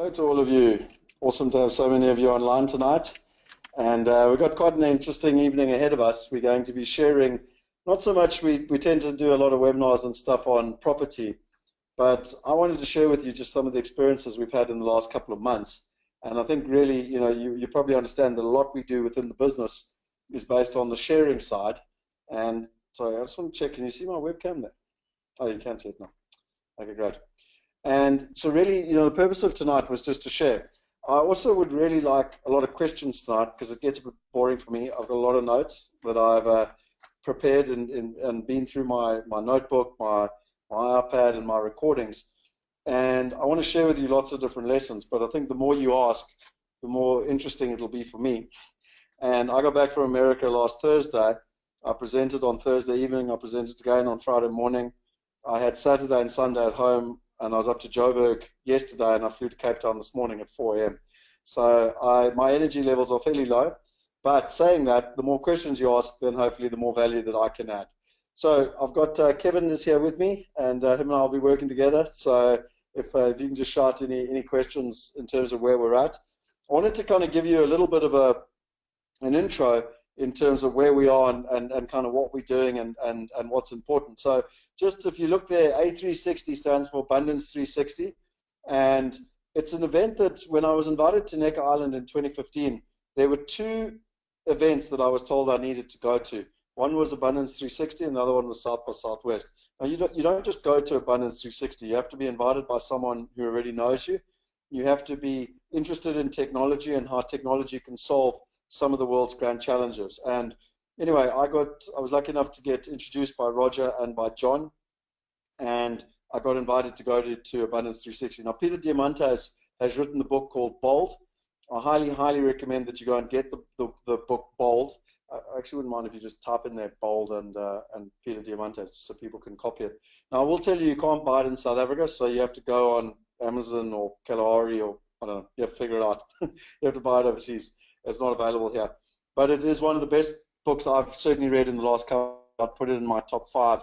Hello to all of you. Awesome to have so many of you online tonight. And we've got quite an interesting evening ahead of us. We're going to be sharing, not so much, we tend to do a lot of webinars and stuff on property, but I wanted to share with you just some of the experiences we've had in the last couple of months. And I think really, you probably understand that a lot we do within the business is based on the sharing side. And sorry, I just want to check, can you see my webcam there? Oh, you can see it now. Okay, great. And so really, the purpose of tonight was just to share. I also would really like a lot of questions tonight because it gets a bit boring for me. I've got a lot of notes that I've prepared and been through my notebook, my iPad, and my recordings. And I want to share with you lots of different lessons, but I think the more you ask, the more interesting it'll be for me. And I got back from America last Thursday. I presented on Thursday evening. I presented again on Friday morning. I had Saturday and Sunday at home, and I was up to Joburg yesterday, and I flew to Cape Town this morning at 4 a.m. So my energy levels are fairly low, but saying that, the more questions you ask, then hopefully the more value that I can add. So I've got Kevin is here with me, and him and I will be working together. So if you can just shout any questions in terms of where we're at. I wanted to kind of give you a little bit of an intro in terms of where we are and kind of what we're doing and what's important. So just if you look there, A360 stands for Abundance 360, and it's an event that when I was invited to Necker Island in 2015, there were two events that I was told I needed to go to. One was Abundance 360 and the other one was South by Southwest. Now you don't just go to Abundance 360, you have to be invited by someone who already knows you. You have to be interested in technology and how technology can solve some of the world's grand challenges. And anyway, I was lucky enough to get introduced by Roger and by John, and I got invited to go to Abundance 360. Now, Peter Diamandis has written the book called Bold. I highly recommend that you go and get the book Bold. I actually wouldn't mind if you just type in there Bold and Peter Diamandis just so people can copy it. Now, I will tell you can't buy it in South Africa, so you have to go on Amazon or Kalahari or I don't know. You have to figure it out. You have to buy it overseas. It's not available here. But it is one of the best books I've certainly read in the last couple. I'd put it in my top 5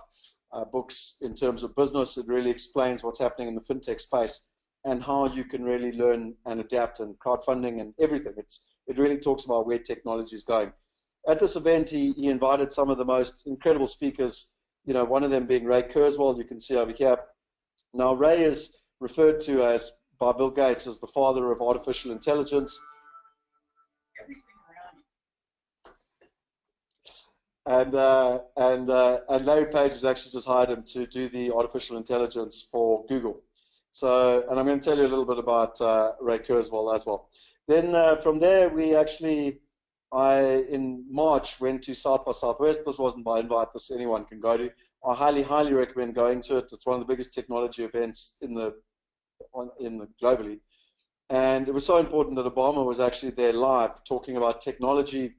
books in terms of business. It really explains what's happening in the fintech space and how you can really learn and adapt and crowdfunding and everything. It really talks about where technology is going. At this event, he invited some of the most incredible speakers, one of them being Ray Kurzweil, you can see over here. Now, Ray is referred to as by Bill Gates as the father of artificial intelligence. And Larry Page has actually just hired him to do the artificial intelligence for Google. So, and I'm going to tell you a little bit about Ray Kurzweil as well. Then from there, in March went to South by Southwest. This wasn't by invite. This anyone can go to. I highly recommend going to it. It's one of the biggest technology events globally. And it was so important that Obama was actually there live talking about technology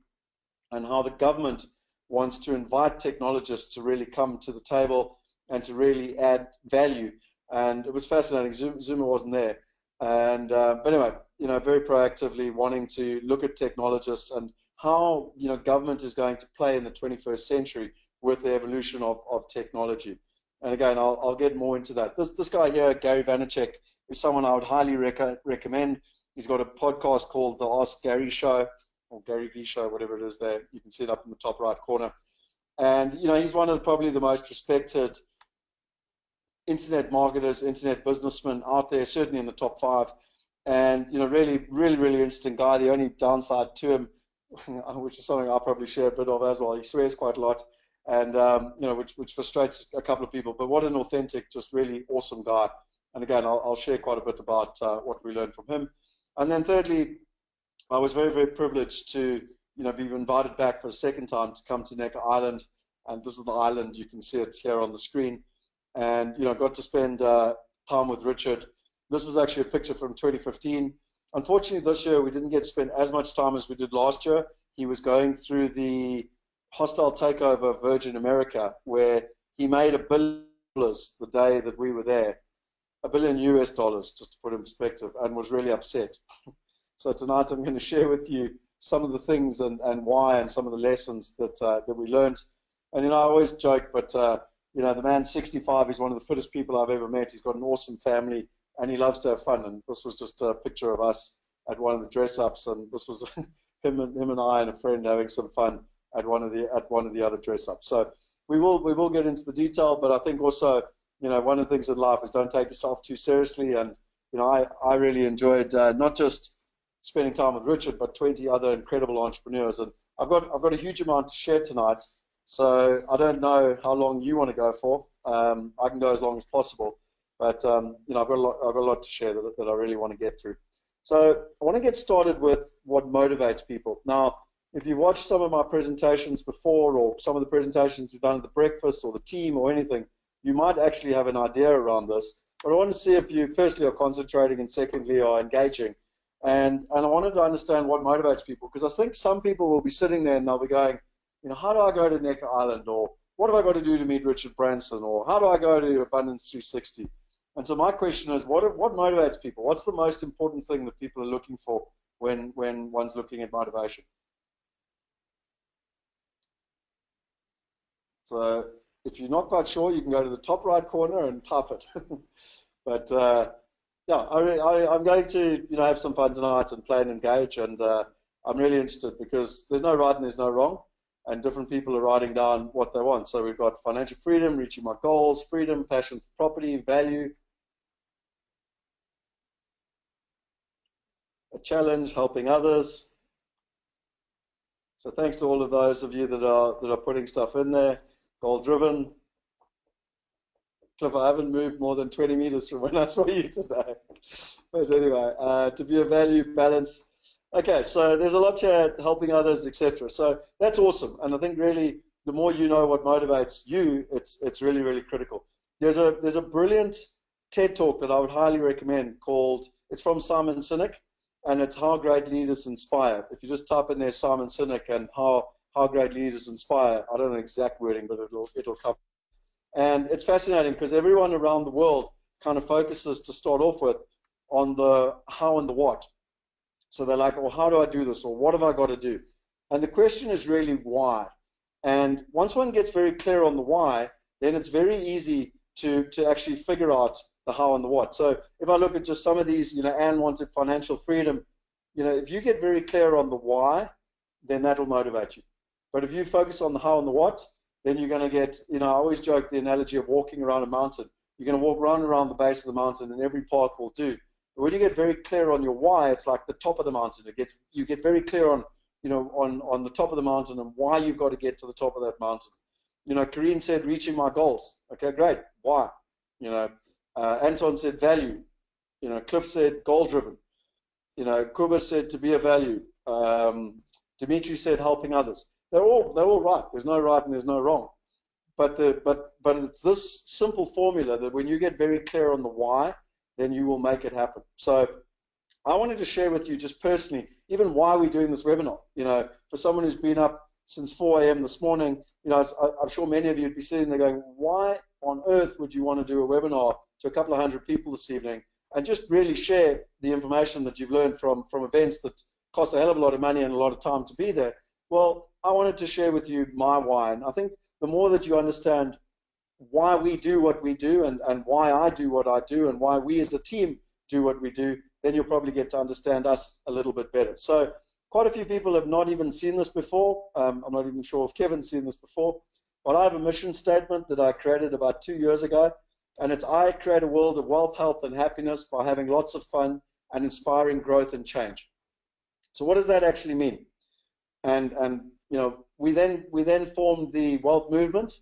and how the government wants to invite technologists to really come to the table and to really add value. And it was fascinating. Zuma wasn't there. And but anyway, very proactively wanting to look at technologists and how government is going to play in the 21st century with the evolution of technology. And again, I'll get more into that. This guy here, Gary Vaynerchuk, is someone I would highly recommend. He's got a podcast called The Ask Gary Show, or Gary V Show, whatever it is there. You can see it up in the top right corner. And, he's one of probably the most respected internet marketers, internet businessmen out there, certainly in the top 5. And, really interesting guy. The only downside to him, which is something I'll probably share a bit of as well, he swears quite a lot. And, which frustrates a couple of people. But what an authentic, just really awesome guy. And again, I'll share quite a bit about what we learned from him. And then thirdly, I was very privileged to, be invited back for a second time to come to Necker Island. And this is the island. You can see it here on the screen. And, got to spend time with Richard. This was actually a picture from 2015. Unfortunately, this year we didn't get to spend as much time as we did last year. He was going through the hostile takeover of Virgin America, where he made $1 billion the day that we were there. $1 billion US, just to put it in perspective, and was really upset. So tonight I'm going to share with you some of the things and why and some of the lessons that we learned. And, I always joke, but, the man's 65. He's one of the fittest people I've ever met. He's got an awesome family. and he loves to have fun. And this was just a picture of us at one of the dress-ups, and this was him and I and a friend having some fun at one of the other dress-ups. So we will get into the detail, but I think also, one of the things in life is don't take yourself too seriously. And I really enjoyed not just spending time with Richard, but 20 other incredible entrepreneurs. And I've got a huge amount to share tonight. So I don't know how long you want to go for. I can go as long as possible, but I've got a lot to share that I really want to get through. So I want to get started with what motivates people. Now, if you've watched some of my presentations before, or some of the presentations we've done at the breakfast or the team or anything, you might actually have an idea around this. But I want to see if you, firstly, are concentrating, and secondly, are engaging. And I wanted to understand what motivates people, because I think some people will be sitting there and they'll be going, how do I go to Necker Island? Or what have I got to do to meet Richard Branson? Or how do I go to Abundance 360? And so my question is, what motivates people? What's the most important thing that people are looking for when one's looking at motivation? So if you're not quite sure, you can go to the top right corner and type it. But yeah, I'm going to have some fun tonight and play and engage, and I'm really interested because there's no right and there's no wrong, and different people are writing down what they want. So we've got financial freedom, reaching my goals, freedom, passion for property, value, a challenge, helping others. So thanks to all of those of you that are putting stuff in there. Goal driven. Cliff, I haven't moved more than 20 meters from when I saw you today. But anyway, to be a value, balance. Okay, so there's a lot here, helping others, etc. So that's awesome. And I think really the more you know what motivates you, it's really, really critical. There's a brilliant TED Talk that I would highly recommend called, it's from Simon Sinek, and it's How Great Leaders Inspire. If you just type in there Simon Sinek and how great leaders inspire, I don't know the exact wording, but it'll come. And it's fascinating because everyone around the world kind of focuses to start off with on the how and the what. So they're like, well, how do I do this? Or what have I got to do? And the question is really why. And once one gets very clear on the why, then it's very easy to actually figure out the how and the what. So if I look at just some of these, Anne wanted financial freedom. If you get very clear on the why, then that'll motivate you. But if you focus on the how and the what, then you're going to get, I always joke the analogy of walking around a mountain. You're going to walk around the base of the mountain, and every path will do. But when you get very clear on your why, it's like the top of the mountain. You get very clear on, on the top of the mountain and why you've got to get to the top of that mountain. Karine said, reaching my goals. Okay, great. Why? Anton said value. Cliff said goal driven. Kuba said to be a value. Dimitri said helping others. They're all right. There's no right and there's no wrong. But it's this simple formula that when you get very clear on the why, then you will make it happen. So I wanted to share with you just personally, even why we're doing this webinar. For someone who's been up since 4 a.m. this morning, I'm sure many of you would be sitting there going, why on earth would you want to do a webinar to a couple of hundred people this evening and just really share the information that you've learned from events that cost a hell of a lot of money and a lot of time to be there? Well, I wanted to share with you my why. And I think the more that you understand why we do what we do and why I do what I do and why we as a team do what we do, then you'll probably get to understand us a little bit better. So quite a few people have not even seen this before. I'm not even sure if Kevin's seen this before. But I have a mission statement that I created about 2 years ago. And it's, I create a world of wealth, health, and happiness by having lots of fun and inspiring growth and change. So what does that actually mean? And we then formed the wealth movement.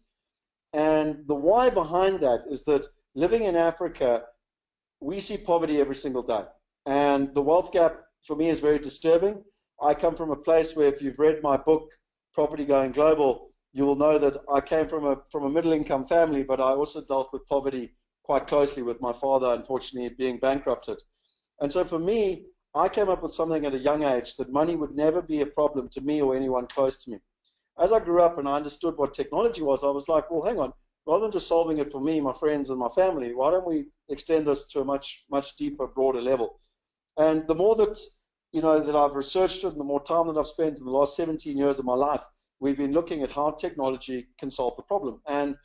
And the why behind that is that living in Africa, we see poverty every single day. And the wealth gap for me is very disturbing. I come from a place where, if you've read my book, Property Going Global, you will know that I came from a middle-income family, but I also dealt with poverty quite closely, with my father, unfortunately, being bankrupted. And so for me, I came up with something at a young age, that money would never be a problem to me or anyone close to me. As I grew up and I understood what technology was, I was like, well, hang on, rather than just solving it for me, my friends, and my family, why don't we extend this to a much, much deeper, broader level? And the more that, that I've researched it, and the more time that I've spent in the last 17 years of my life, we've been looking at how technology can solve the problem. And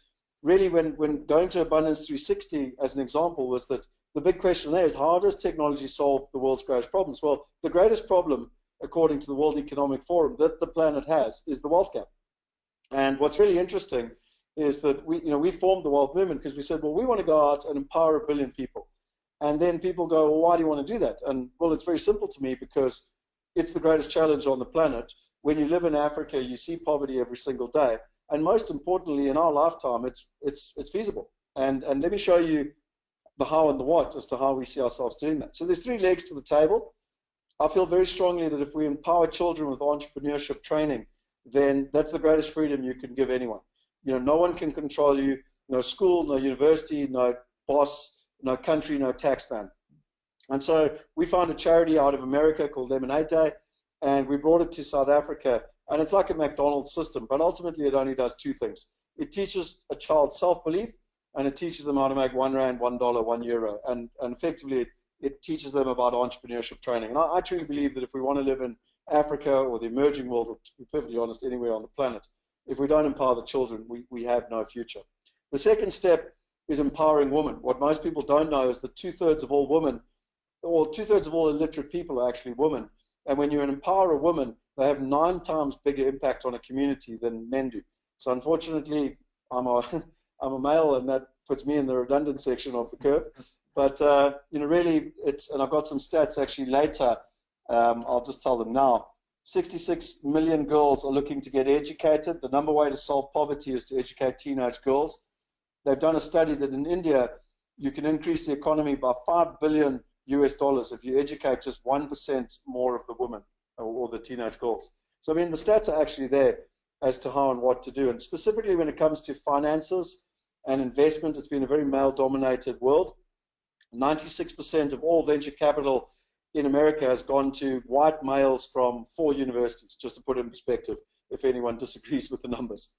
really, when going to Abundance 360, as an example, was that the big question there is, how does technology solve the world's greatest problems? Well, the greatest problem, according to the World Economic Forum, that the planet has is the wealth gap. And what's really interesting is that we formed the wealth movement because we said, well, we want to go out and empower 1 billion people. And then people go, well, why do you want to do that? And well, it's very simple to me, because it's the greatest challenge on the planet. When you live in Africa, you see poverty every single day. And most importantly, in our lifetime, it's feasible. And let me show you the how and the what as to how we see ourselves doing that. So there's 3 legs to the table. I feel very strongly that if we empower children with entrepreneurship training, then that's the greatest freedom you can give anyone. No one can control you, no school, no university, no boss, no country, no tax man. And so we found a charity out of America called Lemonade Day, and we brought it to South Africa. And it's like a McDonald's system, but ultimately it only does 2 things. It teaches a child self-belief, and it teaches them how to make 1 rand, $1, €1. And effectively, it teaches them about entrepreneurship training. And I truly believe that if we want to live in Africa or the emerging world, or to be perfectly honest, anywhere on the planet, if we don't empower the children, we have no future. The second step is empowering women. What most people don't know is that 2/3 of all women, or 2/3 of all illiterate people are actually women. And when you empower a woman, they have 9 times bigger impact on a community than men do. So unfortunately, I'm a male, and that puts me in the redundant section of the curve. But really, and I've got some stats actually later. I'll just tell them now. 66 million girls are looking to get educated. The number way to solve poverty is to educate teenage girls. They've done a study that in India, you can increase the economy by $5 billion if you educate just 1% more of the women or the teenage girls. So, I mean, the stats are actually there as to how and what to do. And specifically when it comes to finances and investment, it's been a very male-dominated world. 96% of all venture capital in America has gone to white males from 4 universities, just to put it in perspective, if anyone disagrees with the numbers.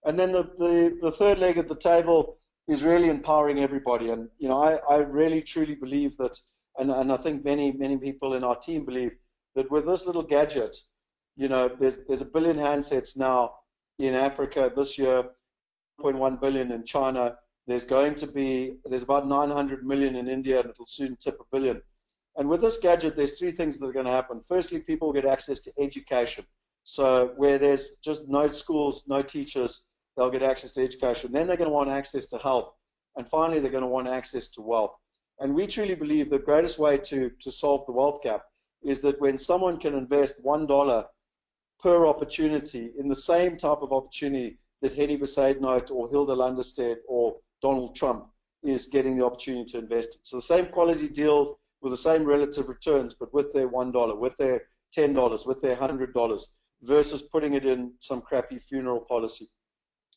And then the third leg at the table is really empowering everybody. And, I really, truly believe that, and I think many people in our team believe that with this little gadget, there's 1 billion handsets now in Africa this year, 1.1 billion in China. There's about 900 million in India, and it'll soon tip 1 billion. And with this gadget, there's 3 things that are going to happen. Firstly, people get access to education. So where there's just no schools, no teachers, they'll get access to education. Then they're going to want access to health. And finally, they're going to want access to wealth. And we truly believe the greatest way to solve the wealth gap is that when someone can invest $1 per opportunity in the same type of opportunity that Henny Besaidnout or Hilda Landerstedt or Donald Trump is getting the opportunity to invest in. So the same quality deals with the same relative returns, but with their $1, with their $10, with their $100, versus putting it in some crappy funeral policy.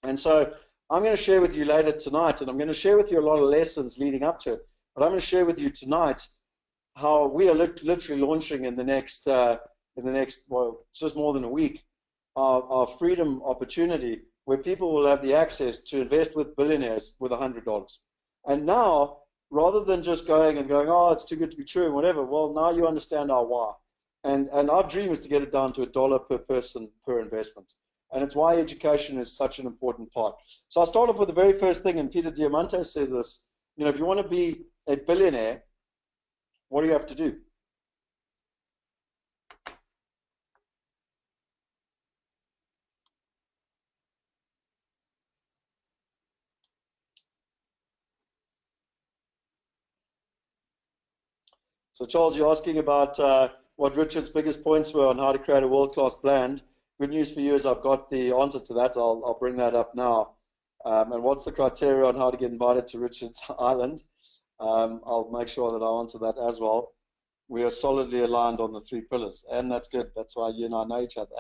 And so I'm going to share with you later tonight, and I'm going to share with you a lot of lessons leading up to it, but I'm going to share with you tonight how we are literally launching in the next, well, it's just more than a week, our freedom opportunity, where people will have the access to invest with billionaires with $100. And now, rather than just going, oh, it's too good to be true and whatever, well, now you understand our why. And our dream is to get it down to $1 per person per investment. And it's why education is such an important part. So I'll start off with the very first thing, and Peter Diamante says this, if you want to be a billionaire, what do you have to do? So Charles, you're asking about what Richard's biggest points were on how to create a world-class brand. Good news for you is I've got the answer to that. I'll bring that up now. And what's the criteria on how to get invited to Richard's Island? I'll make sure that I answer that as well. We are solidly aligned on the 3 pillars, and that's good. That's why you and I know each other.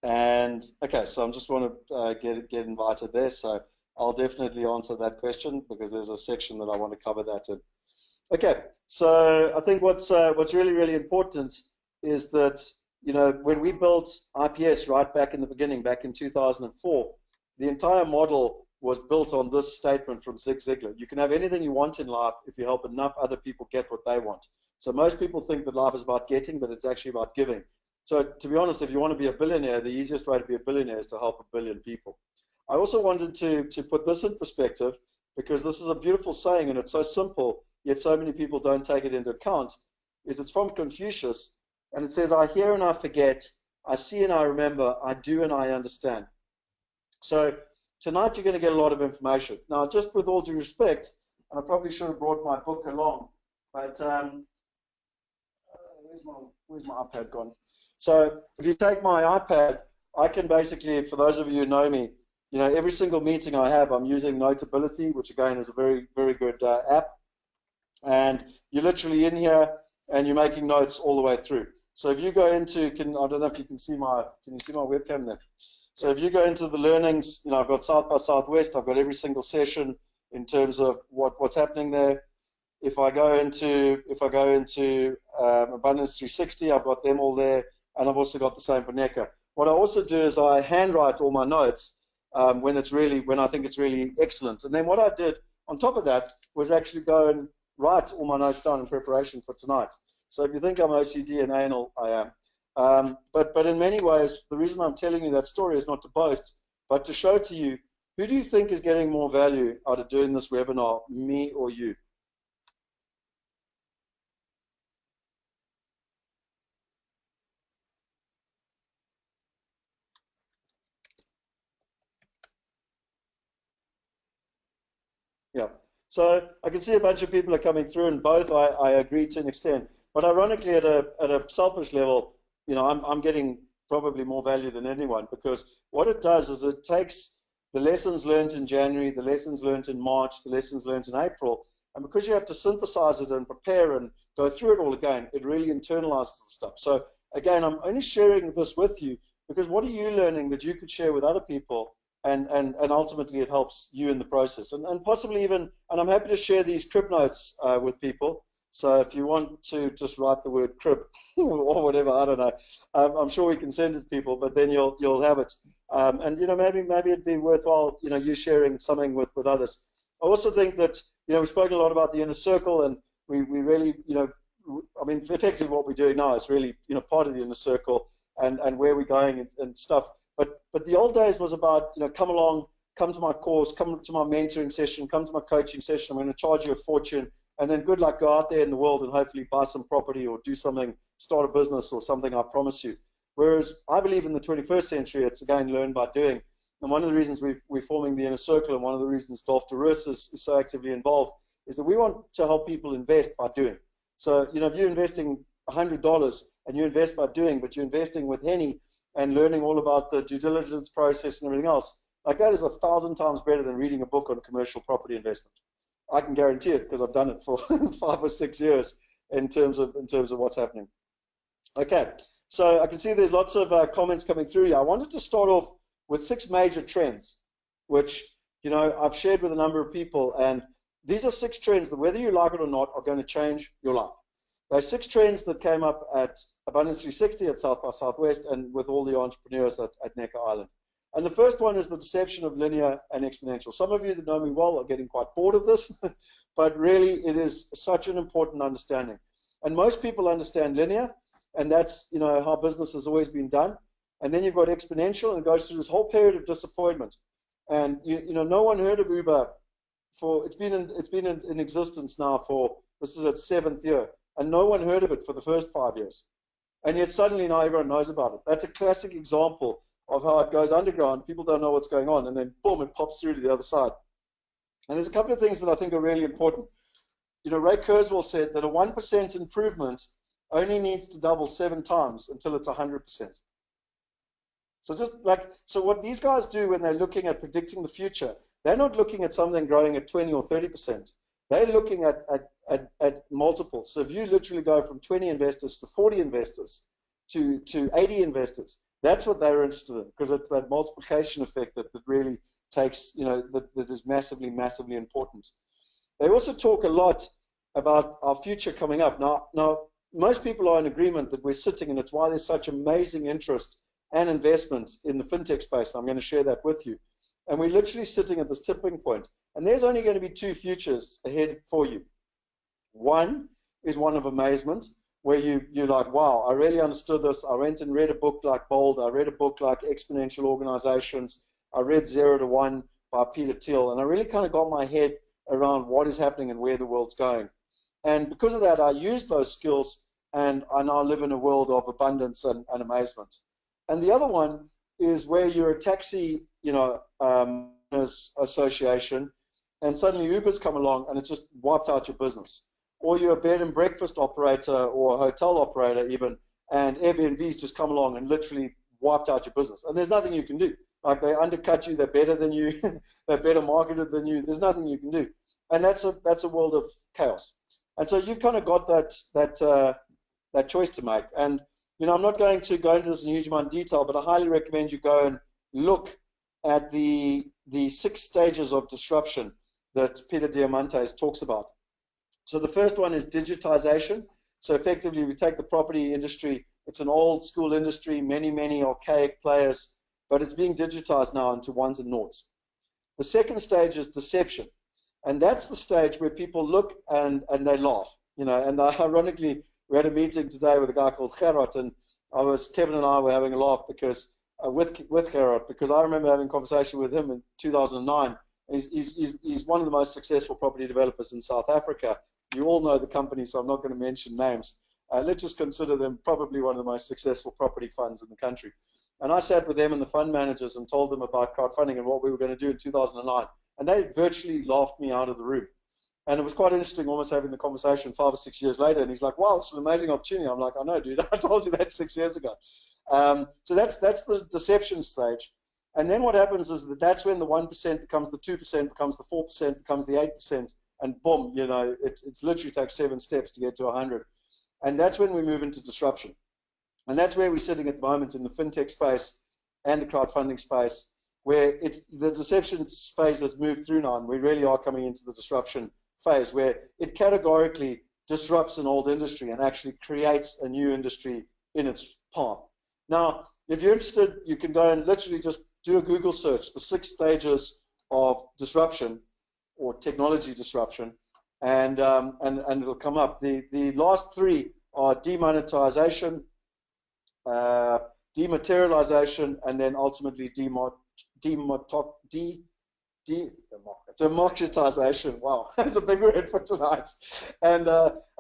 And okay, so I just want to get invited there. So I'll definitely answer that question because there's a section that I want to cover that in. Okay, so I think what's really, really important is that, when we built IPS right back in the beginning, back in 2004, the entire model was built on this statement from Zig Ziglar. You can have anything you want in life if you help enough other people get what they want. So most people think that life is about getting, but it's actually about giving. So to be honest, if you want to be a billionaire, the easiest way to be a billionaire is to help 1 billion people. I also wanted to put this in perspective because this is a beautiful saying and it's so simple, yet so many people don't take it into account, is it's from Confucius, and it says, I hear and I forget, I see and I remember, I do and I understand. So tonight you're going to get a lot of information. Now, just with all due respect, and I probably should have brought my book along, but where's my iPad gone? So if you take my iPad, I can basically, for those of you who know me, you know, every single meeting I have, I'm using Notability, which again is a very, very good app. And you're literally in here and you're making notes all the way through. So if you go into, I don't know if you can see my webcam there? So if you go into the learnings, you know, I've got South by Southwest, I've got every single session in terms of what's happening there. If I go into Abundance 360, I've got them all there, and I've also got the same for NECA. What I also do is I handwrite all my notes when I think it's really excellent. And then what I did on top of that was actually go and write all my notes down in preparation for tonight. So if you think I'm OCD and anal, I am. But in many ways, the reason I'm telling you that story is not to boast, but to show to you, who do you think is getting more value out of doing this webinar, me or you? Yeah. So I can see a bunch of people are coming through, and both I agree to an extent. But ironically, at a selfish level, you know, I'm getting probably more value than anyone, because what it does is it takes the lessons learned in January, the lessons learned in March, the lessons learned in April, and because you have to synthesize it and prepare and go through it all again, it really internalizes the stuff. So again, I'm only sharing this with you because what are you learning that you could share with other people? And ultimately it helps you in the process. And possibly even, and I'm happy to share these crib notes with people. So if you want to just write the word crib or whatever, I don't know. I'm sure we can send it to people, but then you'll have it. And you know, maybe it'd be worthwhile, you know, you sharing something with others. I also think that, you know, we've spoken a lot about the inner circle, and we really, you know, I mean, effectively what we're doing now is really, you know, part of the inner circle and where we're going and stuff. But the old days was about, you know, come along, come to my course, come to my mentoring session, come to my coaching session. I'm going to charge you a fortune, and then good luck, go out there in the world and hopefully buy some property or do something, start a business or something, I promise you. Whereas I believe in the 21st century, it's again learn by doing. And one of the reasons we're forming the inner circle, and one of the reasons Dolph DeRuss is so actively involved, is that we want to help people invest by doing. So, you know, if you're investing $100 and you invest by doing, but you're investing with Henny and learning all about the due diligence process and everything else, like that is 1,000 times better than reading a book on commercial property investment. I can guarantee it because I've done it for 5 or 6 years in terms of what's happening. Okay, so I can see there's lots of comments coming through here. I wanted to start off with 6 major trends, which, you know, I've shared with a number of people, and these are 6 trends that, whether you like it or not, are going to change your life. Those 6 trends that came up at Abundance 360 at South by Southwest and with all the entrepreneurs at NECA Island. And the first one is the deception of linear and exponential. Some of you that know me well are getting quite bored of this, but really it is such an important understanding. And most people understand linear, and that's, you know, how business has always been done. And then you've got exponential, and it goes through this whole period of disappointment. And you know, no one heard of Uber for it's been in existence now for, this is its 7th year. And no one heard of it for the first 5 years. And yet suddenly now everyone knows about it. That's a classic example of how it goes underground. People don't know what's going on, and then boom, it pops through to the other side. And there's a couple of things that I think are really important. You know, Ray Kurzweil said that a 1% improvement only needs to double 7 times until it's 100%. So what these guys do when they're looking at predicting the future, they're not looking at something growing at 20 or 30%. They're looking at multiples. So if you literally go from 20 investors to 40 investors to 80 investors, that's what they're interested in, because it's that multiplication effect that really takes, you know, that is massively, massively important. They also talk a lot about our future coming up. Now, most people are in agreement that we're sitting, and it's why there's such amazing interest and investment in the fintech space. I'm going to share that with you. And we're literally sitting at this tipping point. And there's only going to be 2 futures ahead for you. One is one of amazement, where you're like, wow, I really understood this. I went and read a book like Bold. I read a book like Exponential Organizations. I read 0 to 1 by Peter Thiel. And I really kind of got my head around what is happening and where the world's going. And because of that, I used those skills, and I now live in a world of abundance and amazement. And the other one is where you're a taxi, association, and suddenly Uber's come along and it's just wiped out your business. Or you're a bed and breakfast operator or a hotel operator even, and Airbnb's just come along and literally wiped out your business. And there's nothing you can do. Like, they undercut you, they're better than you, they're better marketed than you. There's nothing you can do. And that's a world of chaos. And so you've kind of got that choice to make. And I'm not going to go into this in a huge amount of detail, but I highly recommend you go and look at the 6 stages of disruption that Peter Diamandis talks about. So the first one is digitization. So effectively, we take the property industry. It's an old school industry, many archaic players, but it's being digitized now into ones and noughts. The second stage is deception. And that's the stage where people look and they laugh. And ironically, we had a meeting today with a guy called Gerard, and Kevin and I were having a laugh because with Gerard, because I remember having a conversation with him in 2009. He's one of the most successful property developers in South Africa. You all know the company, so I'm not going to mention names. Let's just consider them probably one of the most successful property funds in the country. And I sat with them and the fund managers and told them about crowdfunding and what we were going to do in 2009. And they virtually laughed me out of the room. And it was quite interesting almost having the conversation 5 or 6 years later. And he's like, wow, it's an amazing opportunity. I'm like, I know, dude. I told you that 6 years ago. So that's the deception stage. And then what happens is that's when the 1% becomes the 2%, becomes the 4%, becomes the 8%. And boom, it literally takes 7 steps to get to 100. And that's when we move into disruption. And that's where we're sitting at the moment in the fintech space and the crowdfunding space, where the deception phase has moved through now, and we really are coming into the disruption phase, where it categorically disrupts an old industry and actually creates a new industry in its path. Now, if you're interested, you can go and literally just do a Google search, the 6 stages of disruption or technology disruption, and it'll come up. The last 3 are demonetization, dematerialization, and then ultimately democratization. Wow, that's a big word for tonight. And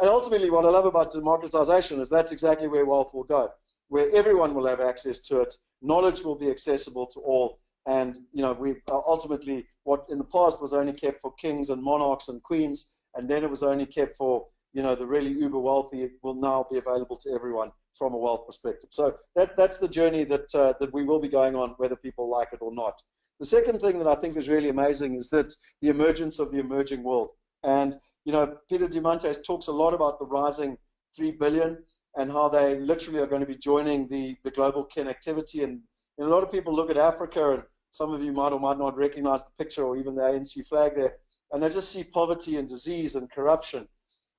ultimately, what I love about democratization is that's exactly where wealth will go, where everyone will have access to it. Knowledge will be accessible to all. And we ultimately, what in the past was only kept for kings and monarchs and queens, and then it was only kept for the really uber wealthy, it will now be available to everyone from a wealth perspective. So that's the journey that we will be going on, whether people like it or not. The second thing that I think is really amazing is that the emergence of the emerging world. And Peter Diamandis talks a lot about the rising 3 billion and how they literally are going to be joining the global connectivity. And a lot of people look at Africa, and some of you might or might not recognize the picture or even the ANC flag there, and they just see poverty and disease and corruption.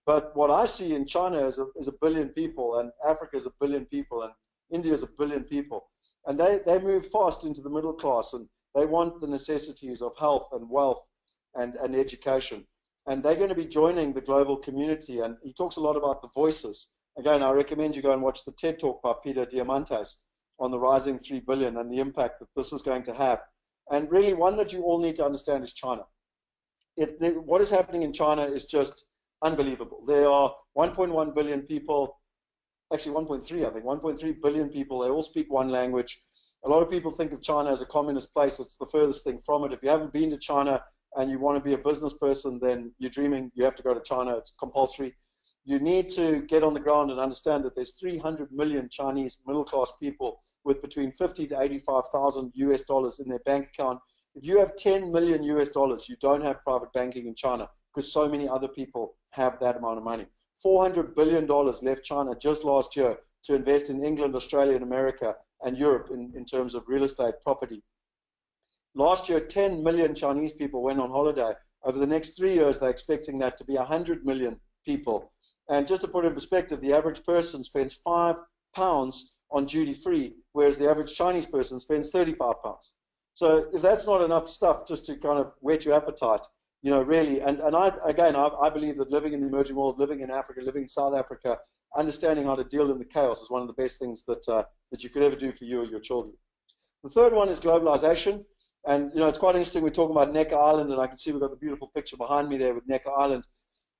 But what I see in China is a billion people, and Africa is a billion people, and India is a billion people. And they move fast into the middle class, and they want the necessities of health and wealth and education. And they're going to be joining the global community. And he talks a lot about the voices. Again, I recommend you go and watch the TED Talk by Peter Diamandis on the rising 3 billion and the impact that this is going to have. And really, one that you all need to understand is China. What is happening in China is just unbelievable. There are 1.1 billion people, actually 1.3, I think, 1.3 billion people. They all speak one language. A lot of people think of China as a communist place. It's the furthest thing from it. If you haven't been to China and you want to be a business person, then you're dreaming. You have to go to China. It's compulsory. You need to get on the ground and understand that there's 300 million Chinese middle-class people with between 50 to 85,000 US dollars in their bank account. If you have 10 million US dollars, you don't have private banking in China because so many other people have that amount of money. $400 billion left China just last year to invest in England, Australia, and America, and Europe in terms of real estate property. Last year, 10 million Chinese people went on holiday. Over the next 3 years, they're expecting that to be 100 million people. And just to put it in perspective, the average person spends £5 on duty-free, whereas the average Chinese person spends £35. So if that's not enough stuff just to kind of whet your appetite, really, and I believe that living in the emerging world, living in Africa, living in South Africa, understanding how to deal in the chaos is one of the best things that you could ever do for you or your children. The third one is globalization. And, it's quite interesting. We're talking about Necker Island, and I can see we've got the beautiful picture behind me there with Necker Island.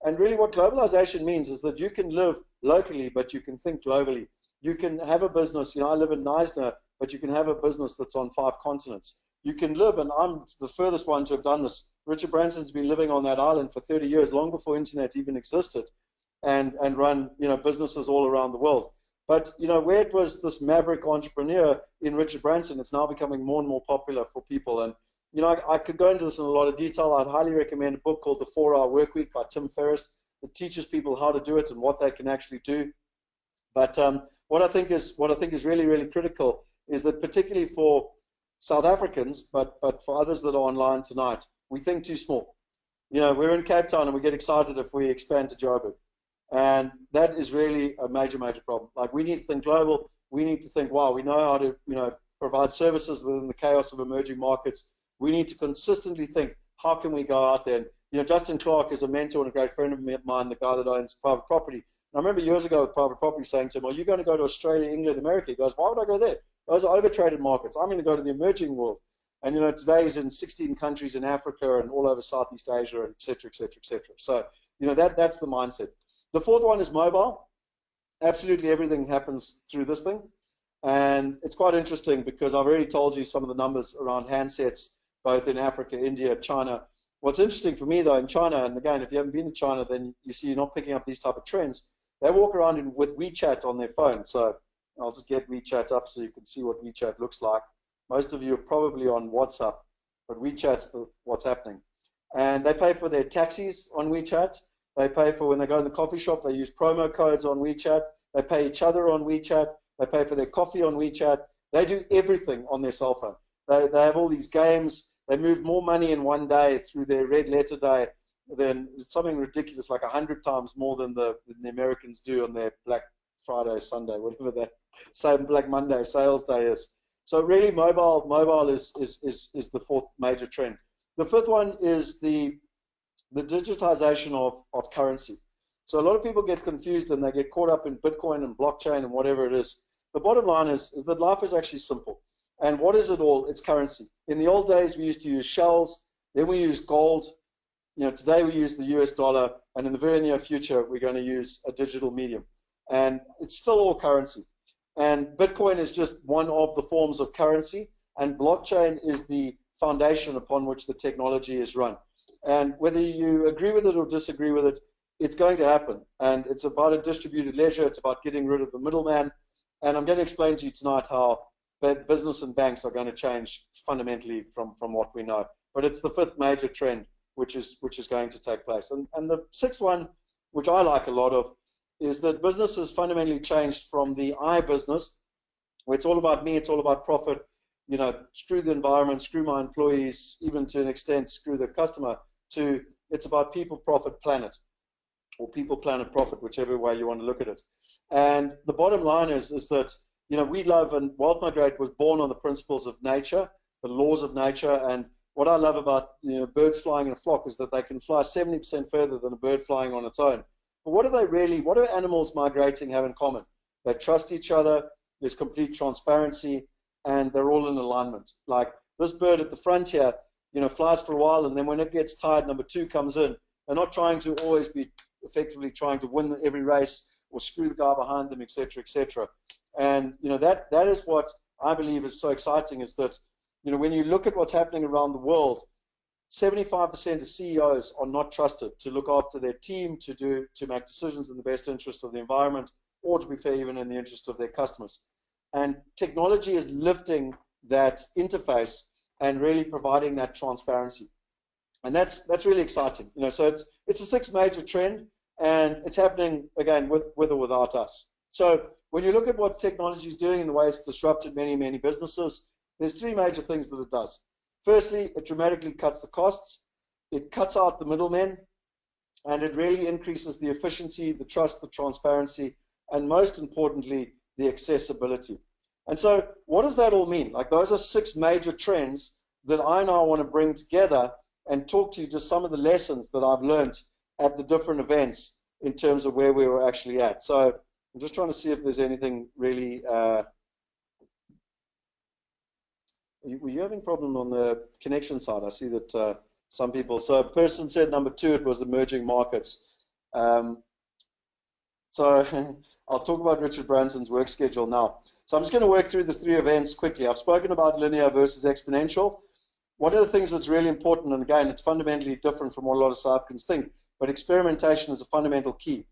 And really what globalization means is that you can live locally, but you can think globally. You can have a business, I live in Neisner, but you can have a business that's on 5 continents. You can live, and I'm the furthest one to have done this. Richard Branson's been living on that island for 30 years, long before internet even existed, and run, businesses all around the world. But, where it was this maverick entrepreneur in Richard Branson, it's now becoming more and more popular for people. And, I could go into this in a lot of detail. I'd highly recommend a book called The 4-Hour Workweek by Tim Ferriss that teaches people how to do it and what they can actually do. But what I think is really, really critical is that particularly for South Africans, but for others that are online tonight, we think too small. We're in Cape Town and we get excited if we expand to Joburg. And that is really a major, major problem. Like, we need to think global. We need to think, wow, we know how to, provide services within the chaos of emerging markets. We need to consistently think, how can we go out there? And, Justin Clark is a mentor and a great friend of mine, the guy that owns private property. And I remember years ago with private property saying to him, well, you're going to go to Australia, England, America. He goes, why would I go there? Those are overtraded markets. I'm going to go to the emerging world. And, today he's in 16 countries in Africa and all over Southeast Asia, and et cetera, et cetera, et cetera. So, that's the mindset. The fourth one is mobile. Absolutely everything happens through this thing. And it's quite interesting because I've already told you some of the numbers around handsets, both in Africa, India, China. What's interesting for me, though, in China, and again, if you haven't been to China, then you see you're not picking up these type of trends. They walk around with WeChat on their phone. So I'll just get WeChat up so you can see what WeChat looks like. Most of you are probably on WhatsApp, but WeChat's what's happening. And they pay for their taxis on WeChat. They pay for when they go in the coffee shop, they use promo codes on WeChat. They pay each other on WeChat. They pay for their coffee on WeChat. They do everything on their cell phone. They have all these games. They move more money in one day through their red letter day than something ridiculous, like 100 times more than the Americans do on their Black Friday, Sunday, whatever that same Black Monday sales day is. So really, mobile is the fourth major trend. The fifth one is the digitization of currency. So a lot of people get confused and they get caught up in Bitcoin and blockchain and whatever it is. The bottom line is that life is actually simple. And what is it all? It's currency. In the old days, we used to use shells. Then we used gold. Today we use the US dollar. And in the very near future, we're going to use a digital medium. And it's still all currency. And Bitcoin is just one of the forms of currency. And blockchain is the foundation upon which the technology is run. And whether you agree with it or disagree with it, it's going to happen. And it's about a distributed ledger. It's about getting rid of the middleman. And I'm going to explain to you tonight how business and banks are going to change fundamentally from what we know. But it's the fifth major trend which is going to take place. And the sixth one, which I like a lot of, is that business has fundamentally changed from the I business, where it's all about me, it's all about profit, screw the environment, screw my employees, even to an extent, screw the customer, to it's about people, profit, planet, or people, planet, profit, whichever way you want to look at it. And the bottom line is that, we love, and Wealth Migrate was born on the principles of nature, the laws of nature. And what I love about, birds flying in a flock is that they can fly 70% further than a bird flying on its own. But what do animals migrating have in common? They trust each other, there's complete transparency, and they're all in alignment. Like this bird at the front here, flies for a while, and then when it gets tired, number 2 comes in. They're not trying to always be effectively trying to win every race or screw the guy behind them, etc., etc. And that is what I believe is so exciting, is that when you look at what's happening around the world, 75% of CEOs are not trusted to look after their team, to make decisions in the best interest of the environment, or to be fair, even in the interest of their customers. And technology is lifting that interface and really providing that transparency. And that's really exciting. So it's a sixth major trend, and it's happening again with or without us. So when you look at what technology is doing and the way it's disrupted many, many businesses, there's 3 major things that it does. Firstly, it dramatically cuts the costs, it cuts out the middlemen, and it really increases the efficiency, the trust, the transparency, and most importantly, the accessibility. And so what does that all mean? Like, those are 6 major trends that I now want to bring together and talk to you just some of the lessons that I've learned at the different events in terms of where we were actually at. So I'm just trying to see if there's anything really were you having a problem on the connection side? I see that some people. So a person said number 2, it was emerging markets. So I'll talk about Richard Branson's work schedule now. So I'm just going to work through the 3 events quickly. I've spoken about linear versus exponential. One of the things that's really important, and again, it's fundamentally different from what a lot of South Africans think, but experimentation is a fundamental key.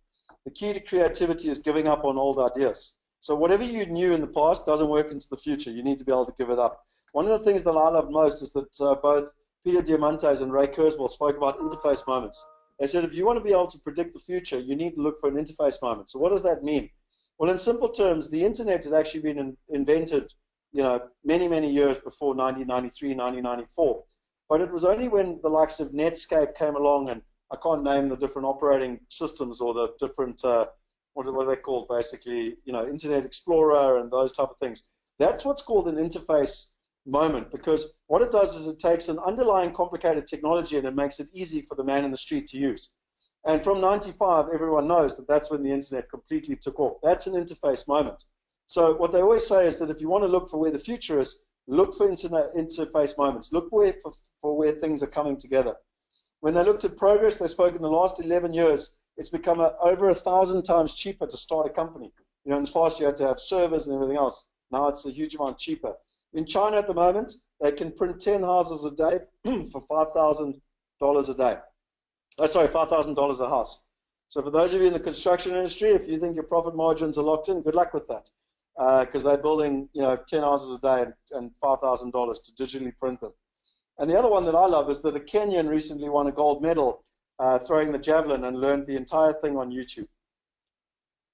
The key to creativity is giving up on old ideas. So whatever you knew in the past doesn't work into the future. You need to be able to give it up. One of the things that I love most is that both Peter Diamandis and Ray Kurzweil spoke about interface moments. They said if you want to be able to predict the future, you need to look for an interface moment. So what does that mean? Well, in simple terms, the internet had actually been invented, many, many years before 1993, 1994. But it was only when the likes of Netscape came along, and I can't name the different operating systems or the different, what are they called, basically, Internet Explorer and those type of things. That's what's called an interface moment, because what it does is it takes an underlying complicated technology and it makes it easy for the man in the street to use. And from 95, everyone knows that that's when the internet completely took off. That's an interface moment. So what they always say is that if you want to look for where the future is, look for interface moments. Look for where things are coming together. When they looked at progress, they spoke in the last 11 years, it's become over 1,000 times cheaper to start a company. In the past, you had to have servers and everything else. Now it's a huge amount cheaper. In China at the moment, they can print 10 houses a day for $5,000 a day. Oh, sorry, $5,000 a house. So for those of you in the construction industry, if you think your profit margins are locked in, good luck with that. Because they're building, 10 houses a day and $5,000 to digitally print them. And the other one that I love is that a Kenyan recently won a gold medal throwing the javelin and learned the entire thing on YouTube.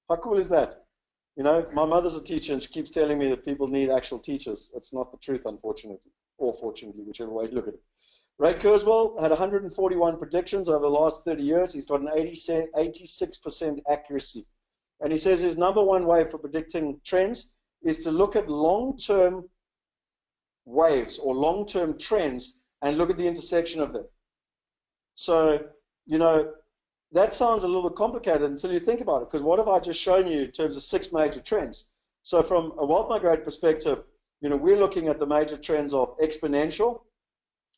How cool is that? My mother's a teacher and she keeps telling me that people need actual teachers. It's not the truth, unfortunately, or fortunately, whichever way you look at it. Ray Kurzweil had 141 predictions over the last 30 years. He's got an 86% accuracy. And he says his number one way for predicting trends is to look at long-term waves or long-term trends and look at the intersection of them. So, that sounds a little bit complicated until you think about it, because what have I just shown you in terms of 6 major trends? So from a Wealth Migrate perspective, we're looking at the major trends of exponential,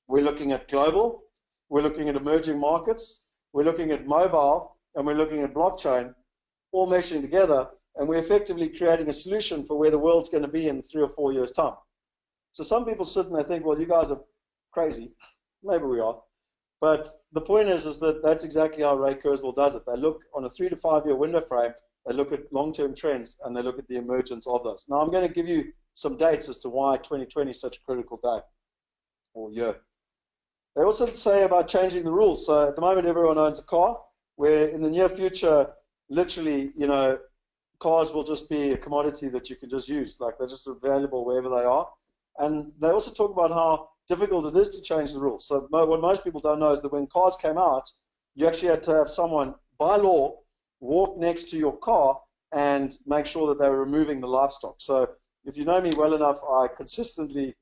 we're looking at global, we're looking at emerging markets, we're looking at mobile, and we're looking at blockchain, all meshing together, and we're effectively creating a solution for where the world's going to be in 3 or 4 years' time. So some people sit and they think, well, you guys are crazy. Maybe we are. But the point is that that's exactly how Ray Kurzweil does it. They look on a 3 to 5 year window frame, they look at long-term trends, and they look at the emergence of those. Now, I'm going to give you some dates as to why 2020 is such a critical day or year. They also say about changing the rules. So at the moment, everyone owns a car, where in the near future, literally, cars will just be a commodity that you can just use. Like, they're just available wherever they are. And they also talk about how difficult it is to change the rules. So what most people don't know is that when cars came out, you actually had to have someone, by law, walk next to your car and make sure that they were removing the livestock. So if you know me well enough, I consistently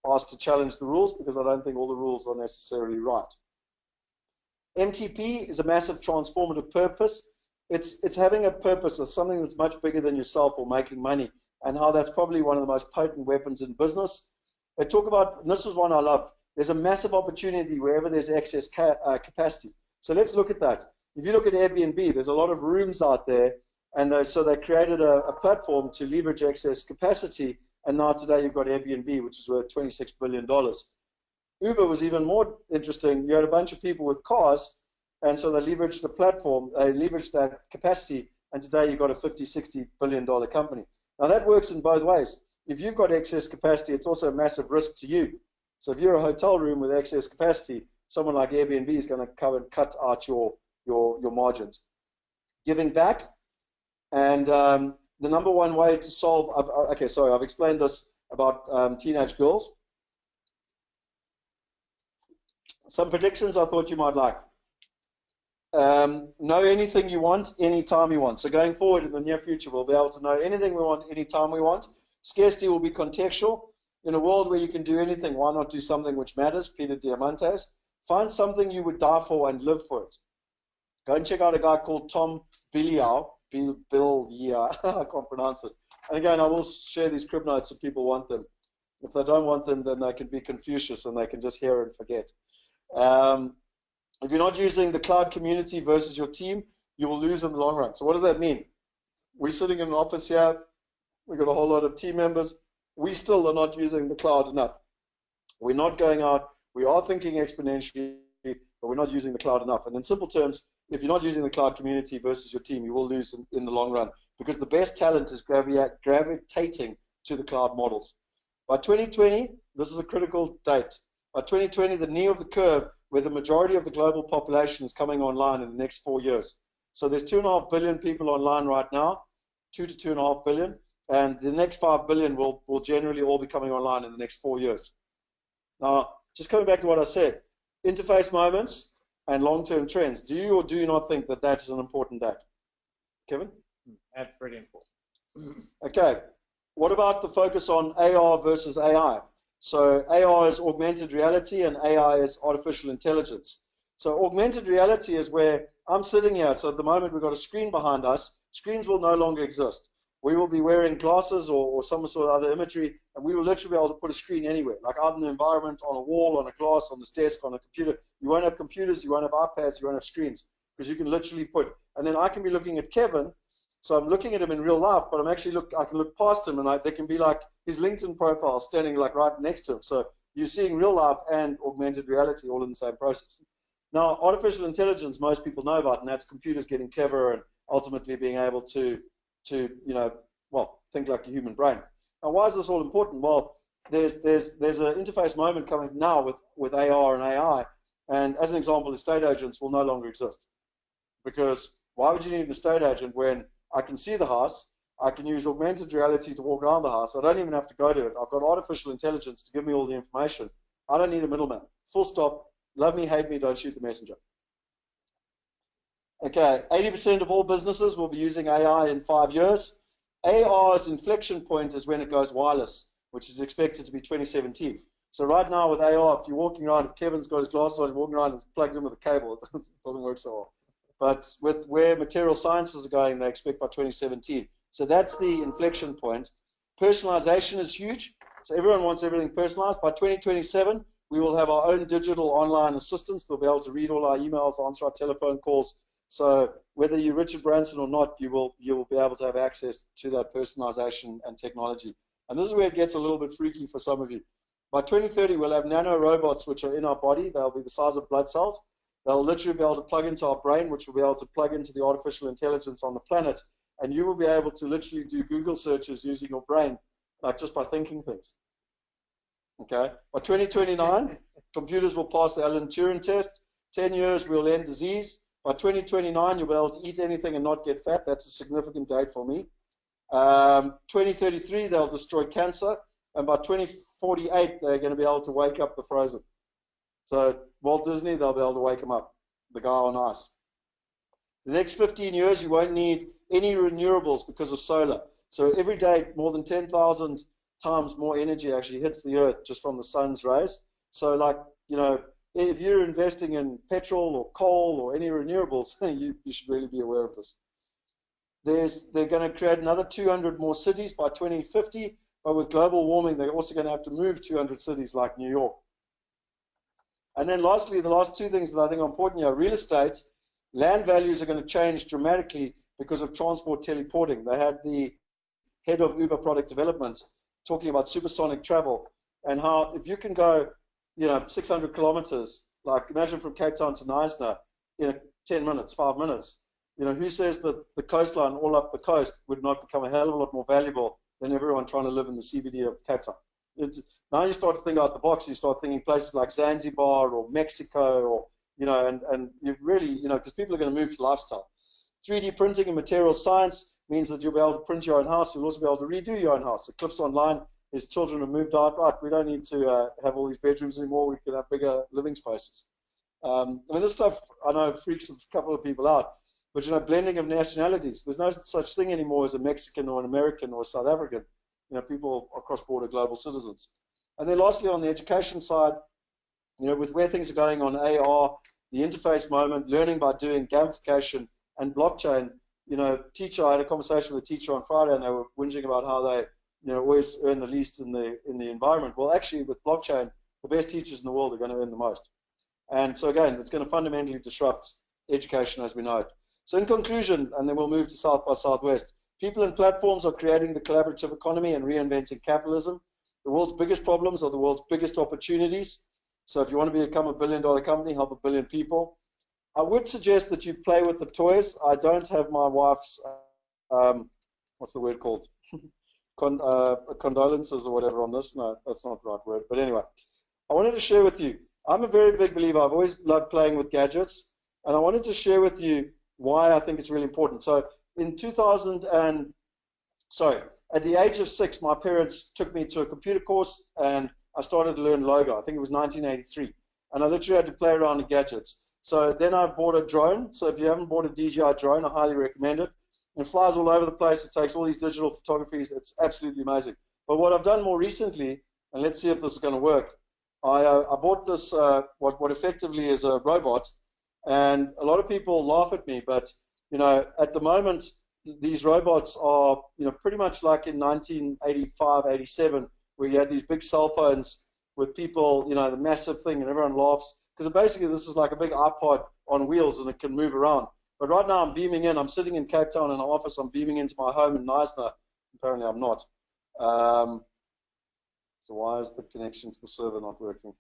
ask to challenge the rules because I don't think all the rules are necessarily right. MTP is a massive transformative purpose. It's having a purpose of something that's much bigger than yourself or making money, and how that's probably one of the most potent weapons in business. They talk about, and this was one I love, there's a massive opportunity wherever there's excess capacity. So let's look at that. If you look at Airbnb, there's a lot of rooms out there, and so they created a platform to leverage excess capacity, and now today you've got Airbnb, which is worth $26 billion. Uber was even more interesting. You had a bunch of people with cars, and so they leveraged the platform, they leveraged that capacity, and today you've got a $50, $60 billion company. Now that works in both ways. If you've got excess capacity, it's also a massive risk to you. So if you're a hotel room with excess capacity, someone like Airbnb is going to cut out your margins. Giving back, and the number one way to solve, I've explained this about teenage girls. Some predictions I thought you might like. Know anything you want, anytime you want. So going forward in the near future, we'll be able to know anything we want, anytime we want. Scarcity will be contextual. In a world where you can do anything, why not do something which matters? Peter Diamandis. Find something you would die for and live for it. Go and check out a guy called Tom Bilyeu. I can't pronounce it. And again, I will share these crib notes if people want them. If they don't want them, then they can be Confucius and they can just hear and forget. If you're not using the cloud community versus your team, you will lose in the long run. So what does that mean? We're sitting in an office here. We've got a whole lot of team members. We still are not using the cloud enough. We're not going out. We are thinking exponentially, but we're not using the cloud enough. And in simple terms, if you're not using the cloud community versus your team, you will lose in the long run, because the best talent is gravitating to the cloud models. By 2020, this is a critical date. By 2020, the knee of the curve, where the majority of the global population is coming online in the next 4 years. So there's 2.5 billion people online right now, 2 to 2.5 billion, and the next 5 billion will generally all be coming online in the next 4 years. Now, just coming back to what I said, interface moments and long-term trends. Do you or do you not think that that is an important date? Kevin? That's pretty important. Okay. What about the focus on AR versus AI? So AR is augmented reality and AI is artificial intelligence. So augmented reality is where I'm sitting here. So at the moment we've got a screen behind us. Screens will no longer exist. We will be wearing glasses or some sort of other imagery, and we will literally be able to put a screen anywhere, like out in the environment, on a wall, on a glass, on this desk, on a computer. You won't have computers, you won't have iPads, you won't have screens, because you can literally put. And then I can be looking at Kevin, so I'm looking at him in real life, but I can look past him, and there can be like his LinkedIn profile standing like right next to him. So you're seeing real life and augmented reality all in the same process. Now, artificial intelligence, most people know about, and that's computers getting cleverer and ultimately being able to think like a human brain. Now, why is this all important? Well, there's an interface moment coming now with AR and AI, and as an example, estate agents will no longer exist. Because why would you need an estate agent when I can see the house, I can use augmented reality to walk around the house, I don't even have to go to it, I've got artificial intelligence to give me all the information, I don't need a middleman. Full stop, love me, hate me, don't shoot the messenger. Okay, 80% of all businesses will be using AI in 5 years. AR's inflection point is when it goes wireless, which is expected to be 2017. So right now with AR, if you're walking around, if Kevin's got his glasses on, he's walking around and it's plugged in with a cable, it doesn't work so well. But with where material sciences are going, they expect by 2017. So that's the inflection point. Personalization is huge. So everyone wants everything personalized. By 2027, we will have our own digital online assistants. They'll be able to read all our emails, answer our telephone calls. So whether you're Richard Branson or not, you will be able to have access to that personalization and technology. And this is where it gets a little bit freaky for some of you. By 2030, we'll have nano robots which are in our body. They'll be the size of blood cells. They'll literally be able to plug into our brain, which will be able to plug into the artificial intelligence on the planet. And you will be able to literally do Google searches using your brain, like just by thinking things. Okay. By 2029, computers will pass the Alan Turing test. 10 years, we'll end disease. By 2029, you'll be able to eat anything and not get fat. That's a significant date for me. 2033, they'll destroy cancer. And by 2048, they're going to be able to wake up the frozen. So Walt Disney, they'll be able to wake him up, the guy on ice. The next 15 years, you won't need any renewables because of solar. So every day, more than 10,000 times more energy actually hits the earth just from the sun's rays. So like, if you're investing in petrol or coal or any renewables, you should really be aware of this. They're going to create another 200 more cities by 2050, but with global warming, they're also going to have to move 200 cities like New York. And then lastly, the last two things that I think are important here, real estate, land values are going to change dramatically because of transport teleporting. They had the head of Uber product development talking about supersonic travel and how if you can go 600 kilometers, like imagine from Cape Town to Knysna in 10 minutes, 5 minutes, who says that the coastline all up the coast would not become a hell of a lot more valuable than everyone trying to live in the CBD of Cape Town? Now you start to think out the box, you start thinking places like Zanzibar or Mexico or, and you really, because people are going to move to lifestyle. 3D printing and material science means that you'll be able to print your own house. You'll also be able to redo your own house. So Cliff's online. His children have moved out. Right, we don't need to have all these bedrooms anymore. We can have bigger living spaces. This stuff, I know, freaks a couple of people out. But, blending of nationalities. There's no such thing anymore as a Mexican or an American or a South African. People are cross-border global citizens. And then lastly, on the education side, with where things are going on AR, the interface moment, learning by doing, gamification, and blockchain, I had a conversation with a teacher on Friday, and they were whinging about how they, always earn the least in the environment. Well, actually, with blockchain, the best teachers in the world are going to earn the most. And so again, it's going to fundamentally disrupt education as we know it. So in conclusion, and then we'll move to South by Southwest, people and platforms are creating the collaborative economy and reinventing capitalism. The world's biggest problems are the world's biggest opportunities. So if you want to become $1 billion company, help 1 billion people. I would suggest that you play with the toys. I don't have my wife's, what's the word called? Condolences or whatever on this. No, that's not the right word. But anyway, I wanted to share with you. I'm a very big believer. I've always loved playing with gadgets. And I wanted to share with you why I think it's really important. So in at the age of 6, my parents took me to a computer course and I started to learn Logo. I think it was 1983. And I literally had to play around with gadgets. So then I bought a drone. So if you haven't bought a DJI drone, I highly recommend it. It flies all over the place. It takes all these digital photographies. It's absolutely amazing. But what I've done more recently, and let's see if this is going to work, I bought this, what effectively is a robot. And a lot of people laugh at me, but, at the moment, these robots are, pretty much like in 1985, 87, where you had these big cell phones with people, the massive thing, and everyone laughs. Because basically this is like a big iPod on wheels, and it can move around. But right now I'm beaming in. I'm sitting in Cape Town in an office. I'm beaming into my home in Knysna. Apparently I'm not. So why is the connection to the server not working?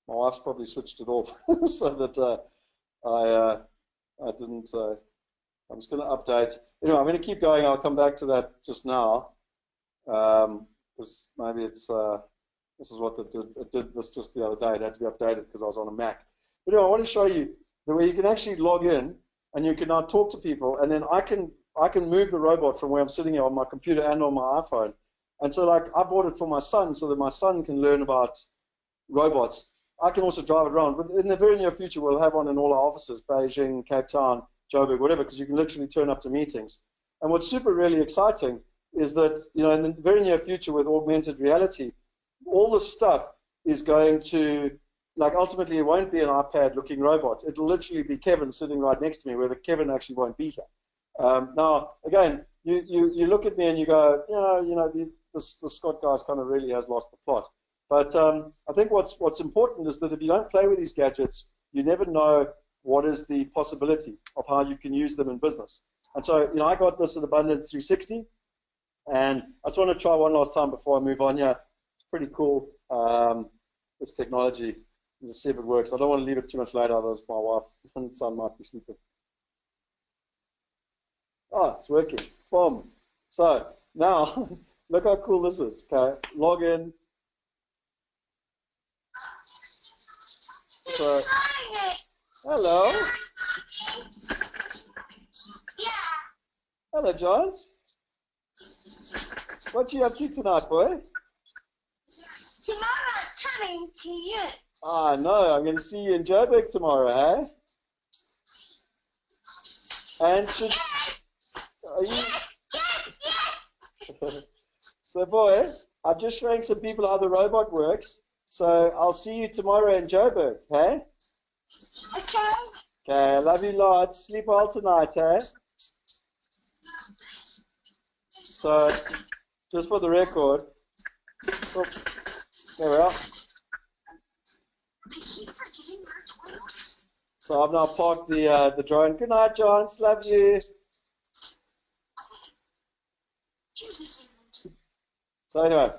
My wife's probably switched it off so that I didn't. I'm just going to update. Anyway, I'm going to keep going. I'll come back to that just now. Because maybe it's this is what it did this just the other day. It had to be updated because I was on a Mac. But anyway, I want to show you the way you can actually log in and you can now talk to people, and then I can move the robot from where I'm sitting here on my computer and on my iPhone. And so, like, I bought it for my son so that my son can learn about robots. I can also drive it around. But in the very near future, we'll have one in all our offices, Beijing, Cape Town, Joburg, whatever, because you can literally turn up to meetings. And what's super really exciting is that, in the very near future with augmented reality, all this stuff is going to, like, ultimately it won't be an iPad-looking robot. It'll literally be Kevin sitting right next to me, where the Kevin actually won't be here. Now, again, you look at me and you go, this Scott guy's kind of really has lost the plot. But I think what's important is that if you don't play with these gadgets, you never know what is the possibility of how you can use them in business. And so, I got this at Abundant 360, and I just want to try one last time before I move on here. It's pretty cool, this technology. Just see if it works. I don't want to leave it too much later, otherwise my wife and son might be sleeping. Oh, it's working. Boom. So now, look how cool this is. Okay, log in. So, hello. Hello, Johns. What you up to tonight, boy? Tomorrow I'm coming to you. Ah, no, I'm going to see you in Joburg tomorrow, eh? And should, are you... So, boy, I'm just showing some people how the robot works. So I'll see you tomorrow in Joburg, eh? Okay. Okay, love you lots. Sleep well tonight, eh? So, just for the record, oh, there we are. So I've now parked the drone. Good night, Johns. Love you. So anyway,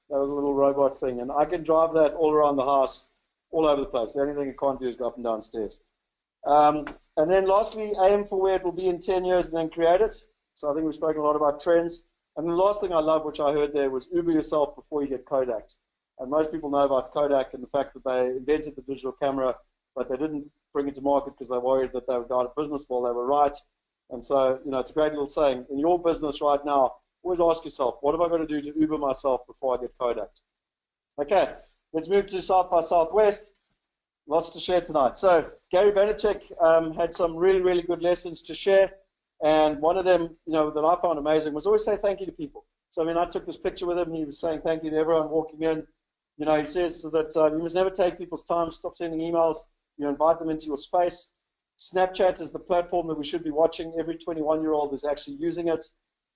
that was a little robot thing, and I can drive that all around the house, all over the place. The only thing it can't do is go up and down stairs. And then lastly, aim for where it will be in 10 years and then create it. So I think we've spoken a lot about trends. And the last thing I love, which I heard there, was Uber yourself before you get Kodak. And most people know about Kodak and the fact that they invented the digital camera, but they didn't bring it to market because they worried that they would go out of business. Well, they were right. And so, it's a great little saying. In your business right now, always ask yourself, what have I got to do to Uber myself before I get Kodak? Okay, let's move to South by Southwest. Lots to share tonight. So Gary Vaynerchuk had some really, really good lessons to share. And one of them, that I found amazing was always say thank you to people. So, I took this picture with him, and he was saying thank you to everyone walking in. He says that you must never take people's time, stop sending emails, invite them into your space. Snapchat is the platform that we should be watching. Every 21-year-old is actually using it.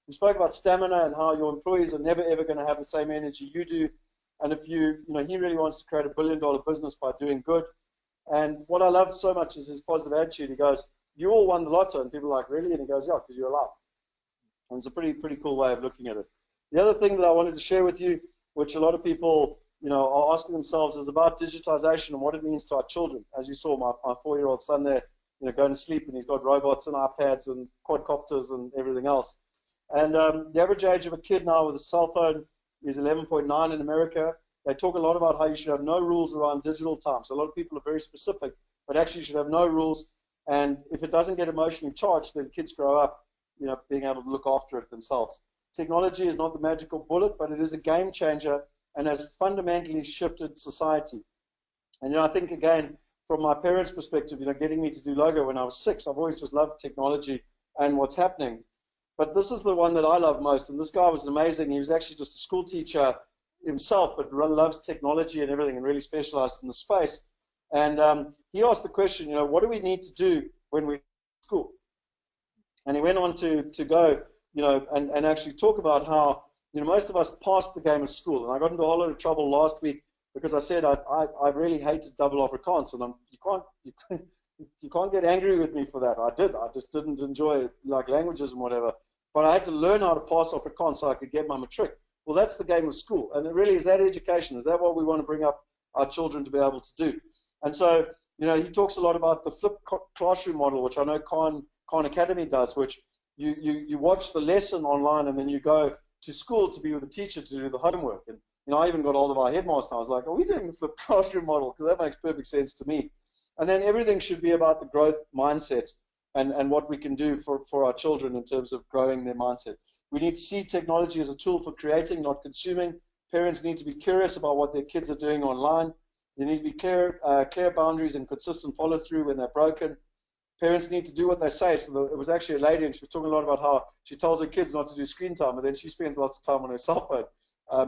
He spoke about stamina and how your employees are never ever going to have the same energy you do. And if he really wants to create $1 billion business by doing good. And what I love so much is his positive attitude. He goes, "You all won the lotto," and people are like, "Really?" And he goes, "Yeah, because you're alive." And it's a pretty cool way of looking at it. The other thing that I wanted to share with you, which a lot of people, are asking themselves, is about digitization and what it means to our children. As you saw, my 4-year-old son there, going to sleep, and he's got robots and iPads and quadcopters and everything else. And the average age of a kid now with a cell phone is 11.9 in America. They talk a lot about how you should have no rules around digital time. So a lot of people are very specific, but actually you should have no rules. And if it doesn't get emotionally charged, then kids grow up, being able to look after it themselves. Technology is not the magical bullet, but it is a game changer and has fundamentally shifted society. And I think, again, from my parents' perspective, getting me to do logo when I was 6, I've always just loved technology and what's happening. But this is the one that I love most, and this guy was amazing. He was actually just a school teacher himself, but loves technology and everything and really specialized in the space. And he asked the question, what do we need to do when we're in school? And he went on to go, and actually talk about how, most of us passed the game of school. And I got into a whole lot of trouble last week because I said I really hated double Afrikaans, and you can't get angry with me for that. I just didn't enjoy languages and whatever. But I had to learn how to pass Afrikaans so I could get my matric. Well, that's the game of school, and it really is that education. Is that what we want to bring up our children to be able to do? And so, he talks a lot about the flipped classroom model, which I know Khan Academy does, which you watch the lesson online and then you go to school to be with the teacher to do the homework. And I even got hold of our headmaster. I was like, "Are we doing the flipped classroom model?" Because that makes perfect sense to me. And then everything should be about the growth mindset and what we can do for our children in terms of growing their mindset. We need to see technology as a tool for creating, not consuming. Parents need to be curious about what their kids are doing online. There need to be clear boundaries and consistent follow-through when they're broken. Parents need to do what they say. So it was actually a lady, and she was talking a lot about how she tells her kids not to do screen time, and then she spends lots of time on her cell phone.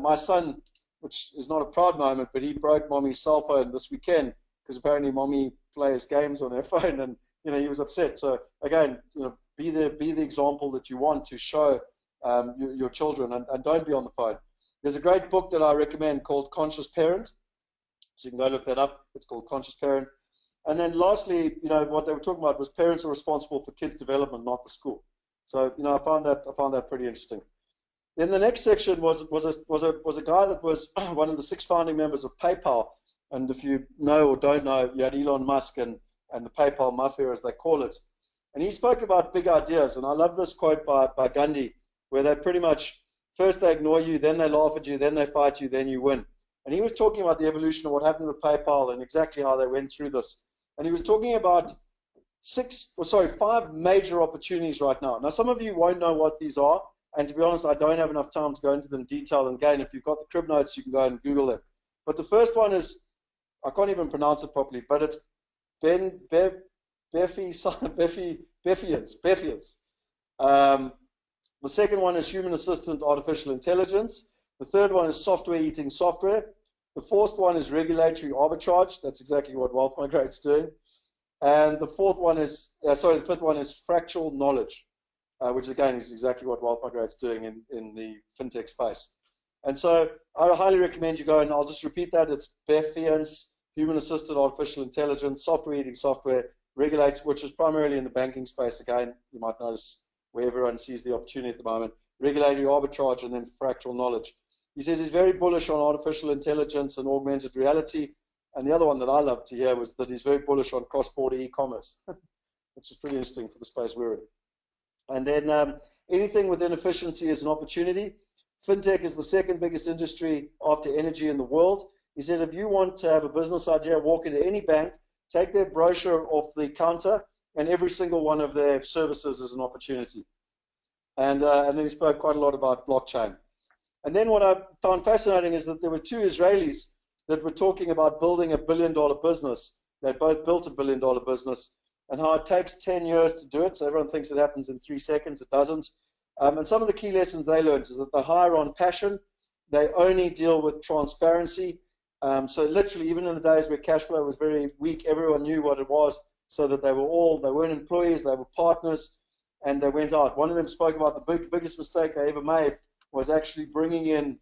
My son, which is not a proud moment, but he broke mommy's cell phone this weekend because apparently mommy plays games on her phone, and he was upset. So again, be the example that you want to show your children, and don't be on the phone. There's a great book that I recommend called Conscious Parent, so you can go look that up. It's called Conscious Parent. And then lastly, what they were talking about was parents are responsible for kids' development, not the school. So I found that pretty interesting. Then the next section was a guy that was one of the 6 founding members of PayPal. And if you know or don't know, you had Elon Musk and the PayPal mafia, as they call it. And he spoke about big ideas. And I love this quote by Gandhi, where they pretty much, first they ignore you, then they laugh at you, then they fight you, then you win. And he was talking about the evolution of what happened with PayPal and exactly how they went through this. And he was talking about 5 major opportunities right now. Now, some of you won't know what these are. And to be honest, I don't have enough time to go into them in detail. And again, if you've got the crib notes, you can go and Google them. But the first one is, I can't even pronounce it properly, but it's Beffians. The second one is human assistant artificial intelligence. The third one is software eating software. The fourth one is regulatory arbitrage. That's exactly what Wealth Migrate's doing. And the fifth one is fractal knowledge, which again is exactly what Wealth Migrate's doing in the fintech space. And so I highly recommend you go, and I'll just repeat that. It's Beffians, human assisted artificial intelligence, software eating software, regulate, which is primarily in the banking space. Again, you might notice where everyone sees the opportunity at the moment. Regulatory arbitrage, and then fractal knowledge. He says he's very bullish on artificial intelligence and augmented reality. And the other one that I love to hear was that he's very bullish on cross-border e-commerce, which is pretty interesting for the space we're in. And then anything within efficiency is an opportunity. Fintech is the second biggest industry after energy in the world. He said if you want to have a business idea, walk into any bank, take their brochure off the counter, and every single one of their services is an opportunity. And then he spoke quite a lot about blockchain. And then what I found fascinating is that there were 2 Israelis that were talking about building a $1 billion business. They both built a $1 billion business, and how it takes 10 years to do it. So everyone thinks it happens in 3 seconds. It doesn't. And some of the key lessons they learned is that they hire on passion. They only deal with transparency. So literally, even in the days where cash flow was very weak, everyone knew what it was, so that they weren't employees, they were partners. and they went out. One of them spoke about the biggest mistake they ever made was actually bringing in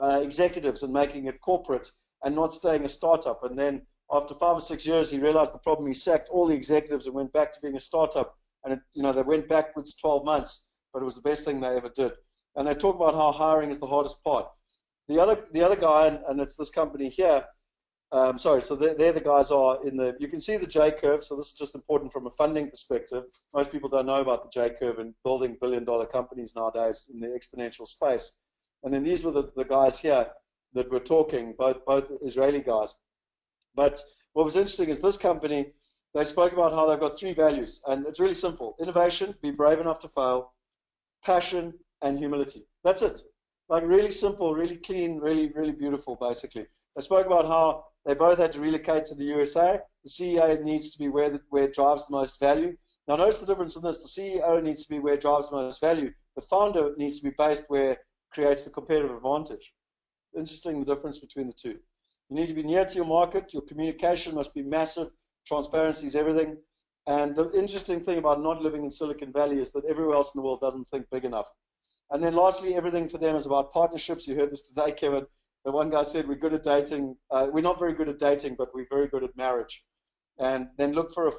executives and making it corporate and not staying a startup. And then after 5 or 6 years, he realized the problem. He sacked all the executives and went back to being a startup. And they went backwards 12 months, but it was the best thing they ever did. And they talk about how hiring is the hardest part. The other guy, and it's this company here. So they're the guys are in the. You can see the J curve. So this is just important from a funding perspective. Most people don't know about the J curve in building billion-dollar companies nowadays in the exponential space. And then these were the guys here that were talking, both Israeli guys. But what was interesting is this company, they spoke about how they've got 3 values, and it's really simple: innovation, be brave enough to fail, passion, and humility. That's it. Like really simple, really clean, really, really beautiful, basically. They spoke about how they both had to relocate to the USA. The CEO needs to be where it drives the most value. Now notice the difference in this. The CEO needs to be where it drives the most value. The founder needs to be based where it creates the competitive advantage. Interesting, the difference between the two. You need to be near to your market. Your communication must be massive. Transparency is everything. And the interesting thing about not living in Silicon Valley is that everywhere else in the world doesn't think big enough. And then lastly, everything for them is about partnerships. You heard this today, Kevin. The one guy said, we're good at dating. We're not very good at dating, but we're very good at marriage. And then look for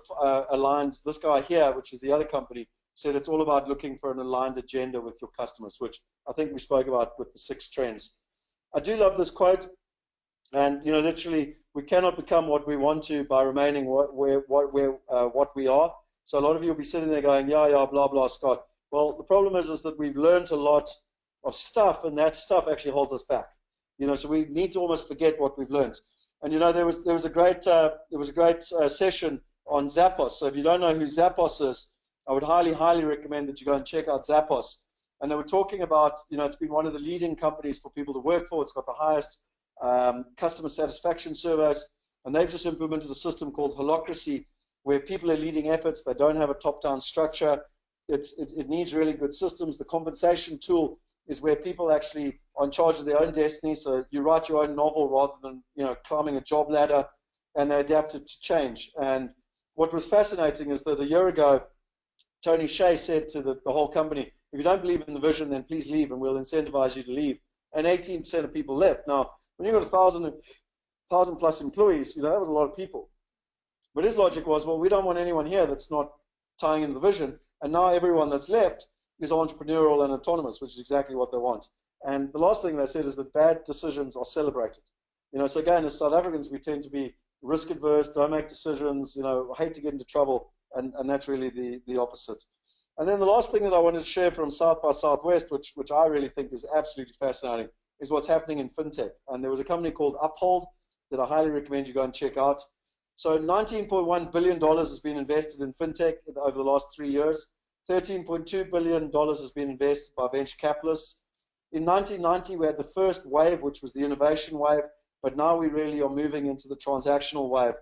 aligned. This guy here, which is the other company, said it's all about looking for an aligned agenda with your customers, which I think we spoke about with the 6 trends. I do love this quote. And, literally, we cannot become what we want to by remaining what we are. So a lot of you will be sitting there going, yeah, blah, blah, Scott. Well, the problem is that we've learned a lot of stuff, and that stuff actually holds us back. So we need to almost forget what we've learned. And, there was a great session on Zappos. So if you don't know who Zappos is, I would highly, highly recommend that you go and check out Zappos. And they were talking about, it's been one of the leading companies for people to work for. It's got the highest customer satisfaction surveys, and they've just implemented a system called Holacracy, where people are leading efforts. They don't have a top-down structure. It needs really good systems. The compensation tool is where people actually are in charge of their own destiny. So you write your own novel rather than climbing a job ladder, and they adapt it to change. And what was fascinating is that a year ago, Tony Hsieh said to the whole company, if you don't believe in the vision, then please leave, and we'll incentivize you to leave. And 18% of people left. Now, when you've got 1,000 plus employees, that was a lot of people. But his logic was, well, we don't want anyone here that's not tying into the vision. And now everyone that's left is entrepreneurial and autonomous, which is exactly what they want. And the last thing they said is that bad decisions are celebrated. So again, as South Africans, we tend to be risk adverse, don't make decisions, hate to get into trouble. And that's really the opposite. And then the last thing that I wanted to share from South by Southwest, which I really think is absolutely fascinating, is what's happening in fintech. And there was a company called Uphold that I highly recommend you go and check out. So $19.1 billion has been invested in fintech over the last 3 years. $13.2 billion has been invested by venture capitalists. In 1990, we had the first wave, which was the innovation wave, but now we really are moving into the transactional wave.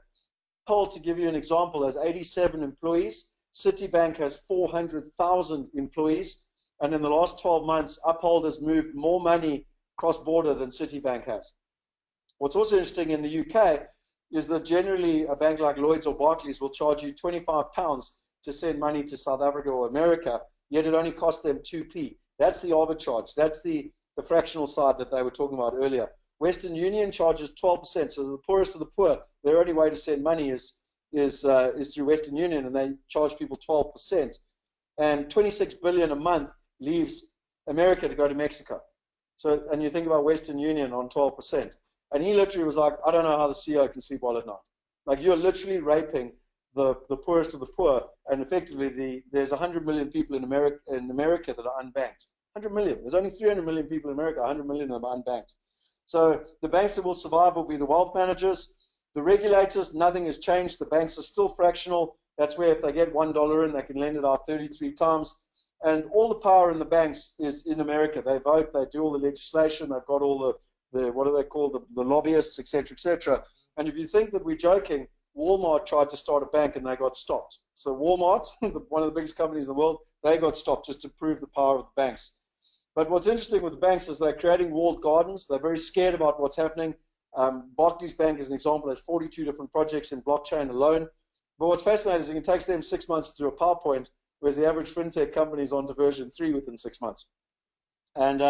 Uphold, to give you an example, has 87 employees. Citibank has 400,000 employees. And in the last 12 months, Uphold has moved more money cross-border than Citibank has. What's also interesting in the UK is that generally a bank like Lloyds or Barclays will charge you £25 to send money to South Africa or America, yet it only costs them 2p. That's the arbitrage. That's the fractional side that they were talking about earlier. Western Union charges 12%, so the poorest of the poor, their only way to send money is through Western Union, and they charge people 12%. And $26 billion a month leaves America to go to Mexico. So, and you think about Western Union on 12%. And he literally was like, I don't know how the CEO can sleep well at night. Like, you're literally raping the poorest of the poor, and effectively there's 100 million people in America that are unbanked. 100 million. There's only 300 million people in America. 100 million of them are unbanked. So the banks that will survive will be the wealth managers. The regulators, nothing has changed. The banks are still fractional. That's where if they get $1 in, they can lend it out 33 times. And all the power in the banks is in America. They vote, they do all the legislation, they've got all the what do they call, the lobbyists, etc., etc. And if you think that we're joking, Walmart tried to start a bank and they got stopped. So Walmart, one of the biggest companies in the world, they got stopped just to prove the power of the banks. But what's interesting with the banks is they're creating walled gardens. They're very scared about what's happening. Barclays Bank, as an example, has 42 different projects in blockchain alone. But what's fascinating is it takes them 6 months to do a PowerPoint, whereas the average fintech company is onto version 3 within 6 months. And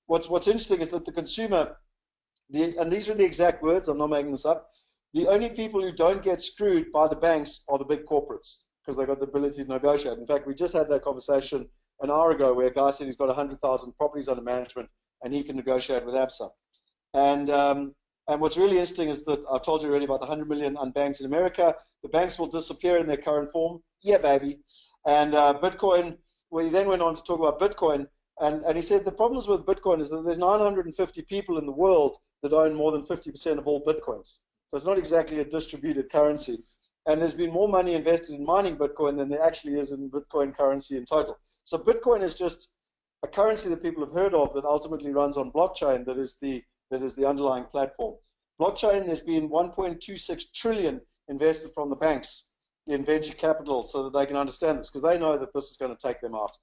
what's interesting is that the consumer, and these are the exact words, I'm not making this up, the only people who don't get screwed by the banks are the big corporates because they've got the ability to negotiate. In fact, we just had that conversation an hour ago where a guy said he's got 100,000 properties under management and he can negotiate with ABSA. And what's really interesting is that I told you already about the 100 million unbanked in America. The banks will disappear in their current form. Yeah, baby. And Bitcoin, well, he then went on to talk about Bitcoin. And he said the problems with Bitcoin is that there's 950 people in the world that own more than 50% of all Bitcoins. So it's not exactly a distributed currency. And there's been more money invested in mining Bitcoin than there actually is in Bitcoin currency in total. So Bitcoin is just a currency that people have heard of that ultimately runs on blockchain that is the underlying platform. Blockchain, there's been 1.26 trillion invested from the banks in venture capital so that they can understand this because they know that this is going to take them out.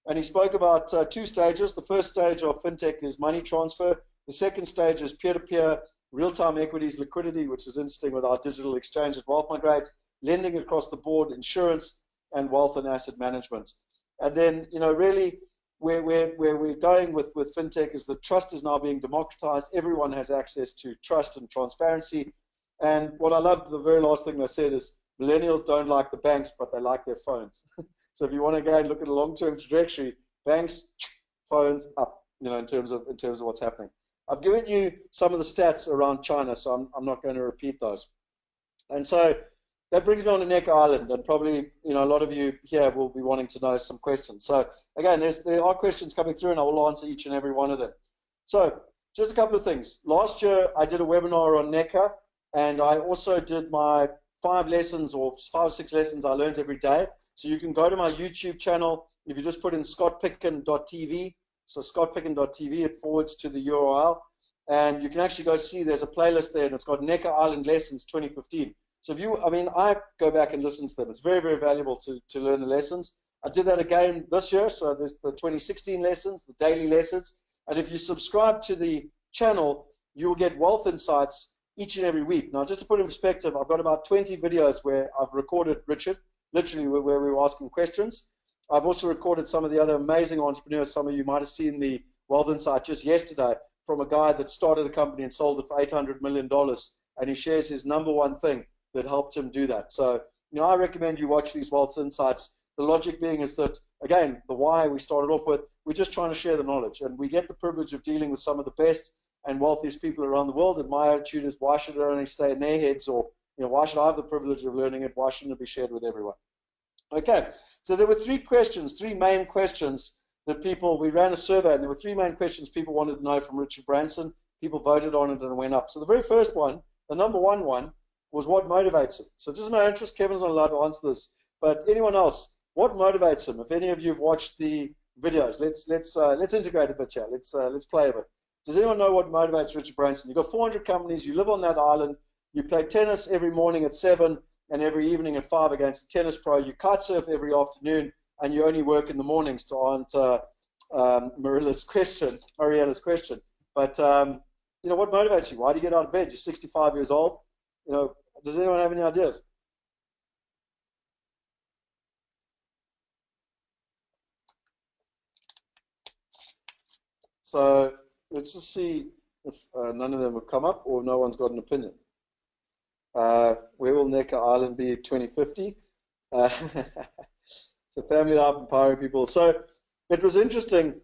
And he spoke about 2 stages. The first stage of fintech is money transfer. The second stage is peer-to-peer, real-time equities liquidity, which is interesting with our digital exchange at Wealth Migrate, lending across the board, insurance, and wealth and asset management. And then, really, where we're going with fintech is that trust is now being democratized. Everyone has access to trust and transparency. And what I love, the very last thing they said is millennials don't like the banks, but they like their phones. So if you want to go and look at a long-term trajectory, banks, phones up, in terms of what's happening. I've given you some of the stats around China, so I'm not going to repeat those. And so that brings me on to Necker Island, and probably a lot of you here will be wanting to know some questions. So again, there are questions coming through, and I will answer each and every one of them. So just a couple of things. Last year, I did a webinar on Necker, and I also did my 5 or 6 lessons I learned every day. So you can go to my YouTube channel. If you just put in scottpicken.tv, so scottpicken.tv, it forwards to the URL, and you can actually go see there's a playlist there, and it's got Necker Island Lessons 2015. So I go back and listen to them. It's very, very valuable to learn the lessons. I did that again this year, so there's the 2016 lessons, the daily lessons, and if you subscribe to the channel, you'll get wealth insights each and every week. Now, just to put in perspective, I've got about 20 videos where I've recorded Richard, literally where we were asking questions. I've also recorded some of the other amazing entrepreneurs. Some of you might have seen the Wealth Insight just yesterday from a guy that started a company and sold it for $800 million, and he shares his number one thing that helped him do that. So, I recommend you watch these Wealth Insights. The logic being is that, again, the why we started off with, we're just trying to share the knowledge, and we get the privilege of dealing with some of the best and wealthiest people around the world, and my attitude is, why should it only stay in their heads, or why should I have the privilege of learning it? Why shouldn't it be shared with everyone? Okay, so there were 3 main questions that we ran a survey, and there were 3 main questions people wanted to know from Richard Branson. People voted on it and it went up. So the very first one, the number one, was what motivates him. So just in my interest, Kevin's not allowed to answer this, but anyone else, what motivates him? If any of you have watched the videos, let's integrate a bit here. Let's play a bit. Does anyone know what motivates Richard Branson? You've got 400 companies, you live on that island, you play tennis every morning at 7 and every evening at 5 against a tennis pro, you kite surf every afternoon, and you only work in the mornings to answer Mariela's question. But, what motivates you? Why do you get out of bed? You're 65 years old. Does anyone have any ideas? So let's just see if none of them will come up or no one's got an opinion. Where will Necker Island be 2050? So family life, empowering people. So it was interesting.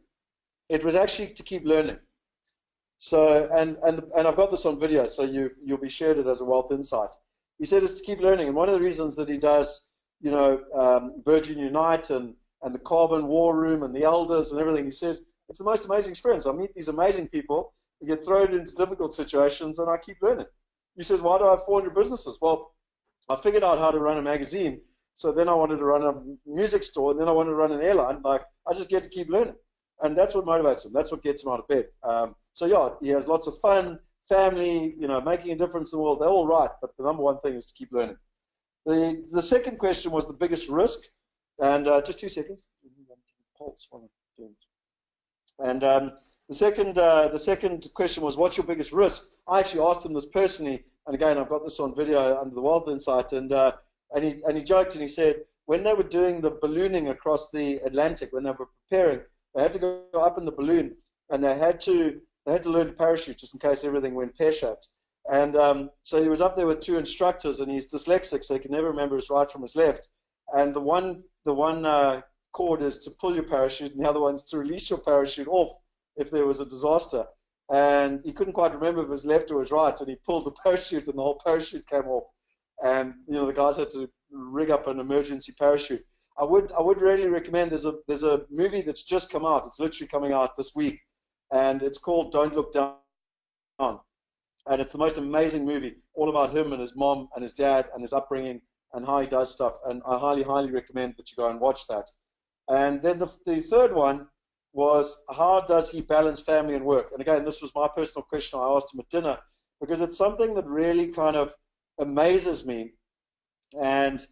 It was actually to keep learning. So and I've got this on video, so you'll be shared it as a wealth insight. He said it's to keep learning, and one of the reasons that he does, Virgin Unite and the Carbon War Room and the Elders and everything, he says it's the most amazing experience. I meet these amazing people, I get thrown into difficult situations, and I keep learning. He says, why do I have 400 businesses? Well, I figured out how to run a magazine, so then I wanted to run a music store, and then I wanted to run an airline. I just get to keep learning, and that's what motivates him. That's what gets him out of bed. So yeah, he has lots of fun, family, making a difference in the world. They're all right, but the number one thing is to keep learning. The second question was the biggest risk, and just 2 seconds. And the second question was, what's your biggest risk? I actually asked him this personally, and again, I've got this on video under the Wealth Insight, and he joked and he said, when they were doing the ballooning across the Atlantic, when they were preparing, they had to go up in the balloon, and they had to learn to parachute just in case everything went pear-shaped. And so he was up there with two instructors, and he's dyslexic, so he can never remember his right from his left. And the one cord is to pull your parachute, and the other one's to release your parachute off if there was a disaster. And he couldn't quite remember if it was left or his right, and he pulled the parachute, and the whole parachute came off. And the guys had to rig up an emergency parachute. I would really recommend. There's a movie that's just come out. It's literally coming out this week, and it's called Don't Look Down. And it's the most amazing movie, all about him and his mom and his dad and his upbringing and how he does stuff. And I highly, highly recommend that you go and watch that. And then the third one was, how does he balance family and work? And again, this was my personal question I asked him at dinner, because it's something that really kind of amazes me. And,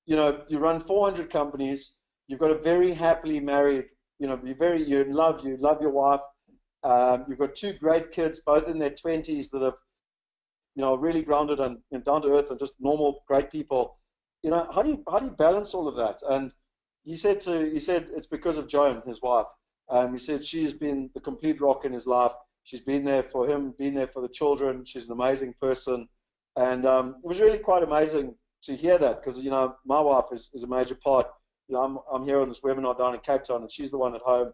you run 400 companies, you've got a very happily married, you love your wife. You've got two great kids, both in their 20s, that have, really grounded and down to earth and just normal, great people. How do you balance all of that? And he said it's because of Joan, his wife. He said she's been the complete rock in his life. She's been there for him, been there for the children. She's an amazing person, and it was really quite amazing to hear that, because my wife is a major part. I'm here on this webinar down in Cape Town, and she's the one at home,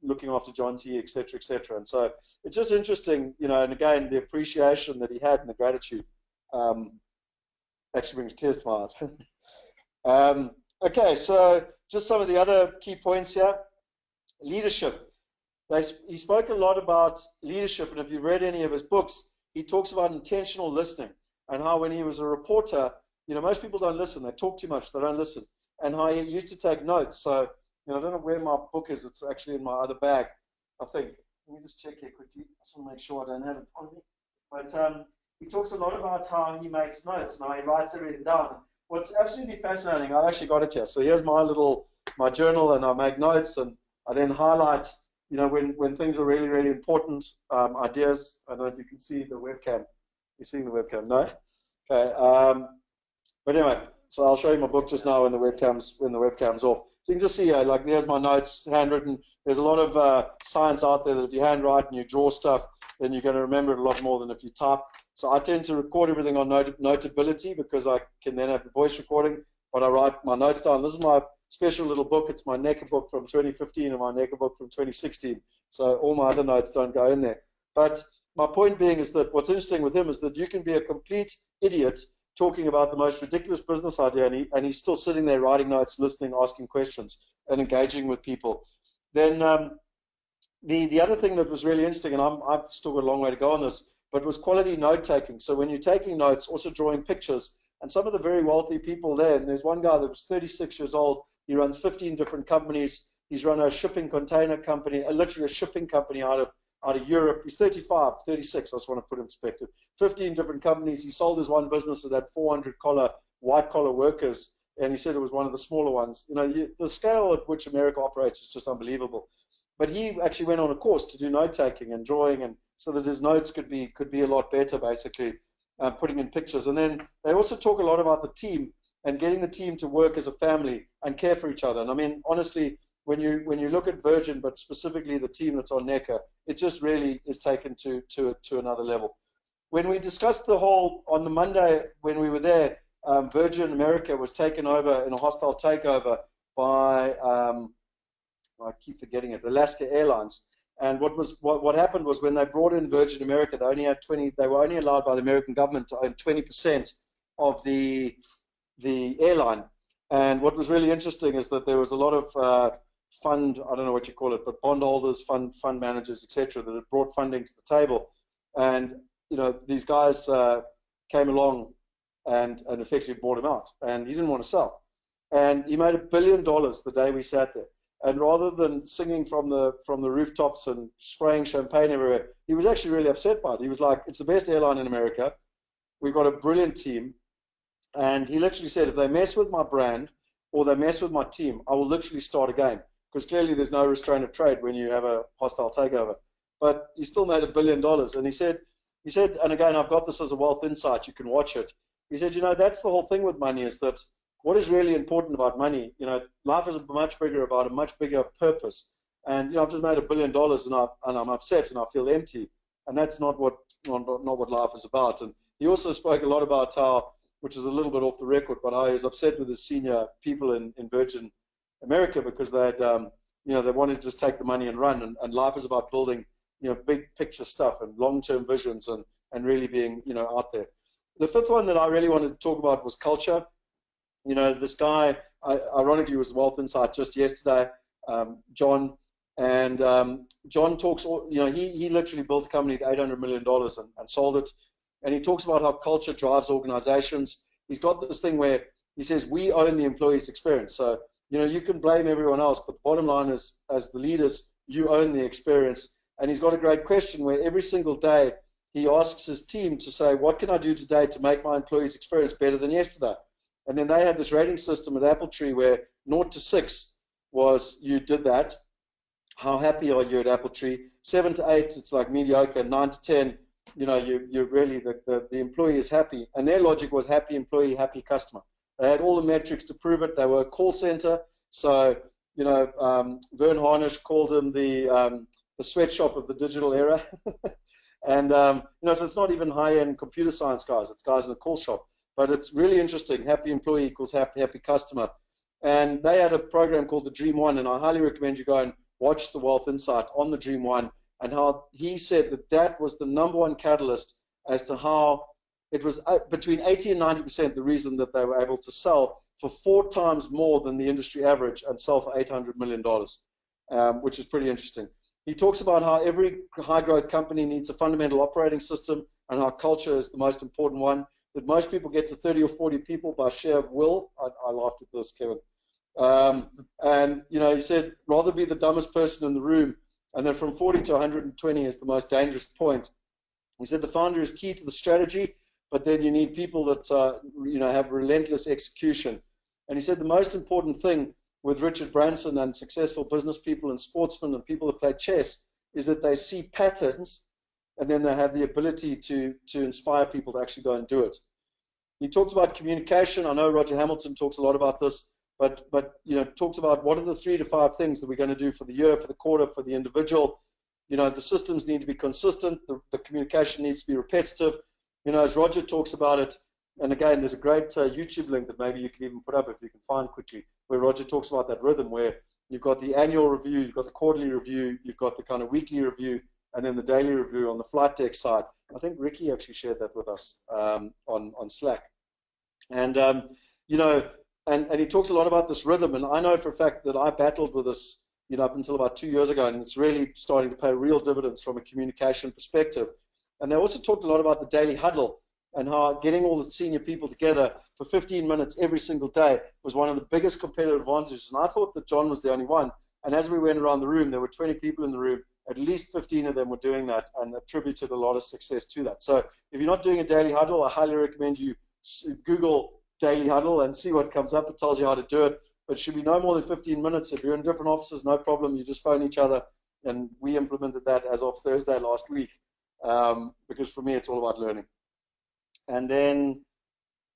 looking after John T, et cetera, et cetera. And so it's just interesting, and again, the appreciation that he had and the gratitude actually brings tears to my eyes. Okay, so just some of the other key points here. Leadership. He spoke a lot about leadership, and if you've read any of his books, he talks about intentional listening, and how when he was a reporter, most people don't listen. They talk too much. They don't listen. And how he used to take notes. So, I don't know where my book is. It's actually in my other bag, I think. Let me just check here quickly. I just want to make sure I don't have it on me. But he talks a lot about how he makes notes and how he writes everything down. What's absolutely fascinating, I've actually got it here. So here's my journal, and I make notes, and I then highlight, when things are really, really important, ideas. I don't know if you can see the webcam. You're seeing the webcam, no? Okay. But anyway, so I'll show you my book just now when the webcam's off. So you can just see, there's my notes, handwritten. There's a lot of science out there that if you handwrite and you draw stuff, then you're going to remember it a lot more than if you type. So I tend to record everything on Notability, because I can then have the voice recording, but I write my notes down. This is my special little book. It's my NECA book from 2015 and my NECA book from 2016. So all my other notes don't go in there. But my point being is that what's interesting with him is that you can be a complete idiot talking about the most ridiculous business idea, and he's still sitting there writing notes, listening, asking questions, and engaging with people. Then the other thing that was really interesting, and I've still got a long way to go on this, but was quality note-taking. So when you're taking notes, also drawing pictures, and some of the very wealthy people there, and there's one guy that was 36 years old, he runs 15 different companies, he's run a shipping container company, literally a shipping company out of Europe. He's 35, 36, I just want to put in perspective. 15 different companies. He sold his one business that had 400 white-collar workers, and he said it was one of the smaller ones. The scale at which America operates is just unbelievable. But he actually went on a course to do note-taking and drawing, and so that his notes could be a lot better, basically, putting in pictures. And then they also talk a lot about the team and getting the team to work as a family and care for each other. And I mean, honestly, when you look at Virgin, but specifically the team that's on NECA, it just really is taken to another level. When we discussed on the Monday when we were there, Virgin America was taken over in a hostile takeover by, I keep forgetting it, Alaska Airlines. And what happened was when they brought in Virgin America, they were only allowed by the American government to own 20% of the airline. And what was really interesting is that there was a lot of fund, I don't know what you call it, but bondholders, fund managers, etc., that had brought funding to the table. And these guys came along and effectively bought him out, and he didn't want to sell. And he made $1 billion the day we sat there. And rather than singing from the rooftops and spraying champagne everywhere, he was actually really upset by it. He was like, it's the best airline in America. We've got a brilliant team. And he literally said, if they mess with my brand or they mess with my team, I will literally start again. Because clearly there's no restraint of trade when you have a hostile takeover. But he still made $1 billion. And he said, and again, I've got this as a wealth insight. You can watch it. He said, that's the whole thing with money, is that what is really important about money? You know, life is much bigger about a much bigger purpose. And you know, I've just made $1 billion, and I'm upset and I feel empty, and that's not what life is about. And he also spoke a lot about how, which is a little bit off the record, but how he was upset with his senior people in Virgin America because they had, you know, they wanted to just take the money and run. And life is about building, you know, big picture stuff and long-term visions and really being, you know, out there. The fifth one that I really wanted to talk about was culture. You know, this guy, ironically, was Wealth Insight just yesterday, John. And John talks, you know, he literally built a company at $800 million and sold it. And he talks about how culture drives organizations. He's got this thing where he says, we own the employee's experience. So, you know, you can blame everyone else, but the bottom line is, as the leaders, you own the experience. And he's got a great question where every single day he asks his team to say, what can I do today to make my employees' experience better than yesterday? And then they had this rating system at Appletree where 0 to 6 was you did that. How happy are you at Appletree? 7 to 8, it's like mediocre. 9 to 10, you know, you're really, the employee is happy. And their logic was happy employee, happy customer. They had all the metrics to prove it. They were a call center. So, you know, Vern Harnish called them the sweatshop of the digital era. And, you know, so it's not even high-end computer science guys. It's guys in a call shop. But it's really interesting. Happy employee equals happy customer. And they had a program called the Dream One, and I highly recommend you go and watch the Wealth Insight on the Dream One, and how he said that that was the number one catalyst as to how it was between 80 and 90% the reason that they were able to sell for 4 times more than the industry average and sell for $800 million, which is pretty interesting. He talks about how every high-growth company needs a fundamental operating system and how culture is the most important one, that most people get to 30 or 40 people by sheer will. I laughed at this, Kevin. And, you know, he said, rather be the dumbest person in the room, and then from 40 to 120 is the most dangerous point. He said the founder is key to the strategy, but then you need people that, you know, have relentless execution. And he said the most important thing with Richard Branson and successful business people and sportsmen and people that play chess is that they see patterns, and then they have the ability to inspire people to actually go and do it. He talked about communication. I know Roger Hamilton talks a lot about this, but you know, talks about what are the 3 to 5 things that we're going to do for the year, for the quarter, for the individual. You know, the systems need to be consistent. The communication needs to be repetitive. You know, as Roger talks about it, and again, there's a great YouTube link that maybe you can even put up if you can find quickly, where Roger talks about that rhythm where you've got the annual review, you've got the quarterly review, you've got the kind of weekly review, and then the daily review on the flight deck side. I think Ricky actually shared that with us on Slack. And, you know, and he talks a lot about this rhythm. And I know for a fact that I battled with this, you know, up until about 2 years ago, and it's really starting to pay real dividends from a communication perspective. And they also talked a lot about the daily huddle and how getting all the senior people together for 15 minutes every single day was one of the biggest competitive advantages. And I thought that John was the only one. And as we went around the room, there were 20 people in the room. At least 15 of them were doing that and attributed a lot of success to that. So if you're not doing a daily huddle, I highly recommend you Google daily huddle and see what comes up. It tells you how to do it. But it should be no more than 15 minutes. If you're in different offices, no problem. You just phone each other. And we implemented that as of Thursday last week because for me, it's all about learning. And then,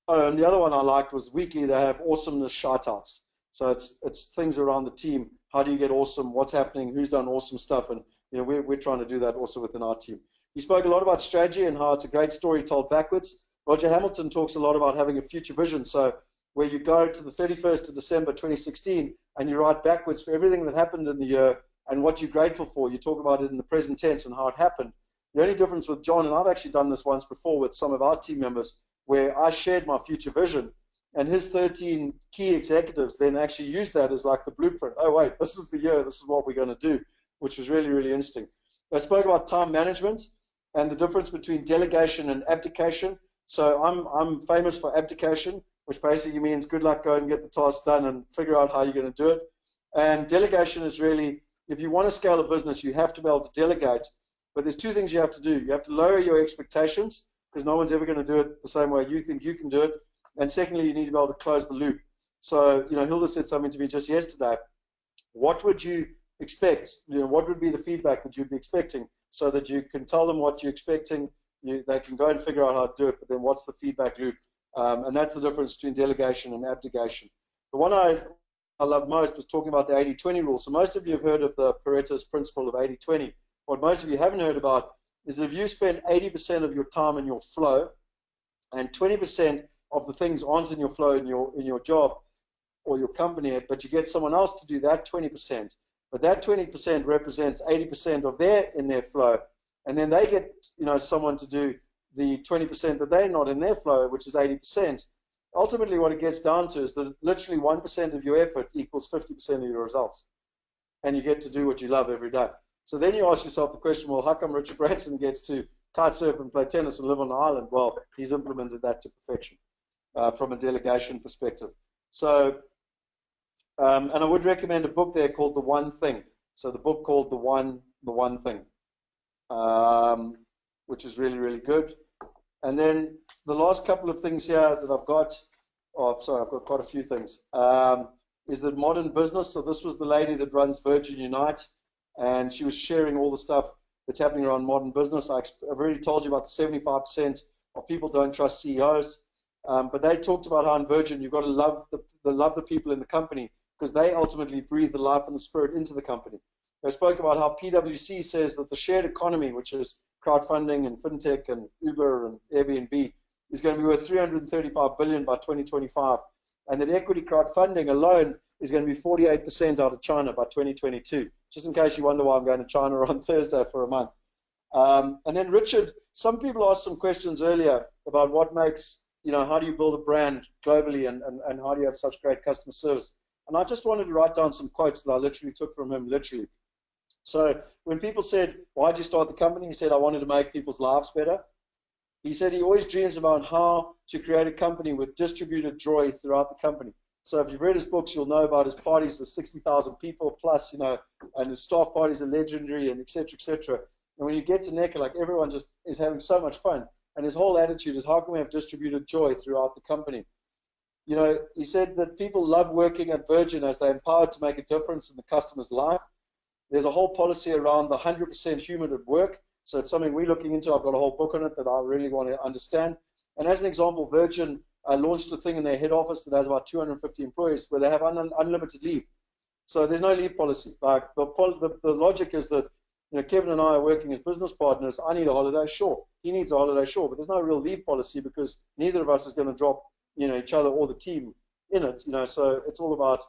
and the other one I liked was weekly. They have awesomeness shout-outs. So it's things around the team. How do you get awesome? What's happening? Who's done awesome stuff? And you know, we're trying to do that also within our team. He spoke a lot about strategy and how it's a great story told backwards. Roger Hamilton talks a lot about having a future vision. So where you go to the 31st of December 2016 and you write backwards for everything that happened in the year and what you're grateful for. You talk about it in the present tense and how it happened. The only difference with John, and I've actually done this once before with some of our team members, where I shared my future vision, and his 13 key executives then actually used that as like the blueprint. Oh, wait, this is the year, this is what we're going to do, which was really, really interesting. I spoke about time management and the difference between delegation and abdication. So I'm famous for abdication, which basically means good luck, go and get the task done and figure out how you're going to do it. And delegation is really, if you want to scale a business, you have to be able to delegate. But there's 2 things you have to do. You have to lower your expectations because no one's ever going to do it the same way you think you can do it. And secondly, you need to be able to close the loop. So, you know, Hilda said something to me just yesterday. What would you expect? You know, what would be the feedback that you'd be expecting so that you can tell them what you're expecting? They can go and figure out how to do it, but then what's the feedback loop? And that's the difference between delegation and abdication. The one I love most was talking about the 80-20 rule. So most of you have heard of the Pareto's principle of 80-20. What most of you haven't heard about is that if you spend 80% of your time in your flow and 20% of the things aren't in your flow in your job or your company, but you get someone else to do that 20%, but that 20% represents 80% of their flow, and then they get someone to do the 20% that they're not in their flow, which is 80%. Ultimately, what it gets down to is that literally 1% of your effort equals 50% of your results, and you get to do what you love every day. So then you ask yourself the question, well, how come Richard Branson gets to kite surf and play tennis and live on the island? Well, he's implemented that to perfection from a delegation perspective. So, and I would recommend a book there called The One Thing. So the book called The One Thing, which is really, really good. And then the last couple of things here that I've got, I've got quite a few things, is that modern business. So this was the lady that runs Virgin Unite, and she was sharing all the stuff that's happening around modern business. I've already told you about the 75% of people don't trust CEOs, but they talked about how in Virgin you've got to love the people in the company because they ultimately breathe the life and the spirit into the company. They spoke about how PwC says that the shared economy, which is crowdfunding and fintech and Uber and Airbnb, is going to be worth $335 billion by 2025, and that equity crowdfunding alone is going to be 48% out of China by 2022. Just in case you wonder why I'm going to China on Thursday for a month. And then Richard, some people asked some questions earlier about what makes, how do you build a brand globally and how do you have such great customer service? And I just wanted to write down some quotes that I literally took from him, literally. So when people said, why did you start the company? He said, I wanted to make people's lives better. He said he always dreams about how to create a company with distributed joy throughout the company. So if you've read his books, you'll know about his parties with 60,000 people plus, and his staff parties are legendary and et cetera, et cetera. And when you get to Necker, like everyone just is having so much fun. And his whole attitude is how can we have distributed joy throughout the company? He said that people love working at Virgin as they're empowered to make a difference in the customer's life. There's a whole policy around the 100% human at work. So it's something we're looking into. I've got a whole book on it that I really want to understand. And as an example, Virgin launched a thing in their head office that has about 250 employees where they have unlimited leave. So there's no leave policy. Like the logic is that Kevin and I are working as business partners. I need a holiday, sure. He needs a holiday, sure. But there's no real leave policy because neither of us is going to drop each other or the team in it. So it's all about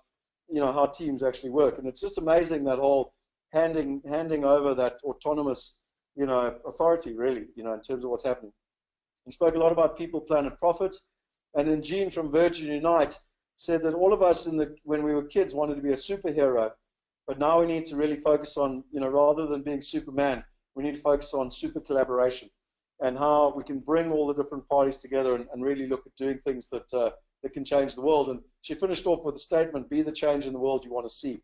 how teams actually work. And it's just amazing that whole handing over that autonomous authority really in terms of what's happening. He spoke a lot about people, planet, profit. And then Gene from Virgin Unite said that all of us when we were kids wanted to be a superhero, but now we need to really focus on, rather than being Superman, we need to focus on super collaboration and how we can bring all the different parties together and really look at doing things that can change the world. And she finished off with the statement, be the change in the world you want to see.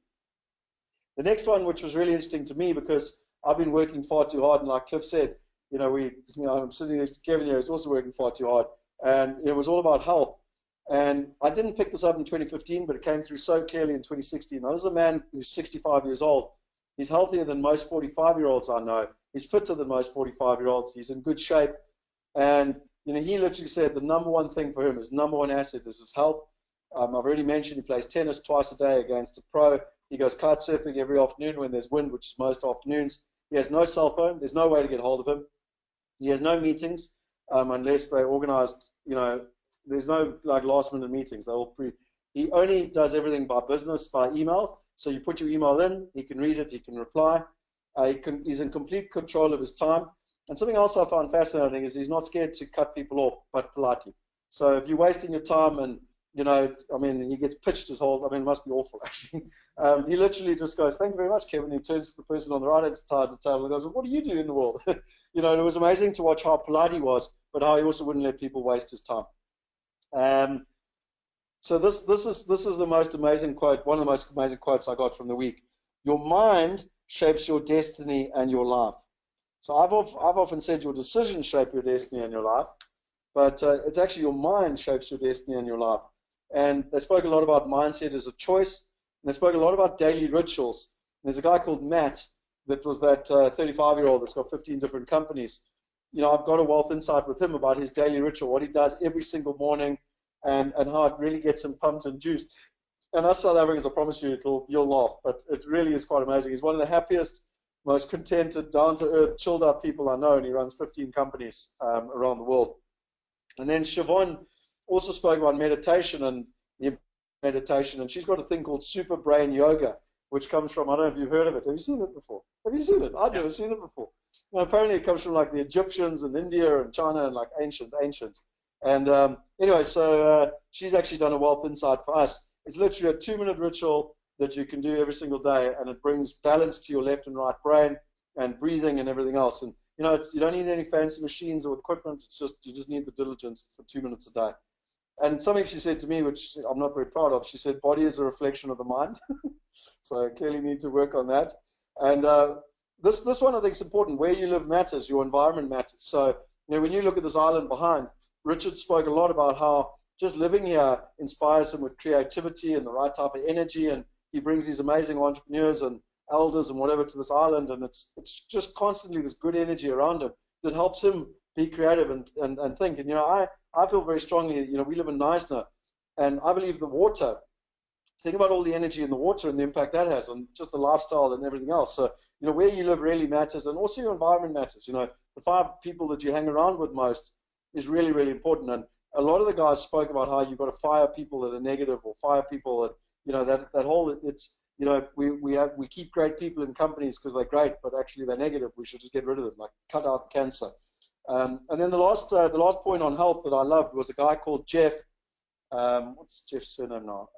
The next one, which was really interesting to me because I've been working far too hard, and like Cliff said, I'm sitting next to Kevin here, who's also working far too hard. And it was all about health. And I didn't pick this up in 2015, but it came through so clearly in 2016. Now, this is a man who's 65 years old. He's healthier than most 45-year-olds I know. He's fitter than most 45-year-olds. He's in good shape. And, he literally said the number one thing for him, his number one asset is his health. I've already mentioned he plays tennis twice a day against a pro. He goes kite surfing every afternoon when there's wind, which is most afternoons. He has no cell phone. There's no way to get hold of him. He has no meetings. Unless they're organized, there's no last minute meetings. He only does everything by business, by email. So you put your email in, he can read it, he can reply. He's in complete control of his time. And something else I found fascinating is he's not scared to cut people off, but politely. So if you're wasting your time and, he gets pitched his whole, it must be awful actually. He literally just goes, thank you very much, Kevin. He turns to the person on the right hand side of the table and goes, what do you do in the world? And it was amazing to watch how polite he was, but how he also wouldn't let people waste his time. So this is the most amazing quote, one of the most amazing quotes I got from the week. Your mind shapes your destiny and your life. So I've often said your decisions shape your destiny and your life, but it's actually your mind shapes your destiny and your life. And they spoke a lot about mindset as a choice, and they spoke a lot about daily rituals. And there's a guy called Matt that was that 35-year-old that's got 15 different companies. I've got a wealth insight with him about his daily ritual, what he does every single morning, and how it really gets him pumped and juiced. And us South Africans, I promise you, you'll laugh, but it really is quite amazing. He's one of the happiest, most contented, down-to-earth, chilled-out people I know, and he runs 15 companies around the world. And then Siobhan also spoke about meditation and meditation, and she's got a thing called Super Brain Yoga, which comes from, I don't know if you've heard of it. Have you seen it before? Have you seen it? I've never seen it before. Apparently it comes from like the Egyptians and India and China and like ancient. And anyway, so she's actually done a wealth insight for us. It's literally a 2-minute ritual that you can do every single day, and it brings balance to your left and right brain and breathing and everything else. And you don't need any fancy machines or equipment. You just need the diligence for 2 minutes a day. And something she said to me, which I'm not very proud of, she said, body is a reflection of the mind. So I clearly need to work on that. And this one I think is important. Where you live matters. Your environment matters. So when you look at this island behind, Richard spoke a lot about how just living here inspires him with creativity and the right type of energy. And he brings these amazing entrepreneurs and elders and whatever to this island. And it's just constantly this good energy around him that helps him be creative and think. And, I feel very strongly, we live in Neisner, and I believe the water, think about all the energy in the water and the impact that has on just the lifestyle and everything else. So, where you live really matters, and also your environment matters. The 5 people that you hang around with most is really, really important. And a lot of the guys spoke about how you've got to fire people that are negative or fire people that, that whole, it's, we keep great people in companies because they're great, but actually they're negative. We should just get rid of them, like cut out cancer. And then the last point on health that I loved was a guy called Jeff. What's Jeff's surname now?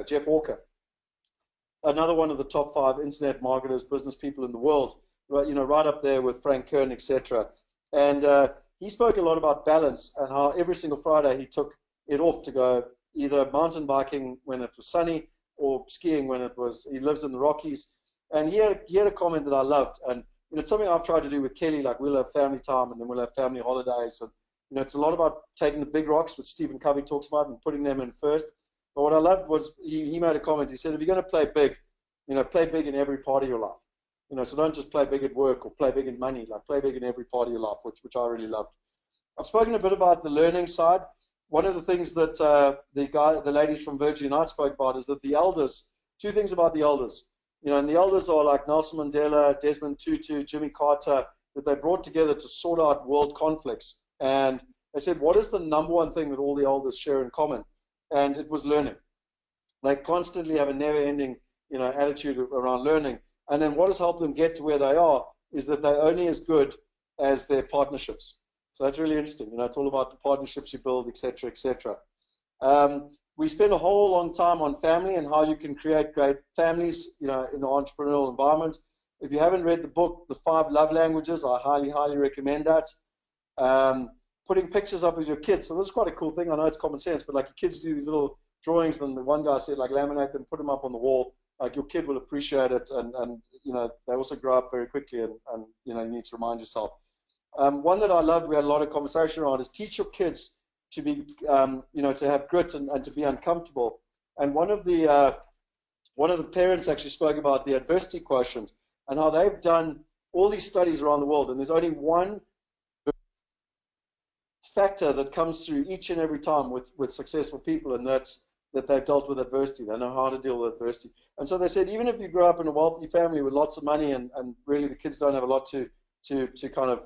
Jeff Walker. Another one of the top 5 internet marketers, business people in the world. Right up there with Frank Kern, etc. And he spoke a lot about balance and how every single Friday he took it off to go either mountain biking when it was sunny or skiing when it was. He lives in the Rockies, and he had a comment that I loved, and it's something I've tried to do with Kelly. Like, we'll have family time and then we'll have family holidays. And, it's a lot about taking the big rocks, which Stephen Covey talks about, and putting them in first. But what I loved was he made a comment. He said, if you're going to play big, play big in every part of your life. So don't just play big at work or play big in money. Like, play big in every part of your life, which I really loved. I've spoken a bit about the learning side. One of the things that the ladies from Virgin Unite spoke about is that the elders, 2 things about the elders. And the elders are like Nelson Mandela, Desmond Tutu, Jimmy Carter, that they brought together to sort out world conflicts. And they said, what is the number one thing that all the elders share in common? And it was learning. They constantly have a never-ending, attitude around learning. And then what has helped them get to where they are is that they're only as good as their partnerships. So that's really interesting. It's all about the partnerships you build, etc., etc. We spend a whole long time on family and how you can create great families, in the entrepreneurial environment. If you haven't read the book, The 5 Love Languages, I highly, highly recommend that. Putting pictures up of your kids. So this is quite a cool thing. I know it's common sense, but like your kids do these little drawings, and the one guy said, like, laminate them, put them up on the wall. Like, your kid will appreciate it, and they also grow up very quickly, and you need to remind yourself. One that I loved, we had a lot of conversation around, is teach your kids to be, to have grit and to be uncomfortable. And one of the parents actually spoke about the adversity quotient and how they've done all these studies around the world, and there's only one factor that comes through each and every time with successful people, and that's that they've dealt with adversity. They know how to deal with adversity. And so they said, even if you grow up in a wealthy family with lots of money and really the kids don't have a lot to kind of,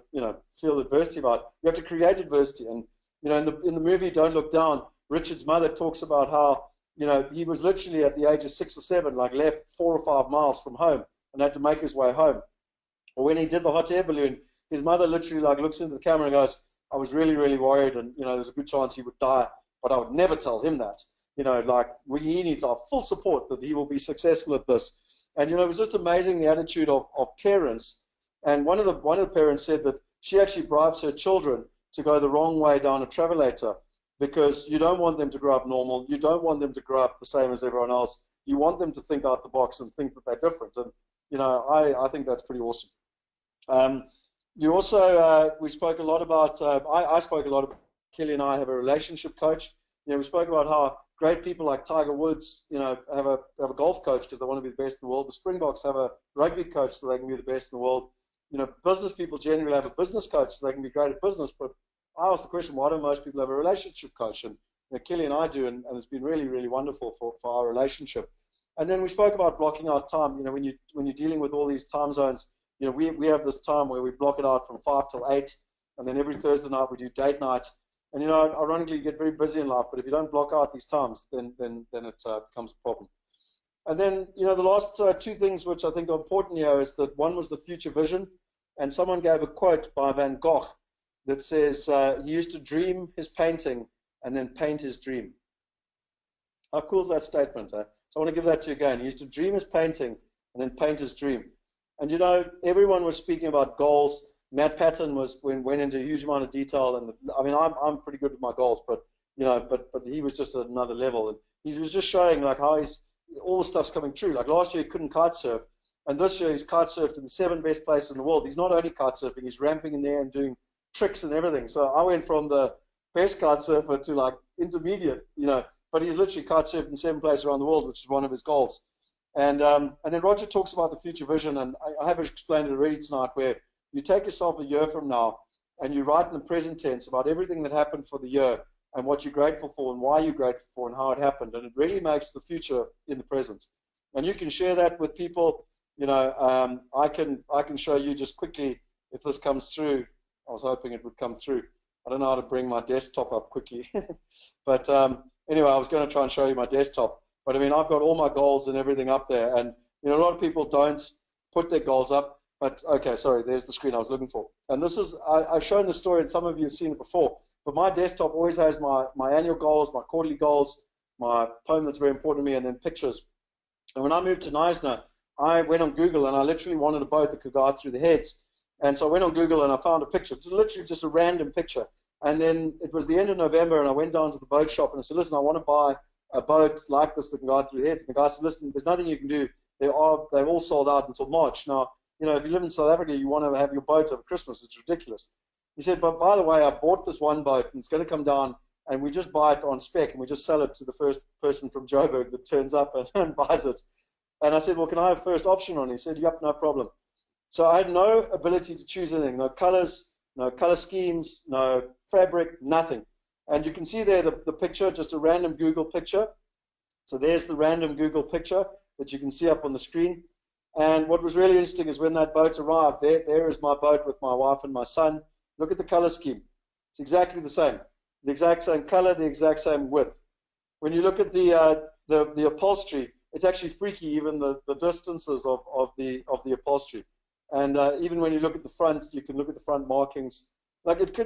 feel adversity about, you have to create adversity. And, in the movie Don't Look Down, Richard's mother talks about how, he was literally at the age of 6 or 7, like left 4 or 5 miles from home and had to make his way home. Or when he did the hot air balloon, his mother literally like looks into the camera and goes, I was really, really worried, and, there's a good chance he would die, but I would never tell him that. He needs our full support that he will be successful at this. And, it was just amazing the attitude of parents. And one of the parents said that she actually bribes her children to go the wrong way down a travelator because you don't want them to grow up normal. You don't want them to grow up the same as everyone else. You want them to think out the box and think that they're different. And, I think that's pretty awesome. You also, we spoke a lot about, I spoke a lot about, Kelly and I have a relationship coach. We spoke about how great people like Tiger Woods, have a golf coach because they want to be the best in the world. The Springboks have a rugby coach so they can be the best in the world. business people generally have a business coach so they can be great at business. But I asked the question, why don't most people have a relationship coach? And Kelly and I do, and it's been really, really wonderful for our relationship. And then we spoke about blocking out time. When you're dealing with all these time zones, we have this time where we block it out from 5 till 8, and then every Thursday night we do date night. And ironically, you get very busy in life, but if you don't block out these times, then it becomes a problem. And then, the last two things which I think are important here is that one was the future vision. And someone gave a quote by Van Gogh that says, he used to dream his painting and then paint his dream. How cool is that statement? So I want to give that to you again. He used to dream his painting and then paint his dream. And, everyone was speaking about goals. Matt Patton went into a huge amount of detail. And I'm pretty good with my goals, but he was just at another level. And he was just showing like how all the stuff's coming true. Like last year he couldn't kite surf, and this year he's kite surfed in the 7 best places in the world. He's not only kite surfing, he's ramping in there and doing tricks and everything. So I went from the best kite surfer to like intermediate, but he's literally kite surfed in 7 places around the world, which is one of his goals. And then Roger talks about the future vision, and I have explained it already tonight, where you take yourself a year from now and you write in the present tense about everything that happened for the year and what you're grateful for and why you're grateful for and how it happened. And it really makes the future in the present. And you can share that with people. I can show you just quickly if this comes through. I was hoping it would come through. I don't know how to bring my desktop up quickly. But anyway, I was going to try and show you my desktop. But I've got all my goals and everything up there. And a lot of people don't put their goals up. But okay, sorry, there's the screen I was looking for. And this is, I've shown the story, and some of you have seen it before. But my desktop always has my annual goals, my quarterly goals, my poem that's very important to me, and then pictures. And when I moved to Neisner, I went on Google, and I literally wanted a boat that could go out through the heads. And so I went on Google, and I found a picture. It's literally just a random picture. And then it was the end of November, and I went down to the boat shop, and I said, listen, I want to buy a boat like this that can go out through the heads. And the guy said, listen, there's nothing you can do. They've all sold out until March. Now, if you live in South Africa, you want to have your boat over Christmas. It's ridiculous. He said, but by the way, I bought this one boat, and it's going to come down, and we just buy it on spec, and we just sell it to the first person from Joburg that turns up and buys it. And I said, well, can I have first option on it? He said, yep, no problem. So I had no ability to choose anything, no colors, no color schemes, no fabric, nothing. And you can see there the picture, just a random Google picture. So there's the random Google picture that you can see up on the screen. And what was really interesting is when that boat arrived, there is my boat with my wife and my son. Look at the color scheme. It's exactly the same. The exact same color, the exact same width. When you look at the upholstery, it's actually freaky, even the distances of the upholstery. And even when you look at the front, you can look at the front markings. Like it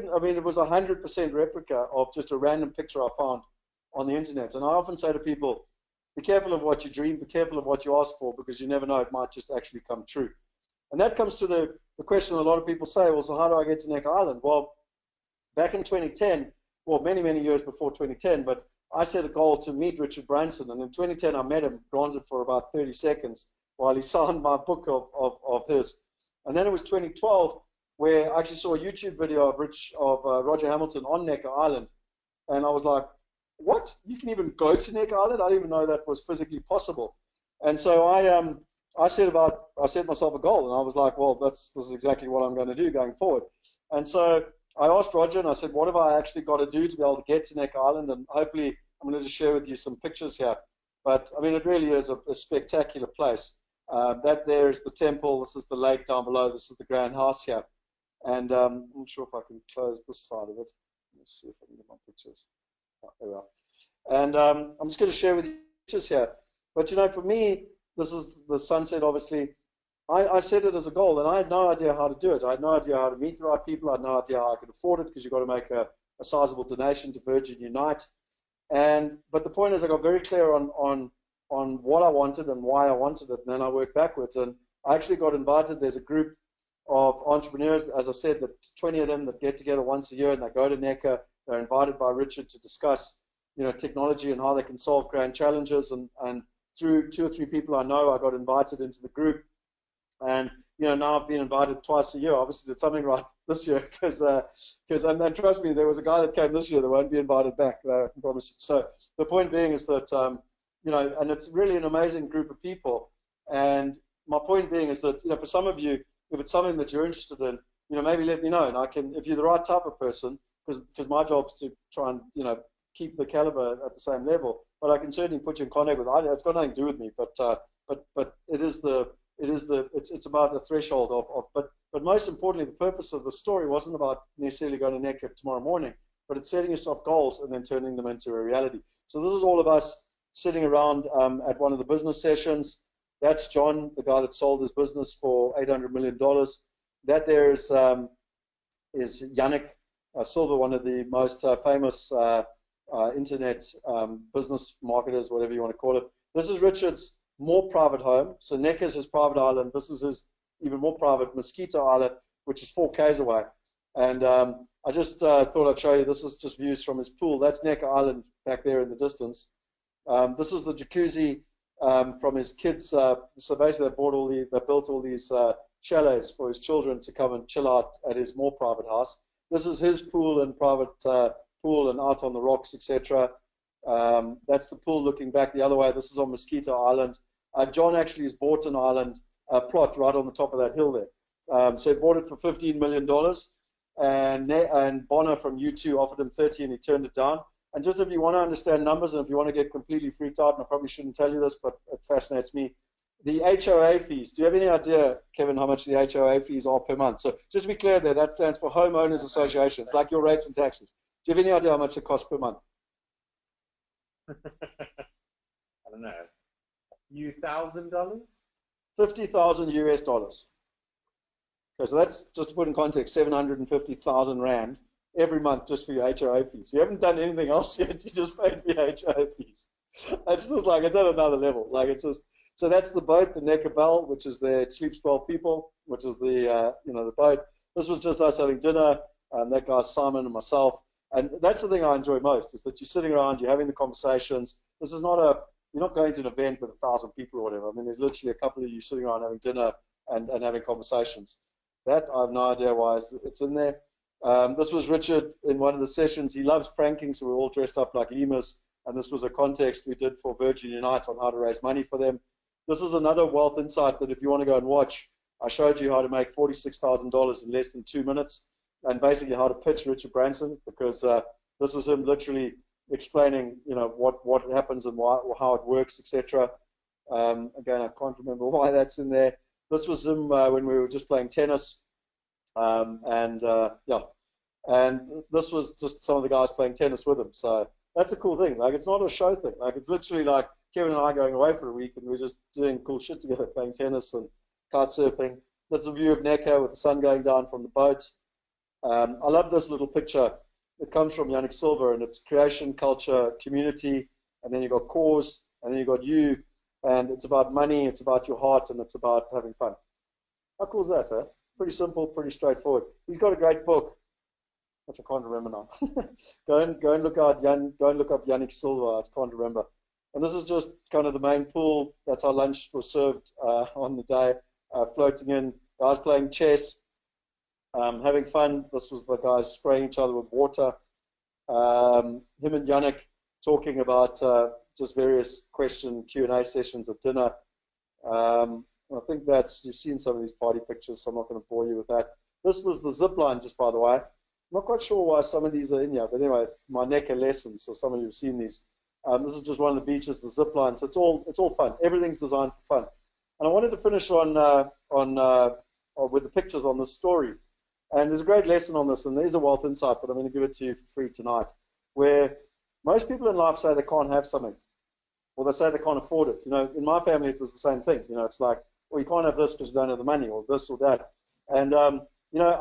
was 100% replica of just a random picture I found on the internet. And I often say to people, be careful of what you dream, be careful of what you ask for, because you never know, it might just actually come true. And that comes to the question a lot of people say, well, so how do I get to Neck Island? Well, back in 2010, well, many, many years before 2010, but I set a goal to meet Richard Branson. And in 2010, I met him, granted for about 30 seconds, while he signed my book of his. And then it was 2012, where I actually saw a YouTube video of Roger Hamilton on Neck Island. And I was like, what? You can even go to Neck Island? I didn't even know that was physically possible. And so I set myself a goal, and I was like, well, this is exactly what I'm going to do going forward. And so I asked Roger, and I said, what have I actually got to do to be able to get to Neck Island? And hopefully I'm going to just share with you some pictures here. But, it really is a spectacular place. That there is the temple. This is the lake down below. This is the grand house here. And I'm not sure if I can close this side of it. Let's see if I can get my pictures. Oh, there we are. And I'm just going to share with you pictures here. But, for me, this is the sunset, obviously. I set it as a goal, and I had no idea how to do it. I had no idea how to meet the right people. I had no idea how I could afford it, because you've got to make a sizable donation to Virgin Unite. But the point is, I got very clear on what I wanted and why I wanted it, and then I worked backwards. And I actually got invited. There's a group of entrepreneurs, as I said, that 20 of them that get together once a year, and they go to NECA. They're invited by Richard to discuss, technology and how they can solve grand challenges. And through 2 or 3 people I know, I got invited into the group. And now I've been invited twice a year. Obviously, did something right this year, because and trust me, there was a guy that came this year that won't be invited back. I can promise you. So the point being is that and it's really an amazing group of people. And my point being is that for some of you, if it's something that you're interested in, maybe let me know, and I can, if you're the right type of person, because my job is to try and keep the caliber at the same level. But I can certainly put you in contact with. It's got nothing to do with me, but it's about a threshold but most importantly, the purpose of the story wasn't about necessarily going to NECA tomorrow morning, but it's setting yourself goals and then turning them into a reality. So this is all of us sitting around at one of the business sessions. That's John, the guy that sold his business for $800 million. That there is Yannick Silver, one of the most famous internet business marketers, whatever you want to call it. This is Richard's more private home. So NECA is his private island. This is his even more private Mosquito Island, which is 4 Ks away. And I just thought I'd show you, this is just views from his pool. That's NECA Island back there in the distance. This is the jacuzzi from his kids. So basically they built all these chalets for his children to come and chill out at his more private house. This is his pool and private pool and out on the rocks, etc. That's the pool looking back the other way. This is on Mosquito Island. John actually has bought an island plot right on the top of that hill there. So he bought it for $15 million, and Bonner from U2 offered him 30, and he turned it down. And just if you want to understand numbers, and if you want to get completely freaked out, and I probably shouldn't tell you this, but it fascinates me, the HOA fees. Do you have any idea, Kevin, how much the HOA fees are per month? So just to be clear there, that stands for Homeowners Association. It's like your rates and taxes. Do you have any idea how much it costs per month? I don't know. $1,000? 50,000 US dollars. Okay, so that's, just to put in context, 750,000 Rand every month just for your HOA fees. You haven't done anything else yet. You just paid for your HOA fees. It's just like, it's at another level. Like, it's just, so that's the boat, the Necker Bell, which is there. It sleeps 12 people, which is the, the boat. This was just us having dinner. That guy, Simon, and myself. And that's the thing I enjoy most, is that you're sitting around, you're having the conversations. This is not you're not going to an event with 1,000 people or whatever. I mean, there's literally a couple of you sitting around having dinner and having conversations. That, I have no idea why it's in there. This was Richard in one of the sessions. He loves pranking, so we're all dressed up like lemurs. And this was a context we did for Virgin Unite on how to raise money for them. This is another wealth insight that if you want to go and watch, I showed you how to make $46,000 in less than 2 minutes, and basically how to pitch Richard Branson, because this was him literally explaining, what happens and how it works, etc. Again, I can't remember why that's in there. This was him when we were just playing tennis, and this was just some of the guys playing tennis with him. So that's a cool thing. Like, it's not a show thing. Like, it's literally like Kevin and I going away for a week, and we're just doing cool shit together, playing tennis and kite surfing. That's a view of Necker with the sun going down from the boat. I love this little picture. It comes from Yannick Silver, and it's creation, culture, community, and then you've got cause, and then you've got you, and it's about money, it's about your heart, and it's about having fun. How cool is that, huh? Pretty simple, pretty straightforward. He's got a great book, which I can't remember now. go and look up Yannick Silver. I can't remember. And this is just kind of the main pool. That's how lunch was served on the day, floating in, guys playing chess. Having fun. This was the guys spraying each other with water. Him and Yannick talking about just various Q&A sessions at dinner. I think you've seen some of these party pictures, so I'm not going to bore you with that. This was the zip line, just by the way. I'm not quite sure why some of these are in here, but anyway, it's my Necker lessons, so some of you have seen these. This is just one of the beaches, the zip line. So it's all fun. Everything's designed for fun. And I wanted to finish with the pictures on this story. And there's a great lesson on this, and there's a wealth insight, but I'm going to give it to you for free tonight, where most people in life say they can't have something, or they say they can't afford it. In my family, it was the same thing. It's like, well, you can't have this because you don't have the money, or this or that. And, I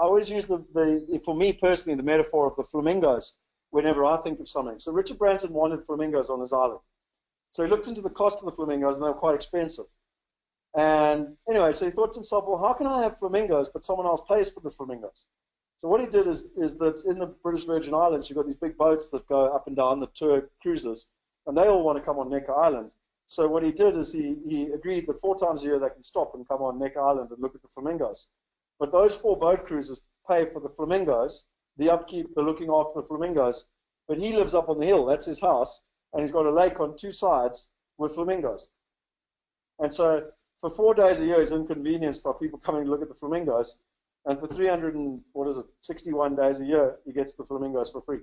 always use for me personally, the metaphor of the flamingos whenever I think of something. So Richard Branson wanted flamingos on his island. So he looked into the cost of the flamingos, and they were quite expensive. And anyway, so he thought to himself, well, how can I have flamingos, but someone else pays for the flamingos? So what he did is that in the British Virgin Islands, you've got these big boats that go up and down, the tour cruises, and they all want to come on Necker Island. So what he did is he agreed that 4 times a year they can stop and come on Necker Island and look at the flamingos. But those 4 boat cruises pay for the flamingos, the upkeep, the looking after the flamingos. But he lives up on the hill. That's his house. And he's got a lake on 2 sides with flamingos. And so for 4 days a year, he's inconvenienced by people coming to look at the flamingos. And for 61 days a year, he gets the flamingos for free.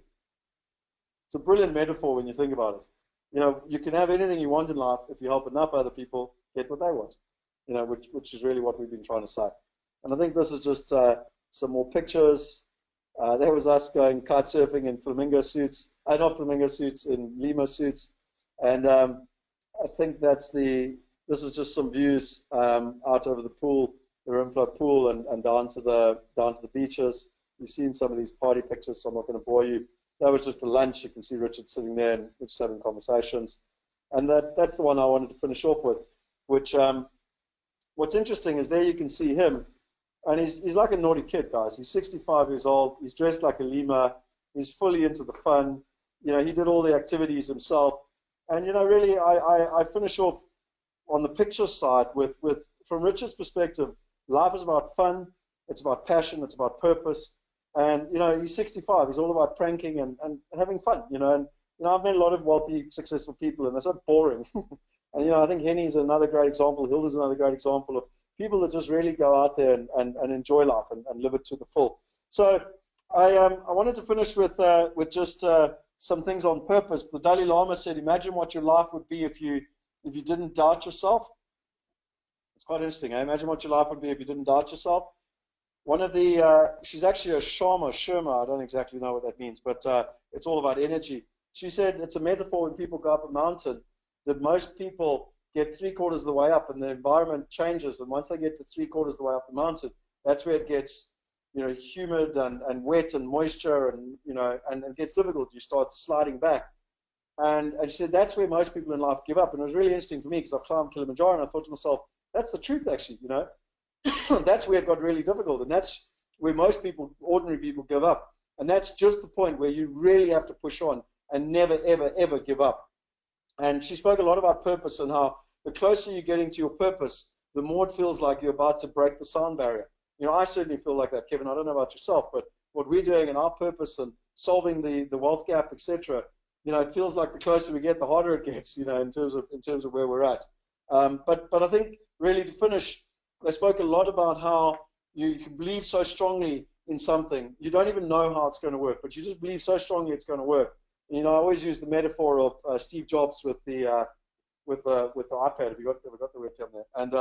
It's a brilliant metaphor when you think about it. You know, you can have anything you want in life if you help enough other people get what they want. You know, which is really what we've been trying to say. And I think this is just some more pictures. There was us going kite surfing in flamingo suits. Not flamingo suits, in lemur suits. And I think this is just some views out over the pool, the rimflood pool, and down to the beaches. You've seen some of these party pictures, so I'm not going to bore you. That was just a lunch. You can see Richard sitting there and we're just having conversations. And that's the one I wanted to finish off with, which what's interesting is there you can see him, and he's like a naughty kid, guys. He's 65 years old. He's dressed like a lemur. He's fully into the fun. You know, he did all the activities himself. And, you know, really, I finish off on the picture side with from Richard's perspective, life is about fun. It's about passion. It's about purpose. And, you know, he's 65. He's all about pranking and having fun, you know. And, you know, I've met a lot of wealthy, successful people, and they're so boring. And, you know, I think Henny's another great example. Hilda's another great example of people that just really go out there and enjoy life and live it to the full. So I wanted to finish with just some things on purpose. The Dalai Lama said, imagine what your life would be if you didn't doubt yourself. It's quite interesting. Imagine what your life would be if you didn't doubt yourself. One of the, she's actually a Sherma. I don't exactly know what that means, but it's all about energy. She said it's a metaphor when people go up a mountain that most people get 3/4 of the way up and the environment changes. And once they get to 3/4 of the way up the mountain, that's where it gets, you know, humid and wet and moisture and, you know, and it gets difficult. You start sliding back. And she said that's where most people in life give up. And it was really interesting for me because I've climbed Kilimanjaro and I thought to myself, that's the truth actually, you know. That's where it got really difficult. And that's where most people, ordinary people, give up. And that's just the point where you really have to push on and never, ever, ever give up. And she spoke a lot about purpose and how the closer you're getting to your purpose, the more it feels like you're about to break the sound barrier. You know, I certainly feel like that, Kevin. I don't know about yourself, but what we're doing and our purpose and solving the wealth gap, etc., you know, it feels like the closer we get, the harder it gets, you know, in terms of where we're at. But I think really to finish, they spoke a lot about how you can believe so strongly in something. You don't even know how it's going to work, but you just believe so strongly it's going to work. You know, I always use the metaphor of Steve Jobs with the iPad. Have you got the webcam there? And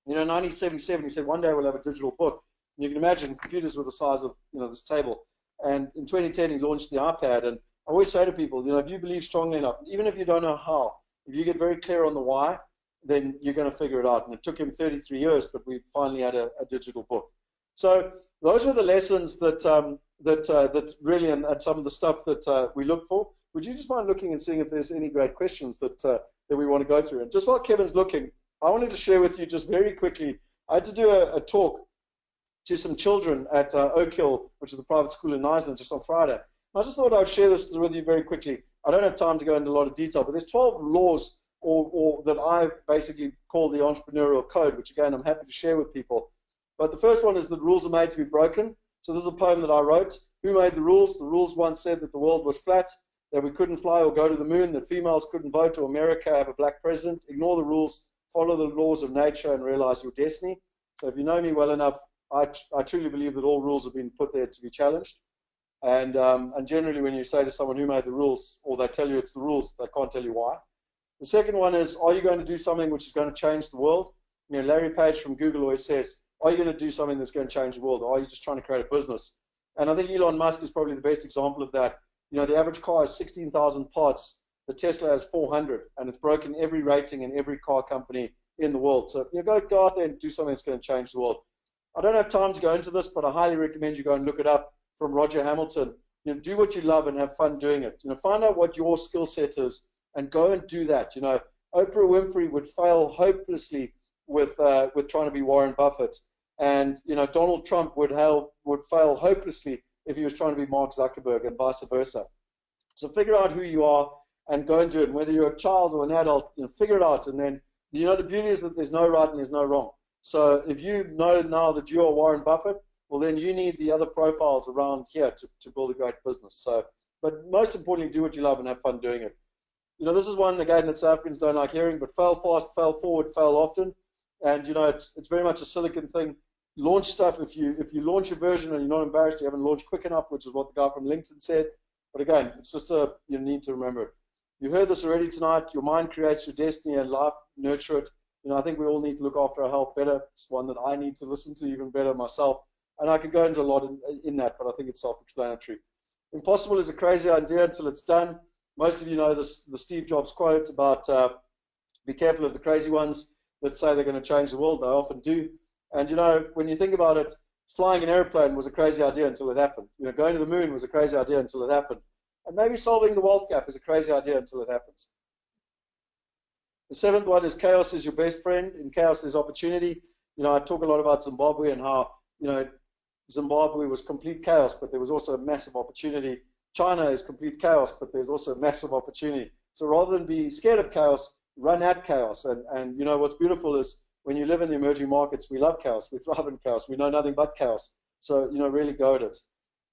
you know, in 1977, he said one day we'll have a digital book. And you can imagine computers were the size of, you know, this table. And in 2010, he launched the iPad. And I always say to people, you know, if you believe strongly enough, even if you don't know how, if you get very clear on the why, then you're going to figure it out. And it took him 33 years, but we finally had a digital book. So those were the lessons that really, and some of the stuff that we look for. Would you just mind looking and seeing if there's any great questions that we want to go through? And just while Kevin's looking, I wanted to share with you just very quickly, I had to do a talk to some children at Oak Hill, which is a private school in Iceland, just on Friday. I just thought I would share this with you very quickly. I don't have time to go into a lot of detail, but there's 12 laws or that I basically call the entrepreneurial code, which again, I'm happy to share with people. But the first one is that rules are made to be broken. So this is a poem that I wrote. Who made the rules? The rules once said that the world was flat, that we couldn't fly or go to the moon, that females couldn't vote or America have a black president. Ignore the rules, follow the laws of nature and realize your destiny. So if you know me well enough, I truly believe that all rules have been put there to be challenged. And generally when you say to someone who made the rules, or they tell you it's the rules, they can't tell you why. The second one is, are you going to do something which is going to change the world? You know, Larry Page from Google always says, are you going to do something that's going to change the world, or are you just trying to create a business? And I think Elon Musk is probably the best example of that. You know, the average car has 16,000 parts. The Tesla has 400, and it's broken every rating in every car company in the world. So, you know, go out there and do something that's going to change the world. I don't have time to go into this, but I highly recommend you go and look it up from Roger Hamilton. You know, do what you love and have fun doing it. You know, find out what your skill set is and go and do that. You know, Oprah Winfrey would fail hopelessly with trying to be Warren Buffett. And, you know, Donald Trump would fail hopelessly if he was trying to be Mark Zuckerberg and vice versa. So figure out who you are and go and do it. And whether you're a child or an adult, you know, figure it out. And then, you know, the beauty is that there's no right and there's no wrong. So if you know now that you are Warren Buffett, well, then you need the other profiles around here to build a great business. So, but most importantly, do what you love and have fun doing it. You know, this is one, again, that South Africans don't like hearing, but fail fast, fail forward, fail often. And it's very much a silicon thing. Launch stuff. If you launch a version and you're not embarrassed, you haven't launched quick enough, which is what the guy from LinkedIn said. But again, it's just you need to remember it. You heard this already tonight. Your mind creates your destiny, and life nurture it. I think we all need to look after our health better. It's one that I need to listen to even better myself. And I could go into a lot in that, but I think it's self-explanatory. Impossible is a crazy idea until it's done. Most of you know this, the Steve Jobs quote about be careful of the crazy ones that say they're going to change the world. They often do. And, when you think about it, flying an airplane was a crazy idea until it happened. Going to the moon was a crazy idea until it happened. And maybe solving the wealth gap is a crazy idea until it happens. The seventh one is chaos is your best friend. In chaos, there's opportunity. I talk a lot about Zimbabwe and how, Zimbabwe was complete chaos, but there was also a massive opportunity. China is complete chaos, but there's also a massive opportunity. So rather than be scared of chaos, run at chaos. And what's beautiful is when you live in the emerging markets, we love chaos. We thrive in chaos. We know nothing but chaos. So, really go at it.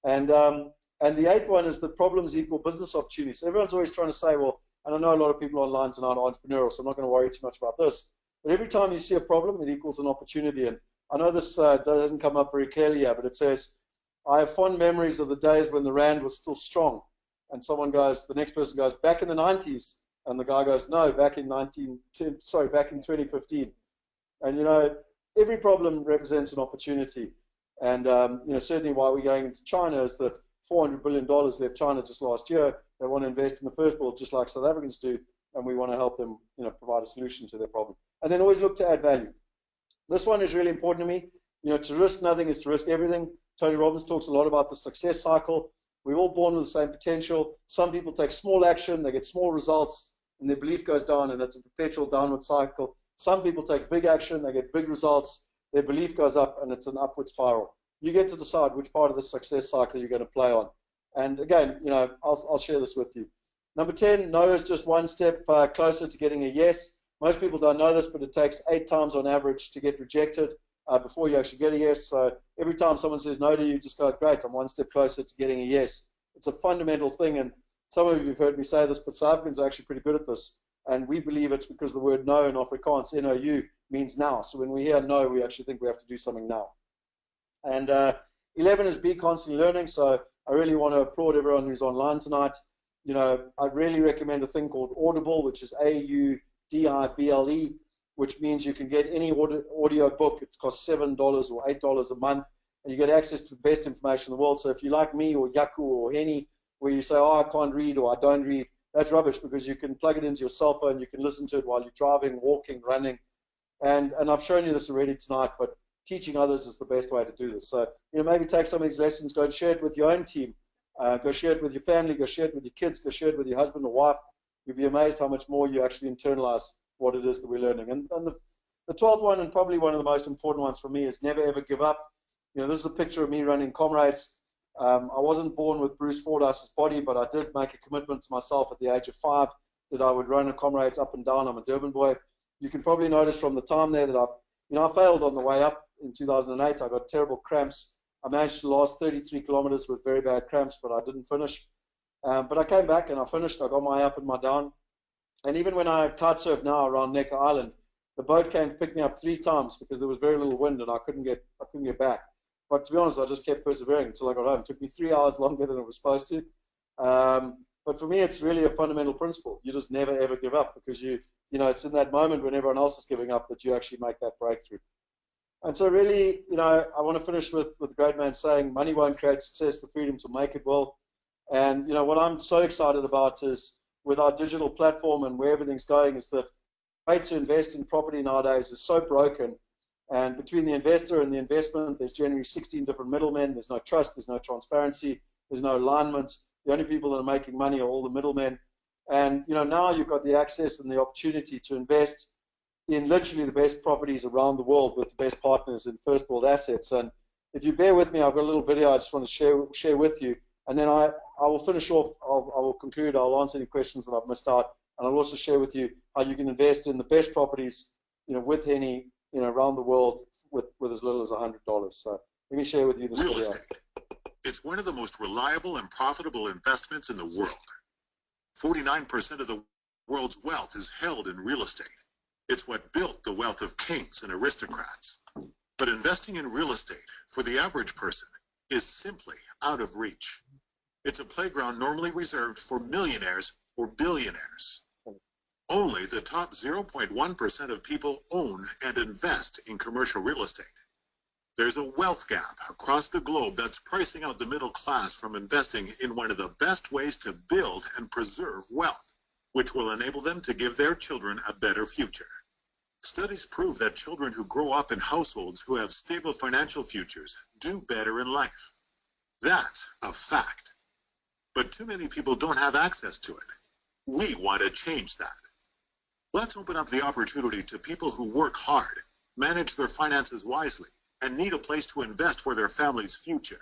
And the eighth one is that problems equal business opportunities. So everyone's always trying to say, well, and I know a lot of people online tonight are entrepreneurial, so I'm not going to worry too much about this. But every time you see a problem, it equals an opportunity. And I know this doesn't come up very clearly here, but it says, I have fond memories of the days when the Rand was still strong. And the next person goes, back in the 90s. And the guy goes, no, back in 2015. And, every problem represents an opportunity. And, certainly why we're going into China is that $400 billion left China just last year. They want to invest in the first world just like South Africans do. And we want to help them, provide a solution to their problem. And then always look to add value. This one is really important to me. To risk nothing is to risk everything. Tony Robbins talks a lot about the success cycle. We're all born with the same potential. Some people take small action, they get small results, and their belief goes down, and it's a perpetual downward cycle. Some people take big action, they get big results, their belief goes up, and it's an upward spiral. You get to decide which part of the success cycle you're going to play on. And again, I'll share this with you. Number 10, no is just one step closer to getting a yes. Most people don't know this, but it takes 8 times on average to get rejected before you actually get a yes. So every time someone says no to you, just go, great, I'm one step closer to getting a yes. It's a fundamental thing, and some of you have heard me say this, but South Africans are actually pretty good at this. And we believe it's because the word no in Afrikaans, N-O-U, means now. So when we hear no, we actually think we have to do something now. And 11 is be constantly learning. So I really want to applaud everyone who's online tonight. I really recommend a thing called Audible, which is A-U-D-I-B-L-E, which means you can get any audio book. It costs $7 or $8 a month, and you get access to the best information in the world. So if you're like me or Yaku or Henny, where you say, oh, I can't read or I don't read, that's rubbish, because you can plug it into your cell phone, you can listen to it while you're driving, walking, running. And I've shown you this already tonight, but teaching others is the best way to do this. So, maybe take some of these lessons, go and share it with your own team. Go share it with your family, go share it with your kids, go share it with your husband or wife. You'll be amazed how much more you actually internalize what it is that we're learning. And the 12th one, and probably one of the most important ones for me, is never ever give up. This is a picture of me running Comrades. I wasn't born with Bruce Fordyce's body, but I did make a commitment to myself at the age of 5 that I would run a Comrades up and down. I'm a Durban boy. You can probably notice from the time there that I failed on the way up in 2008. I got terrible cramps. I managed to last 33 kilometers with very bad cramps, but I didn't finish. But I came back and I finished. I got my up and my down. And even when I kite surf now around Necker Island, the boat came to pick me up 3 times because there was very little wind and I couldn't get back. But to be honest, I just kept persevering until I got home. It took me 3 hours longer than it was supposed to. But for me, it's really a fundamental principle. You just never, ever give up, because it's in that moment when everyone else is giving up that you actually make that breakthrough. And so really, I want to finish with the great man saying, money won't create success, the freedom to make it will. And, what I'm so excited about is with our digital platform and where everything's going is that the way to invest in property nowadays is so broken. And between the investor and the investment, there's generally 16 different middlemen. There's no trust. There's no transparency. There's no alignment. The only people that are making money are all the middlemen. And, now you've got the access and the opportunity to invest in literally the best properties around the world with the best partners in first world assets. And if you bear with me, I've got a little video I just want to share with you. And then I will finish off. I will conclude. I'll answer any questions that I've missed out. And I'll also share with you how you can invest in the best properties, with Henny, around the world with as little as $100. So let me share with you this Real video. estate. It's one of the most reliable and profitable investments in the world. 49% of the world's wealth is held in real estate. It's what built the wealth of kings and aristocrats. But investing in real estate for the average person is simply out of reach. It's a playground normally reserved for millionaires or billionaires. Only the top 0.1% of people own and invest in commercial real estate. There's a wealth gap across the globe that's pricing out the middle class from investing in one of the best ways to build and preserve wealth, which will enable them to give their children a better future. Studies prove that children who grow up in households who have stable financial futures do better in life. That's a fact. But too many people don't have access to it. We want to change that. Let's open up the opportunity to people who work hard, manage their finances wisely, and need a place to invest for their family's future.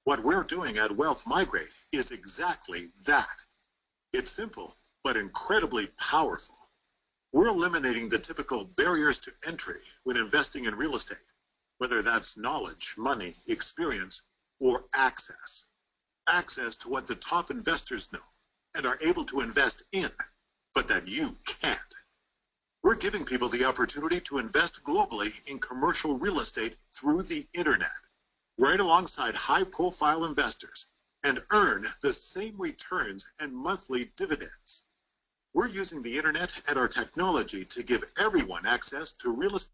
What we're doing at Wealth Migrate is exactly that. It's simple, but incredibly powerful. We're eliminating the typical barriers to entry when investing in real estate, whether that's knowledge, money, experience, or access. Access to what the top investors know and are able to invest in, but that you can't. We're giving people the opportunity to invest globally in commercial real estate through the internet, right alongside high-profile investors, and earn the same returns and monthly dividends. We're using the internet and our technology to give everyone access to real estate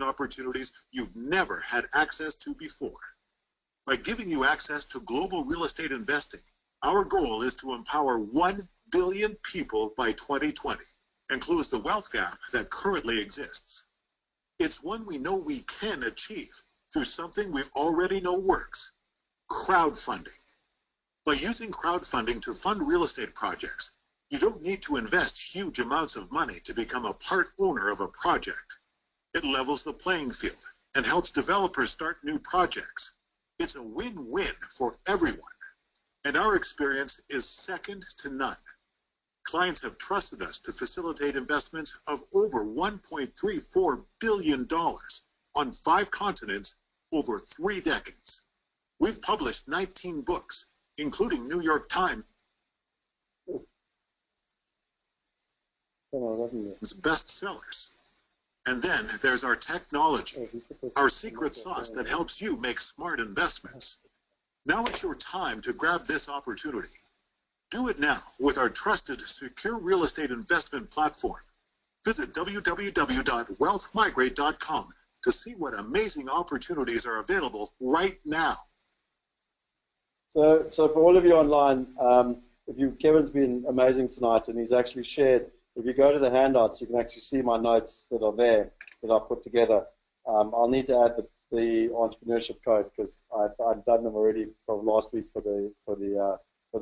opportunities you've never had access to before. By giving you access to global real estate investing, our goal is to empower 1 billion people by 2020 and close the wealth gap that currently exists. It's one we know we can achieve through something we already know works: crowdfunding. By using crowdfunding to fund real estate projects, you don't need to invest huge amounts of money to become a part owner of a project. It levels the playing field and helps developers start new projects. It's a win-win for everyone, and our experience is second to none. Clients have trusted us to facilitate investments of over $1.34 billion on 5 continents over 3 decades. We've published 19 books, including New York Times bestsellers. And then there's our technology, our secret sauce that helps you make smart investments. Now it's your time to grab this opportunity. Do it now with our trusted, secure real estate investment platform. Visit www.wealthmigrate.com to see what amazing opportunities are available right now. So for all of you online, Kevin's been amazing tonight, and he's actually shared. If you go to the handouts, you can actually see my notes that are there that I put together. I'll need to add the entrepreneurship code because I've done them already from last week for the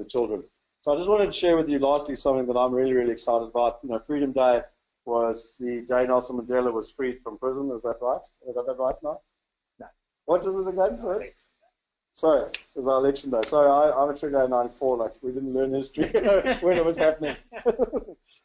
children. So I just wanted to share with you lastly something that I'm really, really excited about. You know, Freedom Day was the day Nelson Mandela was freed from prison. Is that right? Have I got that right now? No. What was it again? Sorry, it was our election day. Sorry, I'm a trigger in 94. Like, we didn't learn history when it was happening.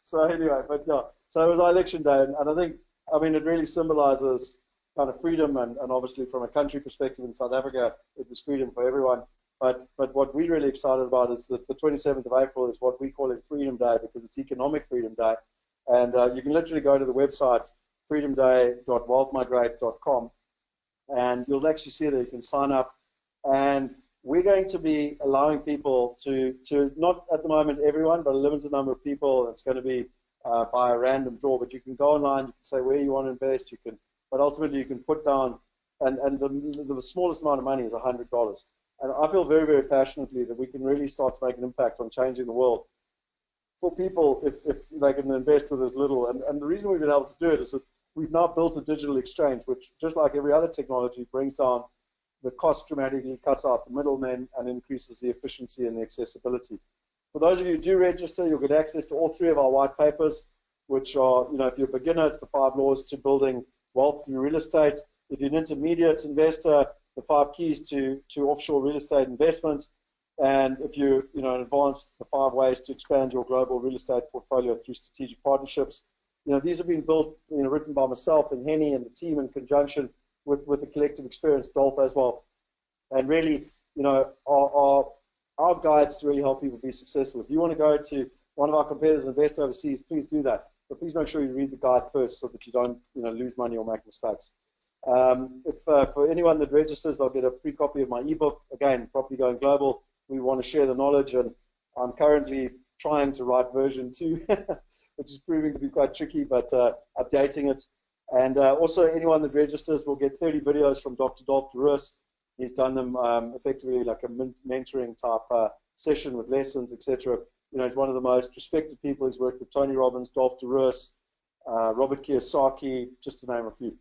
So anyway, but yeah. So it was our election day, and I think, I mean, it really symbolizes kind of freedom, and obviously from a country perspective in South Africa, it was freedom for everyone. But what we're really excited about is that the 27th of April is what we call it Freedom Day, because it's Economic Freedom Day. And you can literally go to the website, freedomday.wealthmigrate.com, and you'll actually see that you can sign up. And we're going to be allowing people to not at the moment everyone, but a limited number of people. It's going to be by a random draw, but you can go online, you can say where you want to invest, but ultimately you can put down, and the smallest amount of money is $100. And I feel very, very passionately that we can really start to make an impact on changing the world for people if they can invest with as little. And the reason we've been able to do it is that we've now built a digital exchange, which, just like every other technology, brings down the cost dramatically, cuts out the middlemen, and increases the efficiency and the accessibility. For those of you who do register, you'll get access to all 3 of our white papers, which are, you know, if you're a beginner, it's the 5 laws to building wealth through real estate. If you're an intermediate investor, the 5 keys to offshore real estate investment. And if you're, you know, advanced, the 5 ways to expand your global real estate portfolio through strategic partnerships. You know, these have been built, you know, written by myself and Henny and the team in conjunction with the collective experience, Dolph as well. And really, you know, our guides to really help people be successful. If you want to go to one of our competitors and invest overseas, please do that. but please make sure you read the guide first so that you don't lose money or make mistakes. If for anyone that registers, they'll get a free copy of my ebook. Again, Properly Going Global. We want to share the knowledge, and I'm currently trying to write version 2, which is proving to be quite tricky, but updating it. And also, anyone that registers will get 30 videos from Dr. Dolph DeRoos. He's done them effectively like a mentoring type session with lessons, etc. He's one of the most respected people. He's worked with Tony Robbins, Dolph DeRoos, Robert Kiyosaki, just to name a few.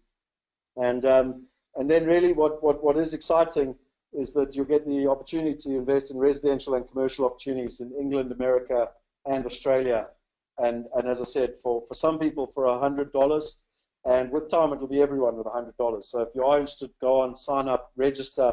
And then really what is exciting is that you'll get the opportunity to invest in residential and commercial opportunities in England, America, and Australia. And as I said, for some people for $100, and with time it'll be everyone with $100. So if you are interested, go on, sign up, register,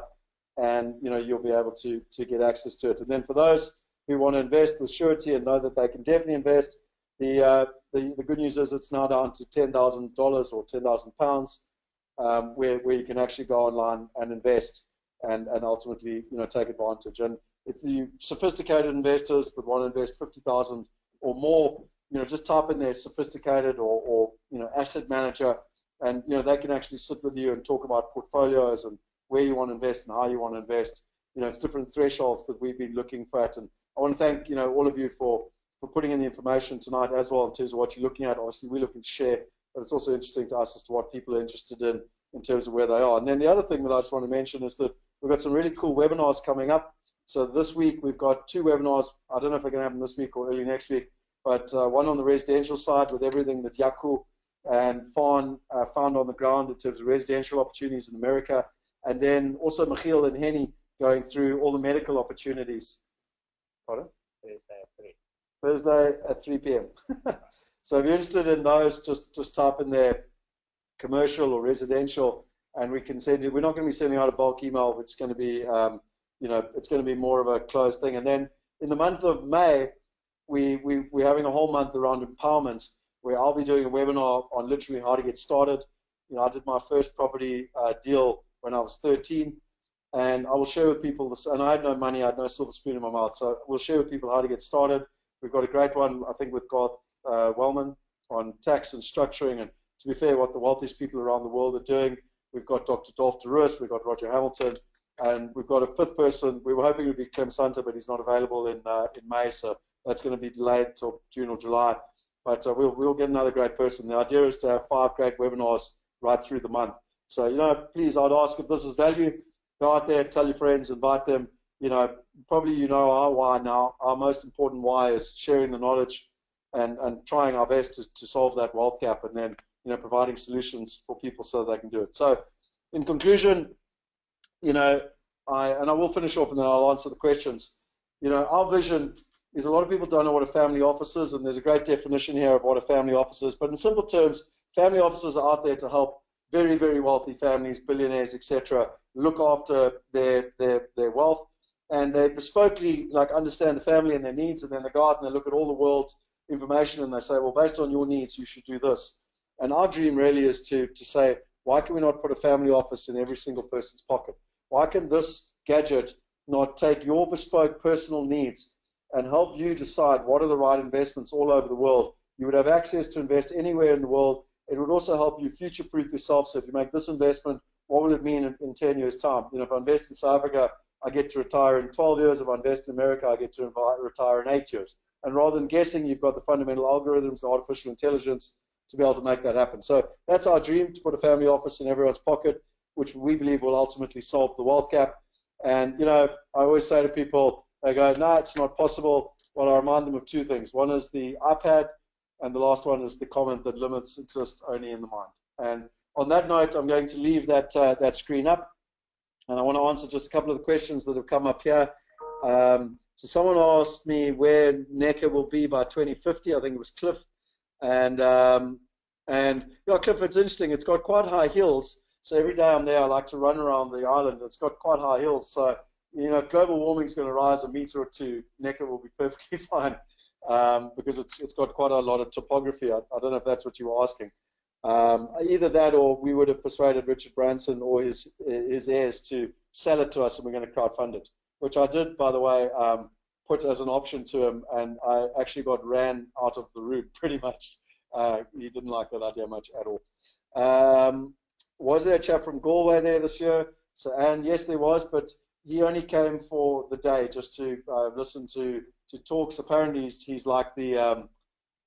and you'll be able to get access to it. And then for those who want to invest with surety and know that they can definitely invest, the good news is it's now down to $10,000 or £10,000, where you can actually go online and invest and ultimately take advantage. And if you sophisticated investors that want to invest 50,000 or more, just type in there sophisticated or asset manager, and they can actually sit with you and talk about portfolios and where you want to invest and how you want to invest. It's different thresholds that we've been looking for at. And I want to thank all of you for putting in the information tonight as well in terms of what you're looking at. Obviously, we're looking to share, but it's also interesting to us as to what people are interested in terms of where they are. And then the other thing that I just want to mention is that we've got some really cool webinars coming up. So this week we've got 2 webinars. I don't know if they're going to happen this week or early next week, but one on the residential side with everything that Yaku and Fawn found on the ground in terms of residential opportunities in America, and then also Michiel and Henny going through all the medical opportunities. Pardon? Thursday at 3 p.m. So if you're interested in those, just type in there commercial or residential, and we can send you. We're not going to be sending out a bulk email, but it's going to be, it's going to be more of a closed thing. And then in the month of May, we're having a whole month around empowerment, where I'll be doing a webinar on literally how to get started. I did my first property deal when I was 13, and I will share with people this. And I had no money, I had no silver spoon in my mouth, so we'll share with people how to get started. We've got a great one, I think, with Garth Wellman on tax and structuring, and to be fair, what the wealthiest people around the world are doing. We've got Dr. Dolph DeRoos, we've got Roger Hamilton, and we've got a 5th person. We were hoping it would be Clem Santa, but he's not available in May, so that's going to be delayed till June or July. But we'll get another great person. The idea is to have 5 great webinars right through the month. So, please, I'd ask if this is value, go out there, tell your friends, invite them. Probably our why now. Our most important why is sharing the knowledge and trying our best to solve that wealth gap, and then providing solutions for people so they can do it. So in conclusion, I will finish off and then I'll answer the questions. Our vision is a lot of people don't know what a family office is, and there's a great definition here of what a family office is. But in simple terms, family offices are out there to help very, very wealthy families, billionaires, etc., look after their wealth, and they bespokely understand the family and their needs, and then they go out and they look at all the world's information and they say, well, based on your needs, you should do this. And our dream really is to say, why can we not put a family office in every single person's pocket? Why can this gadget not take your bespoke personal needs and help you decide what are the right investments all over the world? You would have access to invest anywhere in the world. It would also help you future-proof yourself. So if you make this investment, what will it mean in 10 years' time? If I invest in South Africa, I get to retire in 12 years. If I invest in America, I get to retire in 8 years. And rather than guessing, you've got the fundamental algorithms, the artificial intelligence, to be able to make that happen. So that's our dream, to put a family office in everyone's pocket, which we believe will ultimately solve the wealth gap. And, I always say to people, they go, no, it's not possible. Well, I remind them of 2 things. One is the iPad, and the last one is the comment that limits exist only in the mind. And on that note, I'm going to leave that screen up, and I want to answer just a couple of the questions that have come up here. So someone asked me where NECA will be by 2050. I think it was Cliff. And Cliff, it's interesting. It's got quite high hills. So every day I'm there, I like to run around the island. It's got quite high hills. So, if global warming is going to rise a meter or 2, NECA will be perfectly fine, because it's got quite a lot of topography. I don't know if that's what you were asking. Either that, or we would have persuaded Richard Branson or his heirs to sell it to us, and we're going to crowdfund it, which I did, by the way, put as an option to him, and I actually got ran out of the room pretty much He didn't like that idea much at all. Was there a chap from Galway there this year? So, and yes, there was, but he only came for the day just to listen to talks. Apparently, he's like the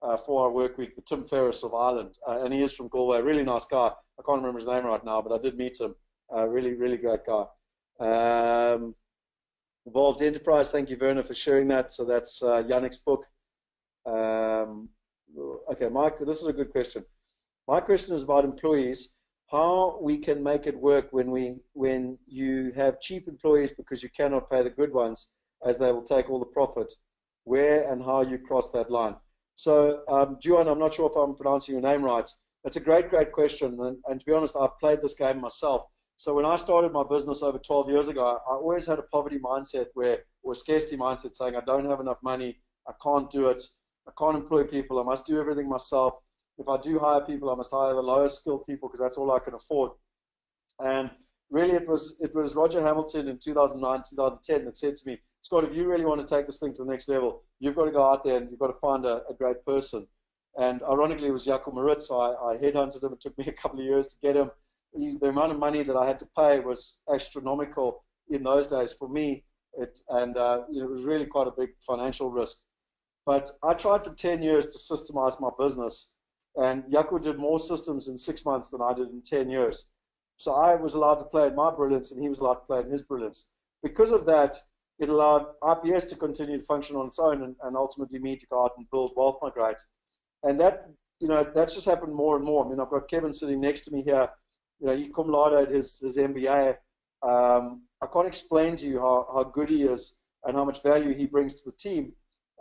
4-hour work week, the Tim Ferriss of Ireland, and he is from Galway. Really nice guy. I can't remember his name right now, but I did meet him. Really, really great guy. Evolved Enterprise. Thank you, Werner, for sharing that. So that's Yannick's book. Okay, Mike, this is a good question. My question is about employees. How we can make it work when you have cheap employees because you cannot pay the good ones, as they will take all the profit. Where and how you cross that line. So, Juan, I'm not sure if I'm pronouncing your name right. That's a great question. And to be honest, I've played this game myself. So when I started my business over 12 years ago, I always had a poverty mindset or a scarcity mindset, saying I don't have enough money, I can't do it, I can't employ people, I must do everything myself. If I do hire people, I must hire the lowest skilled people because that's all I can afford. And really, it was Roger Hamilton in 2009, 2010 that said to me, Scott, if you really want to take this thing to the next level, you've got to go out there and you've got to find a great person. And ironically, it was Jaco Maritz. I headhunted him. It took me a couple of years to get him. The amount of money that I had to pay was astronomical in those days for me. It was really quite a big financial risk. But I tried for 10 years to systemize my business. And Jaco did more systems in 6 months than I did in 10 years. So I was allowed to play in my brilliance, and he was allowed to play in his brilliance. Because of that, it allowed IPS to continue to function on its own, and ultimately me to go out and build Wealth Migrate. And that, that's just happened more and more. I mean, I've got Kevin sitting next to me here. He cum laude his MBA. I can't explain to you how good he is and how much value he brings to the team.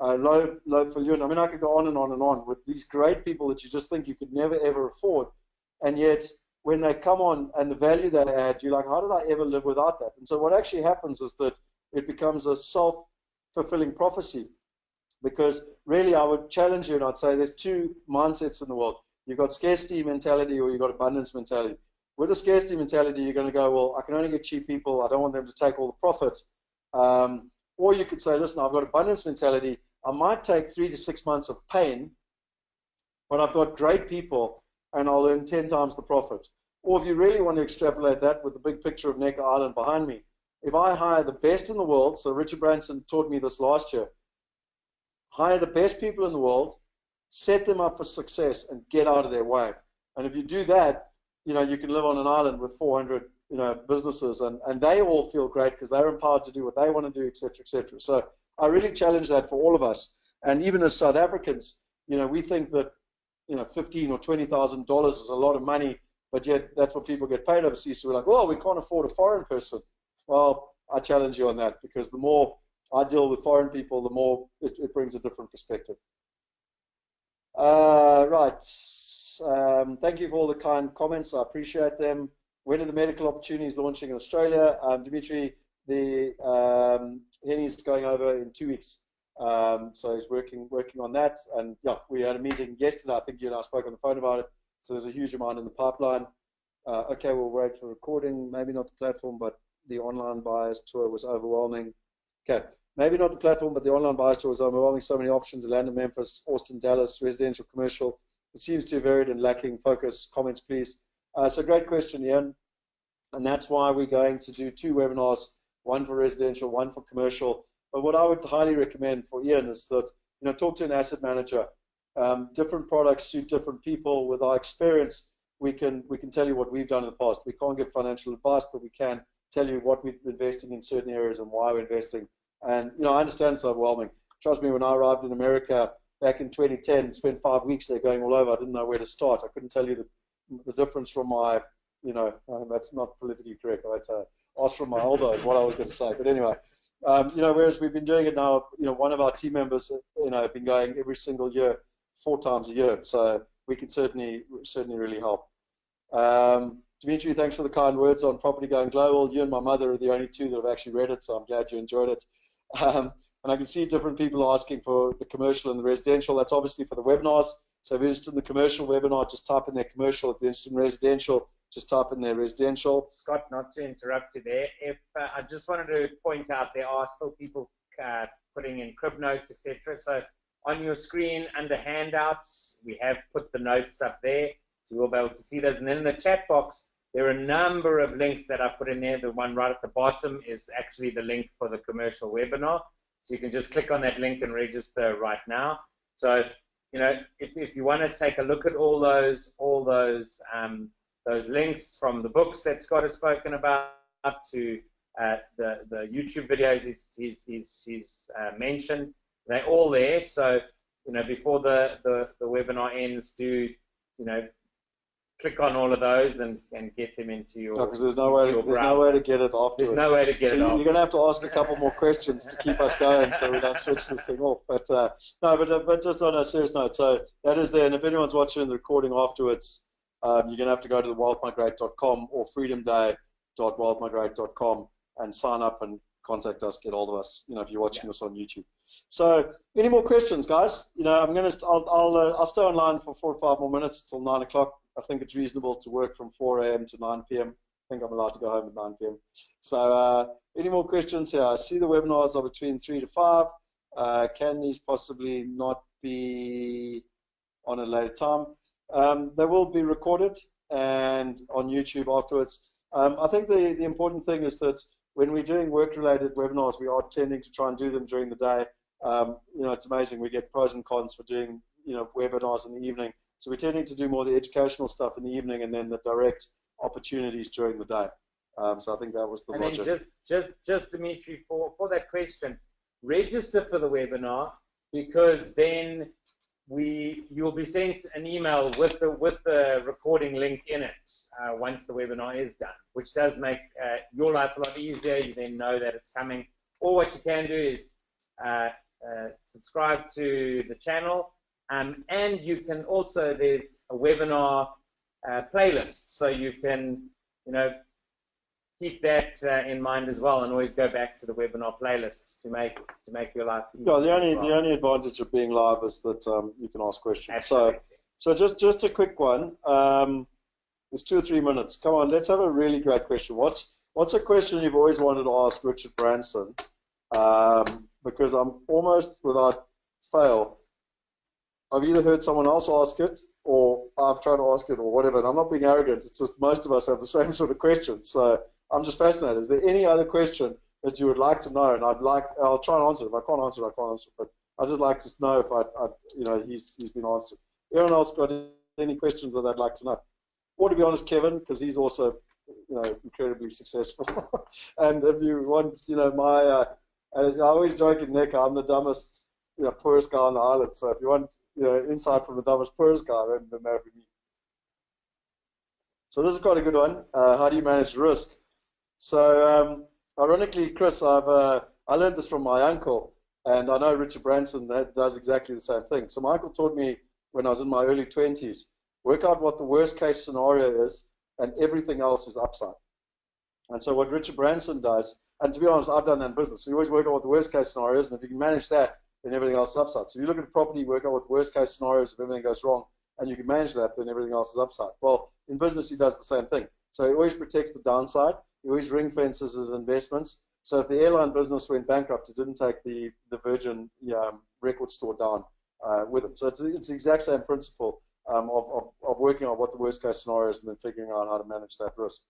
Low for you. I mean, I could go on and on and on with these great people that you just think you could never, ever afford. And yet, when they come on and the value they add, you're like, how did I ever live without that? And so what actually happens is that it becomes a self-fulfilling prophecy. Because really, I would challenge you and I'd say there's two mindsets in the world. You've got scarcity mentality or you've got abundance mentality. With a scarcity mentality, you're going to go, well, I can only get cheap people. I don't want them to take all the profit. Or you could say, listen, I've got abundance mentality. I might take 3 to 6 months of pain, but I've got great people and I'll earn 10 times the profit. Or if you really want to extrapolate that with the big picture of Necker Island behind me, if I hire the best in the world, so Richard Branson taught me this last year, hire the best people in the world, set them up for success, and get out of their way. And if you do that, you can live on an island with 400, businesses, and they all feel great because they're empowered to do what they want to do, et cetera, et cetera. So I really challenge that for all of us. And even as South Africans, we think that, $15,000 or $20,000 is a lot of money, but yet that's what people get paid overseas. So we're like, well, we can't afford a foreign person. Well, I challenge you on that, because the more I deal with foreign people, the more it brings a different perspective. Right. Thank you for all the kind comments. I appreciate them. When are the medical opportunities launching in Australia? Dimitri, Henny's going over in 2 weeks. So he's working on that. And yeah, we had a meeting yesterday. I think you and I spoke on the phone about it. So there's a huge amount in the pipeline. Okay, we'll wait for recording. Maybe not the platform, but the online buyers tour was overwhelming. Okay, maybe not the platform, but the online buyers tour was overwhelming. So many options: Atlanta, Memphis, Austin, Dallas, residential, commercial. It seems too varied and lacking focus. Comments, please. So great question, Ian. And that's why we're going to do 2 webinars, one for residential, one for commercial. But what I would highly recommend for Ian is that, talk to an asset manager. Different products suit different people. With our experience, we can tell you what we've done in the past. We can't give financial advice, but we can tell you what we're investing in certain areas and why we're investing. And, I understand it's overwhelming. Trust me, when I arrived in America back in 2010, spent 5 weeks there going all over, I didn't know where to start. I couldn't tell you the difference from my, that's not politically correct. I'd say ask from my elbow is what I was going to say. But anyway, whereas we've been doing it now, one of our team members, have been going every single year, 4 times a year. So we can certainly really help. Dimitri, thanks for the kind words on Property Going Global. You and my mother are the only 2 that have actually read it, so I'm glad you enjoyed it. And I can see different people asking for the commercial and the residential. That's obviously for the webinars. So if you're interested in the commercial webinar, just type in their commercial. If you're interested in residential, just type in their residential. Scott, not to interrupt you there, if I just wanted to point out there are still people putting in crib notes, etc. So on your screen under handouts, we have put the notes up there, so you'll be able to see those. And then in the chat box, there are a number of links that I put in there. The one right at the bottom is actually the link for the commercial webinar. So you can just click on that link and register right now. So, if you want to take a look at all those links from the books that Scott has spoken about to the YouTube videos he's mentioned, they're all there. So, before the webinar ends, do, click on all of those and get them into your. Because there's no way to get it afterwards. There's no way to get it. You're going to have to ask a couple more questions to keep us going, so we don't switch this thing off. But but just on a serious note, so that is there. And if anyone's watching the recording afterwards, you're going to have to go to the wealthmigrate.com or freedomday.wealthmigrate.com and sign up and contact us, get hold of us. If you're watching this on YouTube. So, any more questions, guys? I'll stay online for 4 or 5 more minutes till 9 o'clock. I think it's reasonable to work from 4 a.m. to 9 p.m. I think I'm allowed to go home at 9 p.m. So, any more questions here? I see the webinars are between 3 to 5. Can these possibly not be on a later time? They will be recorded and on YouTube afterwards. I think the important thing is that when we're doing work-related webinars, we are tending to try and do them during the day. It's amazing. We get pros and cons for doing, webinars in the evening. So we're tending to do more of the educational stuff in the evening and then the direct opportunities during the day. So I think that was the logic. And then just Dimitri, for that question, register for the webinar, because then you'll be sent an email with the recording link in it once the webinar is done, which does make your life a lot easier. You then know that it's coming. Or what you can do is subscribe to the channel, and you can also, there's a webinar playlist, so you can keep that in mind as well, and always go back to the webinar playlist to make your life easier. Yeah, the only advantage of being live is that you can ask questions. Absolutely. So just a quick one. It's 2 or 3 minutes. Come on, let's have a really great question. What's a question you've always wanted to ask Richard Branson? Because I'm almost without fail, I've either heard someone else ask it, or I've tried to ask it, or whatever. And I'm not being arrogant. It's just most of us have the same sort of questions. So I'm just fascinated. Is there any other question that you would like to know? And I'll try and answer it. If I can't answer it, I can't answer it. But I'd just like to know if he's been answered. Anyone else got any questions that they'd like to know? Or to be honest, Kevin, because he's also, incredibly successful. And if you want, I always joke in Nick, I'm the dumbest, poorest guy on the island. So if you want, insight from the dumbest, poorest guy, then that would be me. So this is quite a good one. How do you manage risk? So ironically, Chris, I learned this from my uncle, and I know Richard Branson does exactly the same thing. So my uncle taught me when I was in my early 20s, work out what the worst case scenario is, and everything else is upside. And so what Richard Branson does, and to be honest, I've done that in business. So you always work out what the worst case scenario is, and if you can manage that, then everything else is upside. So if you look at property, work out what the worst case scenario is if everything goes wrong, and you can manage that, then everything else is upside. Well, in business, he does the same thing. So he always protects the downside. He always ring fences his investments. So if the airline business went bankrupt, it didn't take the Virgin record store down with it. So it's the exact same principle of working on what the worst case scenario is and then figuring out how to manage that risk.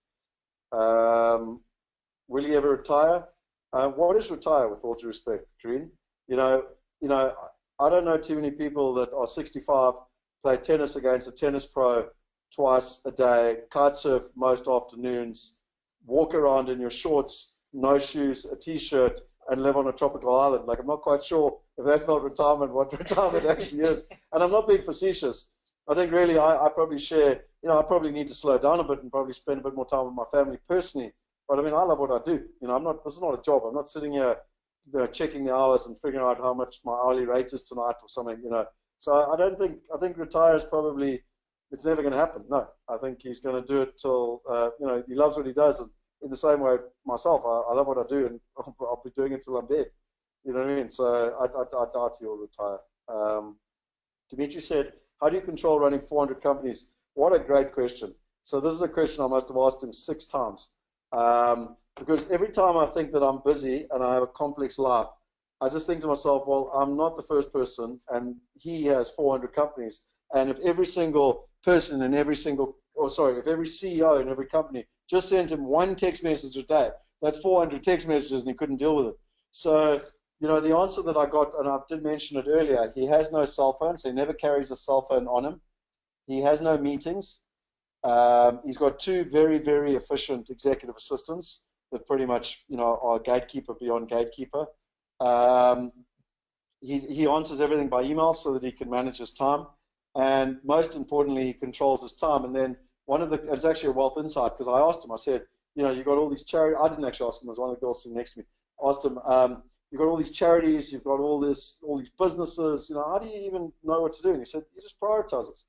Will you ever retire? What is retire, with all due respect, Green? I don't know too many people that are 65, play tennis against a tennis pro twice a day, kite surf most afternoons, walk around in your shorts, no shoes, a t-shirt, and live on a tropical island. Like, I'm not quite sure if that's not retirement, what retirement actually is. And I'm not being facetious. I think really I probably share, I probably need to slow down a bit and probably spend a bit more time with my family personally. But I mean, I love what I do. This is not a job. I'm not sitting here, checking the hours and figuring out how much my hourly rate is tonight or something, So I think retire is probably, it's never going to happen. No, I think he's going to do it till, he loves what he does. And in the same way, myself, I love what I do, and I'll be doing it till I'm dead. You know what I mean? So I doubt he'll retire. Dimitri said, how do you control running 400 companies? What a great question. So this is a question I must have asked him 6 times. Because every time I think that I'm busy and I have a complex life, I just think to myself, well, I'm not the first person, and he has 400 companies. And if every single person in every single, if every CEO in every company just sent him one text message a day, that's 400 text messages, and he couldn't deal with it. So, the answer that I got, and I did mention it earlier, he has no cell phone, so he never carries a cell phone on him. He has no meetings. He's got two very, very efficient executive assistants that pretty much, are gatekeeper beyond gatekeeper. He answers everything by email so that he can manage his time. And most importantly, he controls his time. And then it's actually a wealth insight, because I asked him, I said, you've got all these charities. I didn't actually ask him, it was one of the girls sitting next to me. I asked him, you've got all these charities, you've got all these businesses, how do you even know what to do? And he said, you just prioritize it.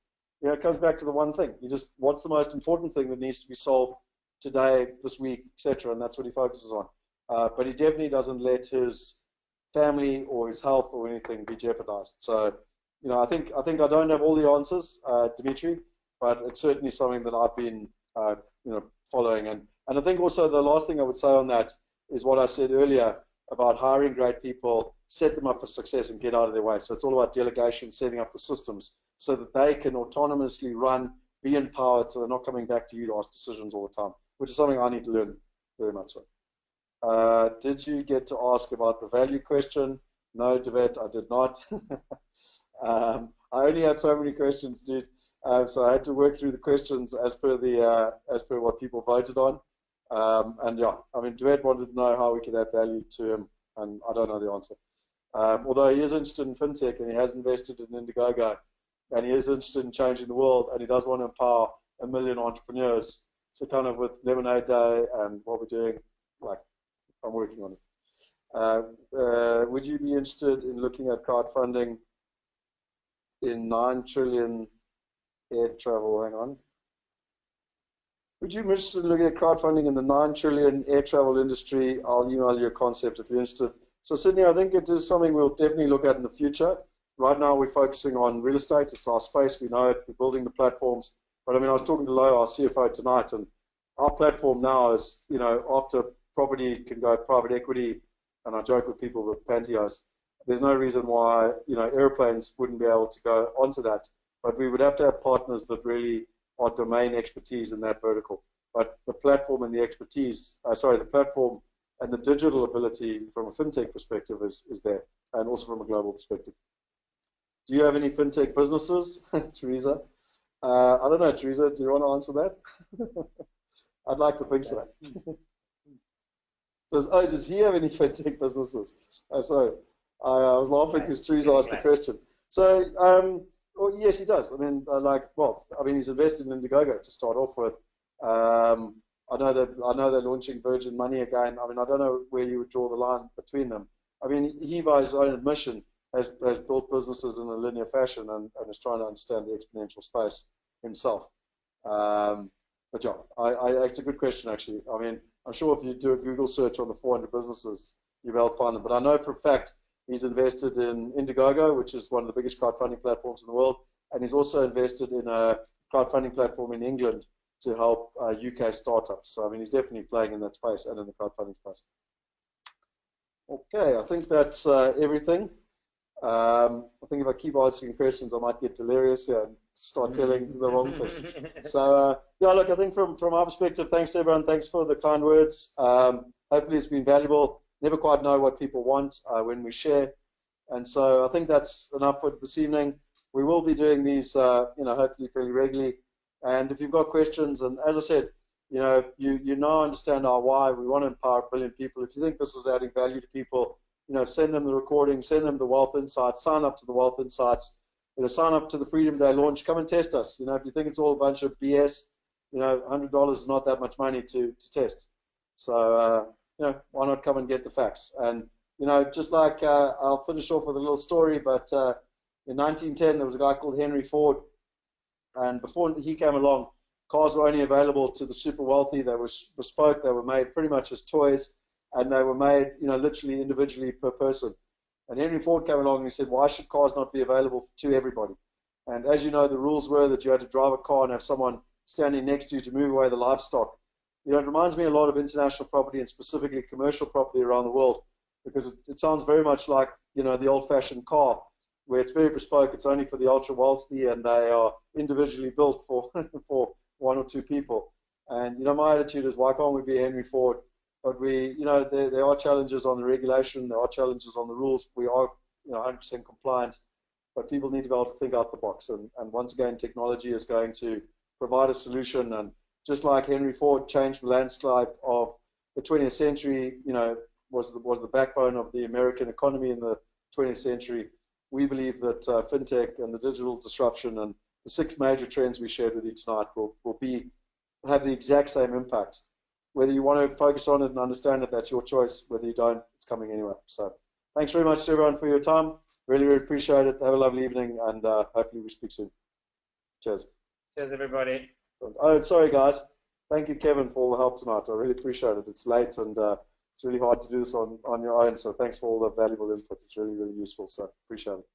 It comes back to the one thing. What's the most important thing that needs to be solved today, this week, etc. And that's what he focuses on. But he definitely doesn't let his family or his health or anything be jeopardized. So, I think I don't have all the answers, Dimitri, but it's certainly something that I've been, following. And I think also the last thing I would say on that is what I said earlier about hiring great people, set them up for success and get out of their way. So it's all about delegation, setting up the systems so that they can autonomously run, be empowered, so they're not coming back to you to ask decisions all the time, which is something I need to learn very much so. Did you get to ask about the value question? No, Devet, I did not. I only had so many questions, dude. So I had to work through the questions as per what people voted on. And yeah, Devet wanted to know how we could add value to him, and I don't know the answer. Although he is interested in fintech and he has invested in Indiegogo, and he is interested in changing the world, and he does want to empower 1 million entrepreneurs. So kind of with Lemonade Day and what we're doing, I'm working on it. Would you be interested in looking at crowdfunding in 9 trillion air travel? Hang on. Would you be interested in looking at crowdfunding in the 9 trillion air travel industry? I'll email you a concept if you're interested. So Sydney, I think it is something we'll definitely look at in the future. Right now we're focusing on real estate. It's our space. We know it. We're building the platforms. But I was talking to Lo, our CFO, tonight, and our platform now is, after property can go private equity, and I joke with people with pantyhose. There's no reason why, airplanes wouldn't be able to go onto that. But we would have to have partners that really are domain expertise in that vertical. But the platform and the expertise, the platform and the digital ability from a fintech perspective is there, and also from a global perspective. Do you have any fintech businesses, Teresa? I don't know, Teresa, do you want to answer that? I'd like to think so. Does he have any fintech businesses? Sorry, I was laughing because Teresa asked the question. So, well, yes, he does. He's invested in Indiegogo to start off with. I know they're launching Virgin Money again. I don't know where you would draw the line between them. He, by his own admission, has built businesses in a linear fashion and is trying to understand the exponential space himself. But yeah, it's a good question, actually. I'm sure if you do a Google search on the 400 businesses, you'll be able to find them. But I know for a fact he's invested in Indiegogo, which is one of the biggest crowdfunding platforms in the world, and he's also invested in a crowdfunding platform in England to help UK startups. So, he's definitely playing in that space and in the crowdfunding space. Okay, I think that's everything. I think if I keep asking questions, I might get delirious here and start telling the wrong thing. So, yeah, look, I think from our perspective, thanks to everyone. Thanks for the kind words. Hopefully it's been valuable. Never quite know what people want when we share. And so I think that's enough for this evening. We will be doing these, hopefully fairly regularly. And if you've got questions, and as I said, you now understand our why. We want to empower 1 billion people. If you think this is adding value to people, send them the recording, send them the Wealth Insights, sign up to the Wealth Insights, sign up to the Freedom Day launch, come and test us. If you think it's all a bunch of BS, $100 is not that much money to test. So, why not come and get the facts? And, just like I'll finish off with a little story, but in 1910, there was a guy called Henry Ford, and before he came along, cars were only available to the super wealthy. They were bespoke. They were made pretty much as toys. And they were made, literally individually per person. And Henry Ford came along and he said, why should cars not be available to everybody? And as you know, the rules were that you had to drive a car and have someone standing next to you to move away the livestock. It reminds me a lot of international property and specifically commercial property around the world. because it sounds very much like, you know, the old-fashioned car, where it's very bespoke. It's only for the ultra wealthy, and they are individually built for for one or two people. And you know, my attitude is, why can't we be Henry Ford? But we, you know, there are challenges on the regulation, there are challenges on the rules. We are, you know, 100% compliant, but people need to be able to think out the box. And once again, technology is going to provide a solution. And just like Henry Ford changed the landscape of the 20th century, you know, was the backbone of the American economy in the 20th century. We believe that fintech and the digital disruption and the 6 major trends we shared with you tonight will have the exact same impact. Whether you want to focus on it and understand it, that's your choice. Whether you don't, it's coming anyway. So thanks very much to everyone for your time. Really, really appreciate it. Have a lovely evening, and hopefully we speak soon. Cheers. Cheers, everybody. Oh, sorry, guys. Thank you, Kevin, for all the help tonight. I really appreciate it. It's late, and it's really hard to do this on your own. So thanks for all the valuable input. It's really, really useful. So appreciate it.